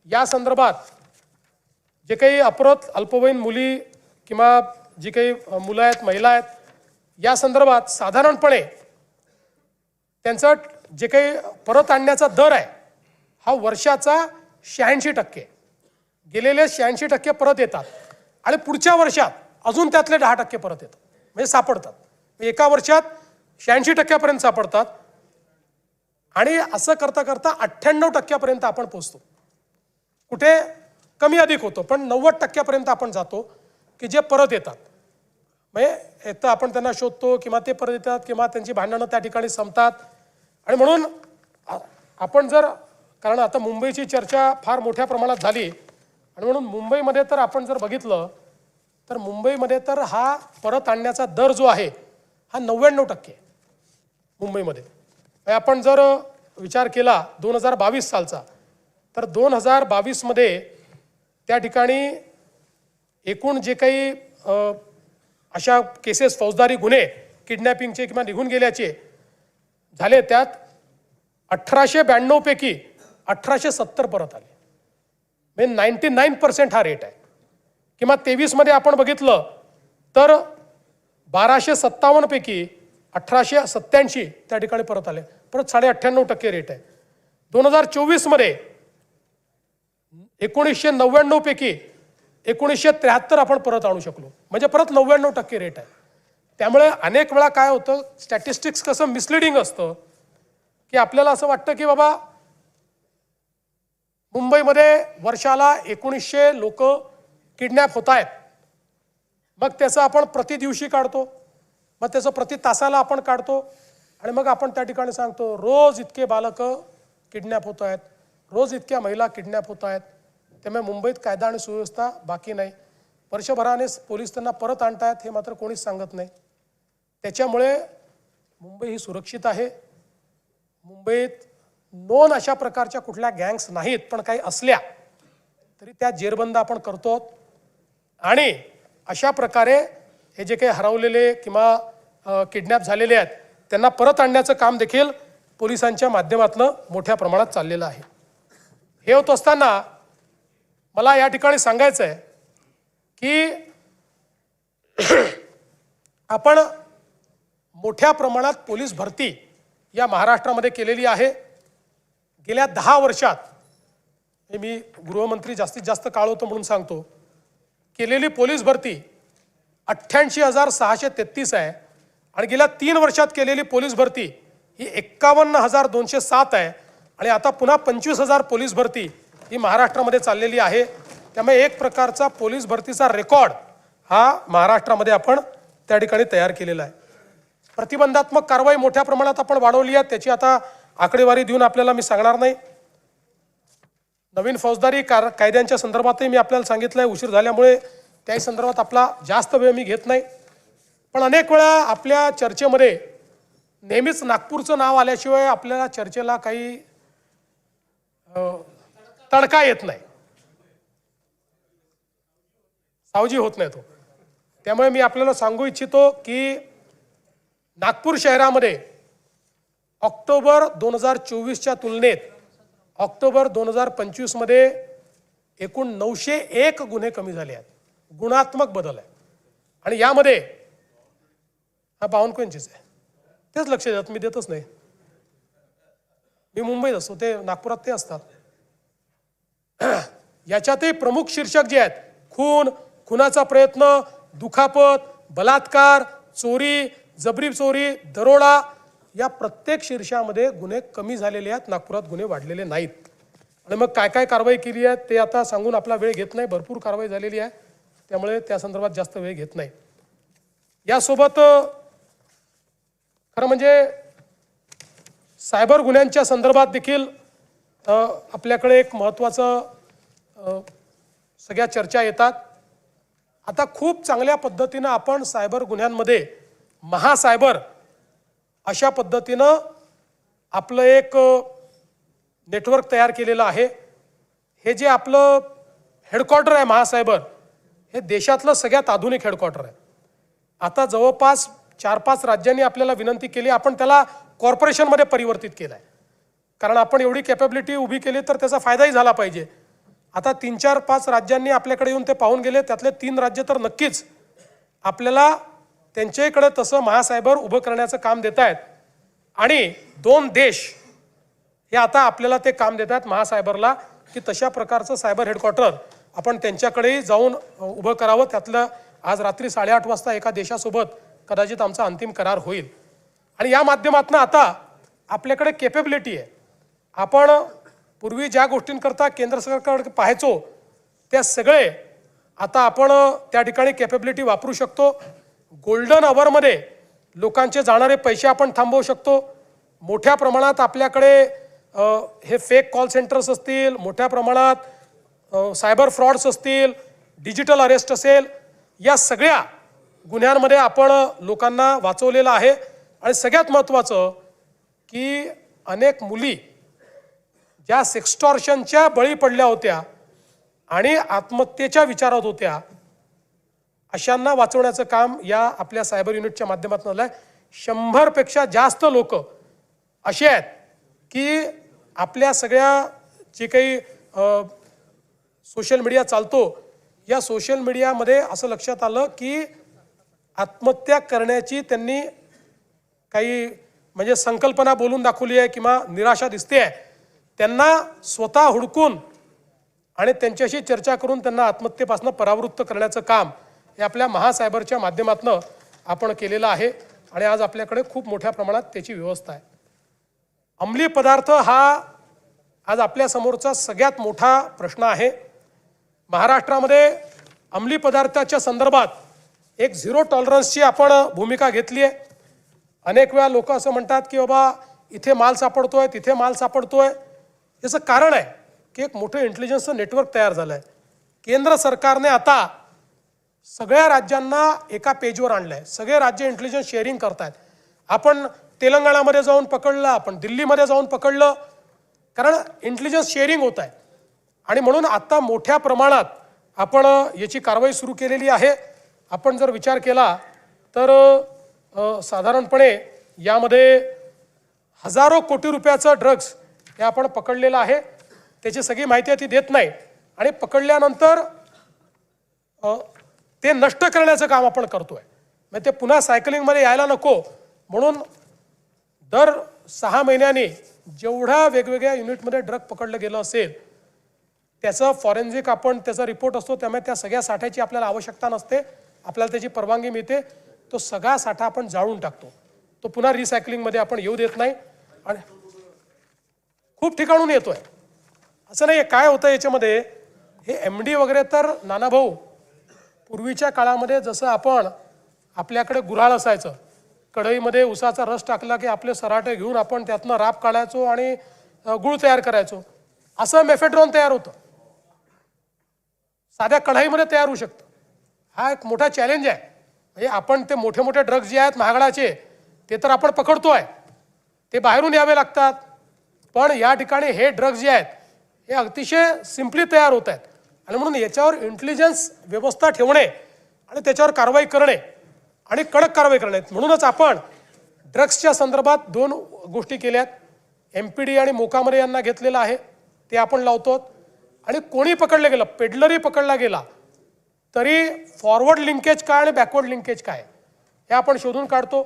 Speaker 2: या संदर्भात जे काही अल्पवयीन मुली किंवा जी काही मुलं आहेत महिला आहेत या संदर्भात साधारणपणे त्यांचं जे काही परत आणण्याचा दर आहे हा वर्षाचा 86%. गेलेले 86% परत येतात आणि पुढच्या वर्षात अजून त्यातले 10% परत येतात म्हणजे सापडतात. एका वर्षात 86% सापडतात आणि असं करता करता 98% आपण पोहोचतो. कुठे कमी अधिक होतो पण 90% आपण जातो की जे परत येतात. म्हणजे एकतर आपण त्यांना शोधतो किंवा ते परत येतात किंवा त्यांची भांडणं त्या ठिकाणी संपतात. आणि म्हणून आपण कारण आता मुंबईची चर्चा फार मोठ्या प्रमाणात झाली आणि म्हणून मुंबईमध्ये तर आपण जर बघितलं तर मुंबईमध्ये तर हा परत आणण्याचा दर जो आहे हा 99% मुंबईमध्ये. आपण जर विचार केला 2022 सालचा तर 2022मध्ये त्या ठिकाणी एकूण जे काही अशा केसेस फौजदारी गुन्हे किडनॅपिंगचे किंवा निघून गेल्याचे झाले त्यात 1892 पैकी 1870 परत आले म्हणजे 99% हा रेट आहे. किंवा 23मध्ये आपण बघितलं तर 1257 पैकी 1887 त्या ठिकाणी परत आले परत 98.5% रेट आहे. 2024मध्ये 1999 पैकी 1973 आपण परत आणू शकलो म्हणजे परत 99% रेट आहे. त्यामुळे अनेक वेळा काय होतं स्टॅटिस्टिक्स कसं मिसलिडिंग असतं की आपल्याला असं वाटतं की बाबा मुंबईमध्ये वर्षाला 1900 लोक किडनॅप होत आहेत मग त्याचं आपण प्रति दिवशी काढतो मग त्याचं प्रति तासाला आपण काढतो आणि मग आपण त्या ठिकाणी सांगतो रोज इतके बालकं किडनॅप होत आहेत रोज इतक्या महिला किडनॅप होत आहेत. त्यामुळे मुंबईत कायदा आणि सुव्यवस्था बाकी नाही. वर्षभराने पोलीस त्यांना परत आणतायत हे मात्र कोणीच सांगत नाही. त्याच्यामुळे मुंबई ही सुरक्षित आहे. मुंबईत नोन अशा प्रकारच्या कुठल्या गँग्स नाहीत, पण काही असल्या तरी त्या जेरबंद आपण करतो. आणि अशा प्रकारे हे जे काही हरवलेले किंवा किडनॅप झालेले आहेत त्यांना परत आणण्याचं काम देखील पोलिसांच्या माध्यमातून मोठ्या प्रमाणात चाललेलं आहे. हे होत असताना मला या ठिकाणी सांगायचं आहे की आपण मोठ्या प्रमाणात पोलीस भरती या महाराष्ट्रामध्ये केलेली आहे. गेल्या 10 वर्षात, हे मी गृहमंत्री जास्तीत जास्त काळ होतो म्हणून सांगतो, केलेली पोलीस भरती 88,633 आहे. आणि गेल्या 3 वर्षात केलेली पोलीस भरती ही 51,207 आहे. आणि आता पुन्हा 25,000 पोलीस भरती ही महाराष्ट्रामध्ये चाललेली आहे. त्यामुळे एक प्रकारचा पोलीस भरतीचा रेकॉर्ड हा महाराष्ट्रामध्ये आपण त्या ठिकाणी तयार केलेला आहे. प्रतिबंधात्मक कारवाई मोठ्या प्रमाणात आपण वाढवली आहे. त्याची आता आकडेवारी देऊन आपल्याला मी सांगणार नाही. नवीन फौजदारी कायद्यांच्या संदर्भातही मी आपल्याला सांगितलं आहे. उशीर झाल्यामुळे त्याही संदर्भात आपला जास्त वेळ मी घेत नाही. पण अनेक वेळा आपल्या चर्चेमध्ये नेहमीच नागपूरचं नाव आल्याशिवाय आपल्याला चर्चेला काही तडका येत नाही, सावजी होत नाही तो. त्यामुळे मी आपल्याला सांगू इच्छितो की नागपूर शहरामध्ये ऑक्टोबर 2024च्या तुलनेत ऑक्टोबर 2025मध्ये एकूण 901 गुन्हे कमी झाले आहेत. गुणात्मक बदल आहे. आणि यामध्ये हा बावनकुळेंचीच आहे, तेच लक्ष देतात, मी देतच नाही. मी मुंबईत असतो, ते नागपुरात ते असतात. याच्यातही प्रमुख शीर्षक जे आहेत, खून, खुनाचा प्रयत्न, दुखापत, बलात्कार, चोरी, जबरी चोरी, दरोडा, या प्रत्येक शीर्षामध्ये गुन्हे कमी झालेले आहेत. नागपुरात गुन्हे वाढलेले नाहीत. आणि मग काय काय कारवाई केली आहे ते आता सांगून आपला वेळ घेत नाही. भरपूर कारवाई झालेली आहे, त्यामुळे त्या संदर्भात जास्त वेळ घेत नाही. यासोबत खरं म्हणजे सायबर गुन्ह्यांच्या संदर्भात देखील आपल्याकडे एक महत्त्वाचं सगळ्या चर्चा येतात. आता खूप चांगल्या पद्धतीनं आपण सायबर गुन्ह्यांमध्ये महासायबर अशा पद्धतीनं आपलं एक नेटवर्क तयार केलेलं आहे. हे जे आपलं हेडक्वार्टर आहे महासायबर, हे देशातलं सगळ्यात आधुनिक हेडक्वार्टर आहे. आता जवळपास 4-5 राज्यांनी आपल्याला विनंती केली, आपण त्याला कॉर्पोरेशनमध्ये परिवर्तित केलं आहे. कारण आपण एवढी कॅपॅबिलिटी उभी केली तर त्याचा फायदाही झाला पाहिजे. आता 3-4-5 राज्यांनी आपल्याकडे येऊन ते पाहून गेले. त्यातले 3 राज्य तर नक्कीच आपल्याला त्यांच्याकडे तसं महासायबर उभं करण्याचं काम देत आहेत. आणि 2 देश हे आता आपल्याला ते काम देत आहेत महासायबरला, की तशा प्रकारचं सायबर हेडक्वार्टर आपण त्यांच्याकडेही जाऊन उभं करावं. त्यातलं आज रात्री 8:30 वाजता एका देशासोबत कदाचित आमचा अंतिम करार होईल. आणि या माध्यमातून आता आपल्याकडे कॅपेबिलिटी आहे. आपण पूर्वी ज्या गोष्टींकरता केंद्र सरकारकडे पाहायचो त्या सगळे आता आपण त्या ठिकाणी कॅपेबिलिटी वापरू शकतो. गोल्डन अवरमध्ये लोकांचे जाणारे पैसे आपण थांबवू शकतो. मोठ्या प्रमाणात आपल्याकडे हे फेक कॉल सेंटर्स असतील, मोठ्या प्रमाणात सायबर फ्रॉड्स असतील, डिजिटल अरेस्ट असेल, या सगळ्या गुन्ह्यांमध्ये आपण लोकांना वाचवलेलं आहे. आणि सगळ्यात महत्त्वाचं की अनेक मुली ज्या सेक्स्टॉर्शनच्या बळी पडल्या होत्या आणि आत्महत्येच्या विचारात होत्या, अशांना वाचवण्याचं काम या आपल्या सायबर युनिटच्या माध्यमातून झालं आहे. 100पेक्षा जास्त लोक असे आहेत की आपल्या सगळ्या जे काही सोशल मीडिया चालतो, या सोशल मीडियामध्ये असं लक्षात आलं की आत्महत्या करण्याची त्यांनी काही म्हणजे संकल्पना बोलून दाखवली आहे किंवा निराशा दिसते आहे. त्यांना स्वतः हुडकून आणि त्यांच्याशी चर्चा करून त्यांना आत्महत्येपासून परावृत्त करण्याचं काम हे आपल्या महासायबरच्या माध्यमातून आपण केलेलं आहे. आणि आज आपल्याकडे खूप मोठ्या प्रमाणात त्याची व्यवस्था आहे. अंमली पदार्थ हा आज आपल्यासमोरचा सगळ्यात मोठा प्रश्न आहे. महाराष्ट्रामध्ये अंमली पदार्थाच्या संदर्भात एक 0 टॉलरन्सची आपण भूमिका घेतली आहे. अनेक वेळा लोक असं म्हणतात की बाबा इथे माल सापडतोय, तिथे माल सापडतोय. याचं कारण आहे की एक मोठं इंटेलिजन्सचं नेटवर्क तयार झालं आहे. केंद्र सरकारने आता सगळ्या राज्यांना एका पेजवर आणलंय. सगळे राज्य इंटेलिजन्स शेअरिंग करतायत. आपण तेलंगणामध्ये जाऊन पकडलं, आपण दिल्लीमध्ये जाऊन पकडलं, कारण इंटेलिजन्स शेअरिंग होत आहे. आणि म्हणून आता मोठ्या प्रमाणात आपण याची कारवाई सुरू केलेली आहे. आपण जर विचार केला तर साधारणपणे यामध्ये हजारो कोटी रुपयाचं ड्रग्ज हे आपण पकडलेलं आहे. त्याची सगळी माहिती ती देत नाही आणि पकडल्यानंतर ते नष्ट करण्याचं काम आपण करतोय. म्हणजे ते पुन्हा सायकलिंगमध्ये यायला नको म्हणून दर 6 महिन्यांनी जेवढ्या वेगवेगळ्या युनिटमध्ये ड्रग पकडलं गेलं असेल त्याचं फॉरेन्सिक आपण त्याचा रिपोर्ट असतो. त्यामुळे त्या सगळ्या साठ्याची आपल्याला आवश्यकता नसते. आपल्याला त्याची परवानगी मिळते. तो सगळा साठा आपण जाळून टाकतो. तो पुन्हा रिसायकलिंगमध्ये आपण येऊ देत नाही. आणि खूप ठिकाणून येतोय. असं नाही काय होतं याच्यामध्ये, हे MD वगैरे तर नानाभाऊ पूर्वीच्या काळामध्ये जसं आपण आपल्याकडे गुऱ्हाळ असायचं, कढईमध्ये उसाचा रस टाकला की आपले सराटे घेऊन आपण त्यातनं राब काढायचो आणि गुळ तयार करायचो, असं मेफेड्रॉन तयार होतं. साध्या कढईमध्ये तयार होऊ शकतं. हा एक मोठा चॅलेंज आहे. म्हणजे आपण ते मोठे मोठे ड्रग्ज जे आहेत महागडाचे ते तर आपण पकडतोय, ते बाहेरून यावे लागतात. पण या ठिकाणी हे ड्रग्ज जे आहेत हे अतिशय सिम्पली तयार होत आहेत. आणि म्हणून याच्यावर इंटेलिजन्स व्यवस्था ठेवणे आणि त्याच्यावर कारवाई करणे आणि कडक कारवाई करणे. म्हणूनच आपण ड्रग्सच्या संदर्भात 2 गोष्टी केल्यात. MPD आणि मोकामरे यांना घेतलेलं आहे, ते आपण लावतो. आणि कोणी पकडलं गेलं, पेडलरी पकडला गेला तरी फॉरवर्ड लिंकेज काय आणि बॅकवर्ड लिंकेज काय हे आपण शोधून काढतो.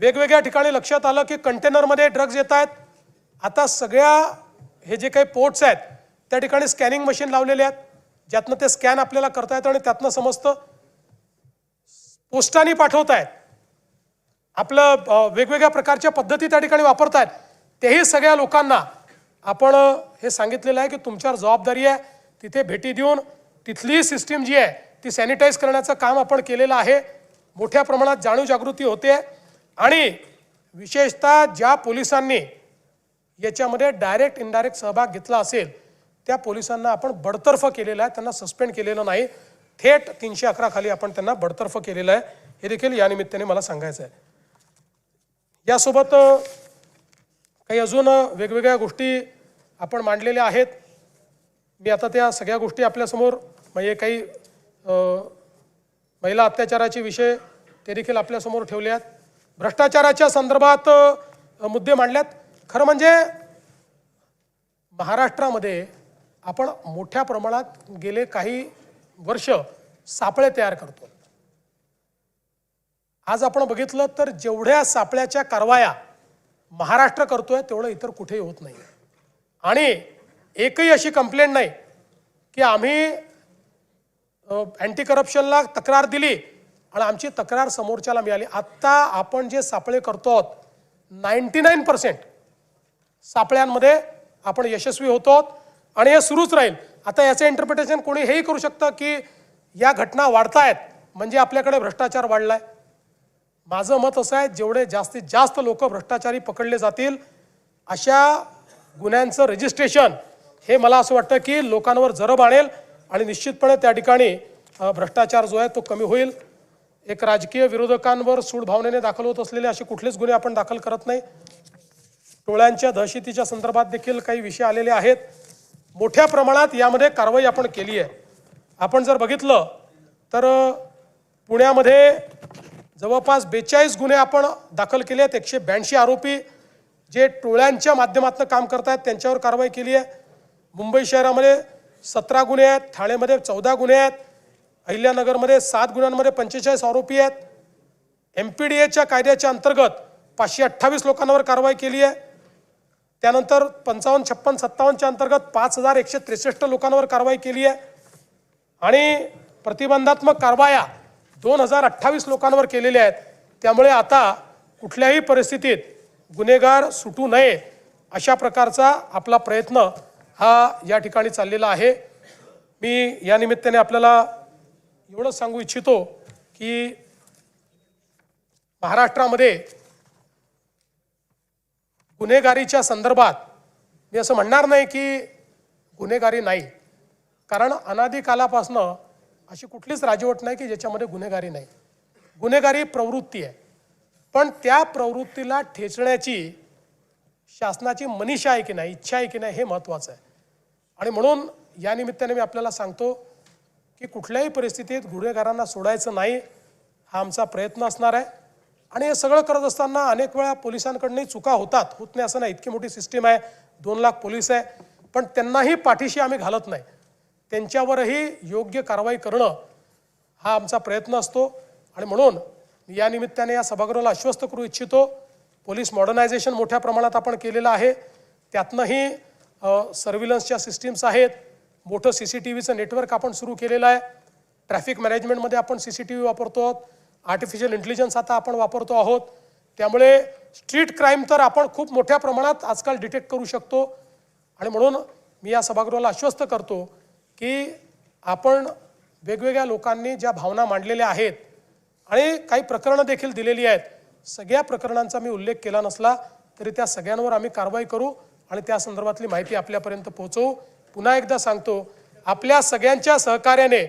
Speaker 2: वेगवेगळ्या ठिकाणी लक्षात आलं की कंटेनरमध्ये ड्रग्ज येत आहेत. आता सगळ्या हे जे काही पोर्ट्स आहेत त्या ठिकाणी स्कॅनिंग मशीन लावलेले आहेत, ज्यातनं ते स्कॅन आपल्याला करता येतं आणि त्यातनं समजतं. पोस्टाने पाठवत आहेत, आपलं वेगवेगळ्या प्रकारच्या पद्धती त्या ठिकाणी वापरतायत. तेही सगळ्या लोकांना आपण हे सांगितलेलं आहे की तुमच्यावर जबाबदारी आहे. तिथे भेटी देऊन तिथली सिस्टीम जी आहे ती सॅनिटाईज करण्याचं काम आपण केलेलं आहे. मोठ्या प्रमाणात जाणीव जागृती होते. आणि विशेषतः ज्या पोलिसांनी याच्यामध्ये डायरेक्ट इनडायरेक्ट सहभाग घेतला असेल त्या पोलिसांना आपण बडतर्फ केलेलं आहे. त्यांना सस्पेंड केलेलं नाही, थेट 311 खाली आपण त्यांना बडतर्फ केलेलं आहे. हे देखील या निमित्ताने मला सांगायचं आहे. यासोबत काही अजून वेगवेगळ्या गोष्टी आपण मांडलेल्या आहेत. मी आता त्या सगळ्या गोष्टी आपल्यासमोर म्हणजे काही महिला अत्याचाराचे विषय ते देखील आपल्यासमोर ठेवले आहेत. भ्रष्टाचाराच्या संदर्भात मुद्दे मांडल्यात. खरं म्हणजे महाराष्ट्रामध्ये आपण मोठ्या प्रमाणात गेले काही वर्ष सापळे तयार करतो. आज आपण बघितलं तर जेवढ्या सापळ्याच्या कारवाया महाराष्ट्र करतोय तेवढं इतर कुठेही होत नाही. आणि एकही अशी कंप्लेंट नाही की आम्ही अँटी करप्शनला तक्रार दिली आणि आमची तक्रार समोरच्याला मिळाली. आत्ता आपण जे सापळे करतो 99% सापळ्यांमध्ये आपण यशस्वी होतो आणि हे सुरूच राहील. आता याचं इंटरप्रिटेशन कोणी हेही करू शकतं की या घटना वाढतायत म्हणजे आपल्याकडे भ्रष्टाचार वाढलाय. माझं मत असं आहे, जेवढे जास्तीत जास्त लोक भ्रष्टाचारी पकडले जातील अशा गुन्ह्यांचं रजिस्ट्रेशन हे मला असं वाटतं की लोकांवर जरब आणेल आणि निश्चितपणे त्या ठिकाणी भ्रष्टाचार जो आहे तो कमी होईल. एक राजकीय विरोधकांवर सूड भावनेने दाखल होत असलेले असे कुठलेच गुन्हे आपण दाखल करत नाही. टोळ्यांच्या दहशतीच्या संदर्भात देखील काही विषय आलेले आहेत. मोठ्या प्रमाणात यामध्ये कारवाई आपण केली आहे. आपण जर बघितलं तर पुण्यामध्ये जवळपास 42 गुन्हे आपण दाखल केले आहेत. 182 आरोपी जे टोळ्यांच्या माध्यमातून काम करतात त्यांच्यावर कारवाई केली आहे. मुंबई शहरामध्ये 17 गुन्हे आहेत, ठाणेमध्ये 14 गुन्हे आहेत, अहिल्यानगरमध्ये 7 गुन्ह्यांमध्ये 45 आरोपी आहेत. MPDAच्या कायद्याच्या अंतर्गत 528 लोकांवर कारवाई केली आहे. त्यानंतर 55, 56, 57च्या अंतर्गत 5163 लोकांवर कारवाई केली आहे. आणि प्रतिबंधात्मक कारवाया 2028 लोकांवर केलेल्या आहेत. त्यामुळे आता कुठल्याही परिस्थितीत गुन्हेगार सुटू नये अशा प्रकारचा आपला प्रयत्न हा या ठिकाणी चाललेला आहे. मी या निमित्ताने आपल्याला एवढंच सांगू इच्छितो की महाराष्ट्रामध्ये गुन्हेगारीच्या संदर्भात मी असं म्हणणार नाही की गुन्हेगारी नाही, कारण अनादी कालापासनं अशी कुठलीच राजवट नाही की ज्याच्यामध्ये गुन्हेगारी नाही. गुन्हेगारी प्रवृत्ती आहे, पण त्या प्रवृत्तीला ठेचण्याची शासनाची मनीषा आहे की नाही, इच्छा आहे की नाही, हे महत्त्वाचं आहे. आणि म्हणून या निमित्ताने मी आपल्याला सांगतो की कुठल्याही परिस्थितीत गुन्हेगारांना सोडायचं नाही, हा आमचा प्रयत्न असणार आहे. आणि हे सगळं करत असताना अनेक वेळा पोलिसांकडनंही चुका होतात, होत नाही असं नाही. इतकी मोठी सिस्टीम आहे, 2 लाख पोलीस आहे, पण त्यांनाही पाठीशी आम्ही घालत नाही. त्यांच्यावरही योग्य कारवाई करणं हा आमचा प्रयत्न असतो. आणि म्हणून मी या निमित्ताने या सभागृहाला आश्वस्त करू इच्छितो, पोलीस मॉडर्नायझेशन मोठ्या प्रमाणात आपण केलेलं आहे. त्यातनंही सर्व्हिलन्सच्या सिस्टीम्स आहेत, मोठं CCTVचं नेटवर्क आपण सुरू केलेलं आहे. ट्रॅफिक मॅनेजमेंटमध्ये आपण CCTV वापरतो आहोत, आर्टिफिशियल इंटेलिजन्स आता आपण वापरतो आहोत. त्यामुळे स्ट्रीट क्राईम तर आपण खूप मोठ्या प्रमाणात आजकाल डिटेक्ट करू शकतो. आणि म्हणून मी या सभागृहाला आश्वस्त करतो की आपण वेगवेगळ्या लोकांनी ज्या भावना मांडलेल्या आहेत आणि काही प्रकरणं देखील दिलेली आहेत, सगळ्या प्रकरणांचा मी उल्लेख केला नसला तरी त्या सगळ्यांवर आम्ही कारवाई करू आणि त्या संदर्भातली माहिती आपल्यापर्यंत पोहोचवू. पुन्हा एकदा सांगतो, आपल्या सगळ्यांच्या सहकार्याने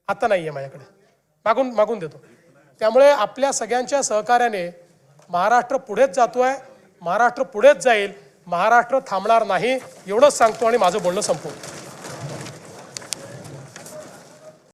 Speaker 2: आता नाही आहे माझ्याकडे, मागून देतो. त्यामुळे आपल्या सगळ्यांच्या सहकार्याने महाराष्ट्र पुढेच जातोय, महाराष्ट्र पुढेच जाईल, महाराष्ट्र थांबणार नाही, एवढंच सांगतो आणि माझं बोलणं संपवतो.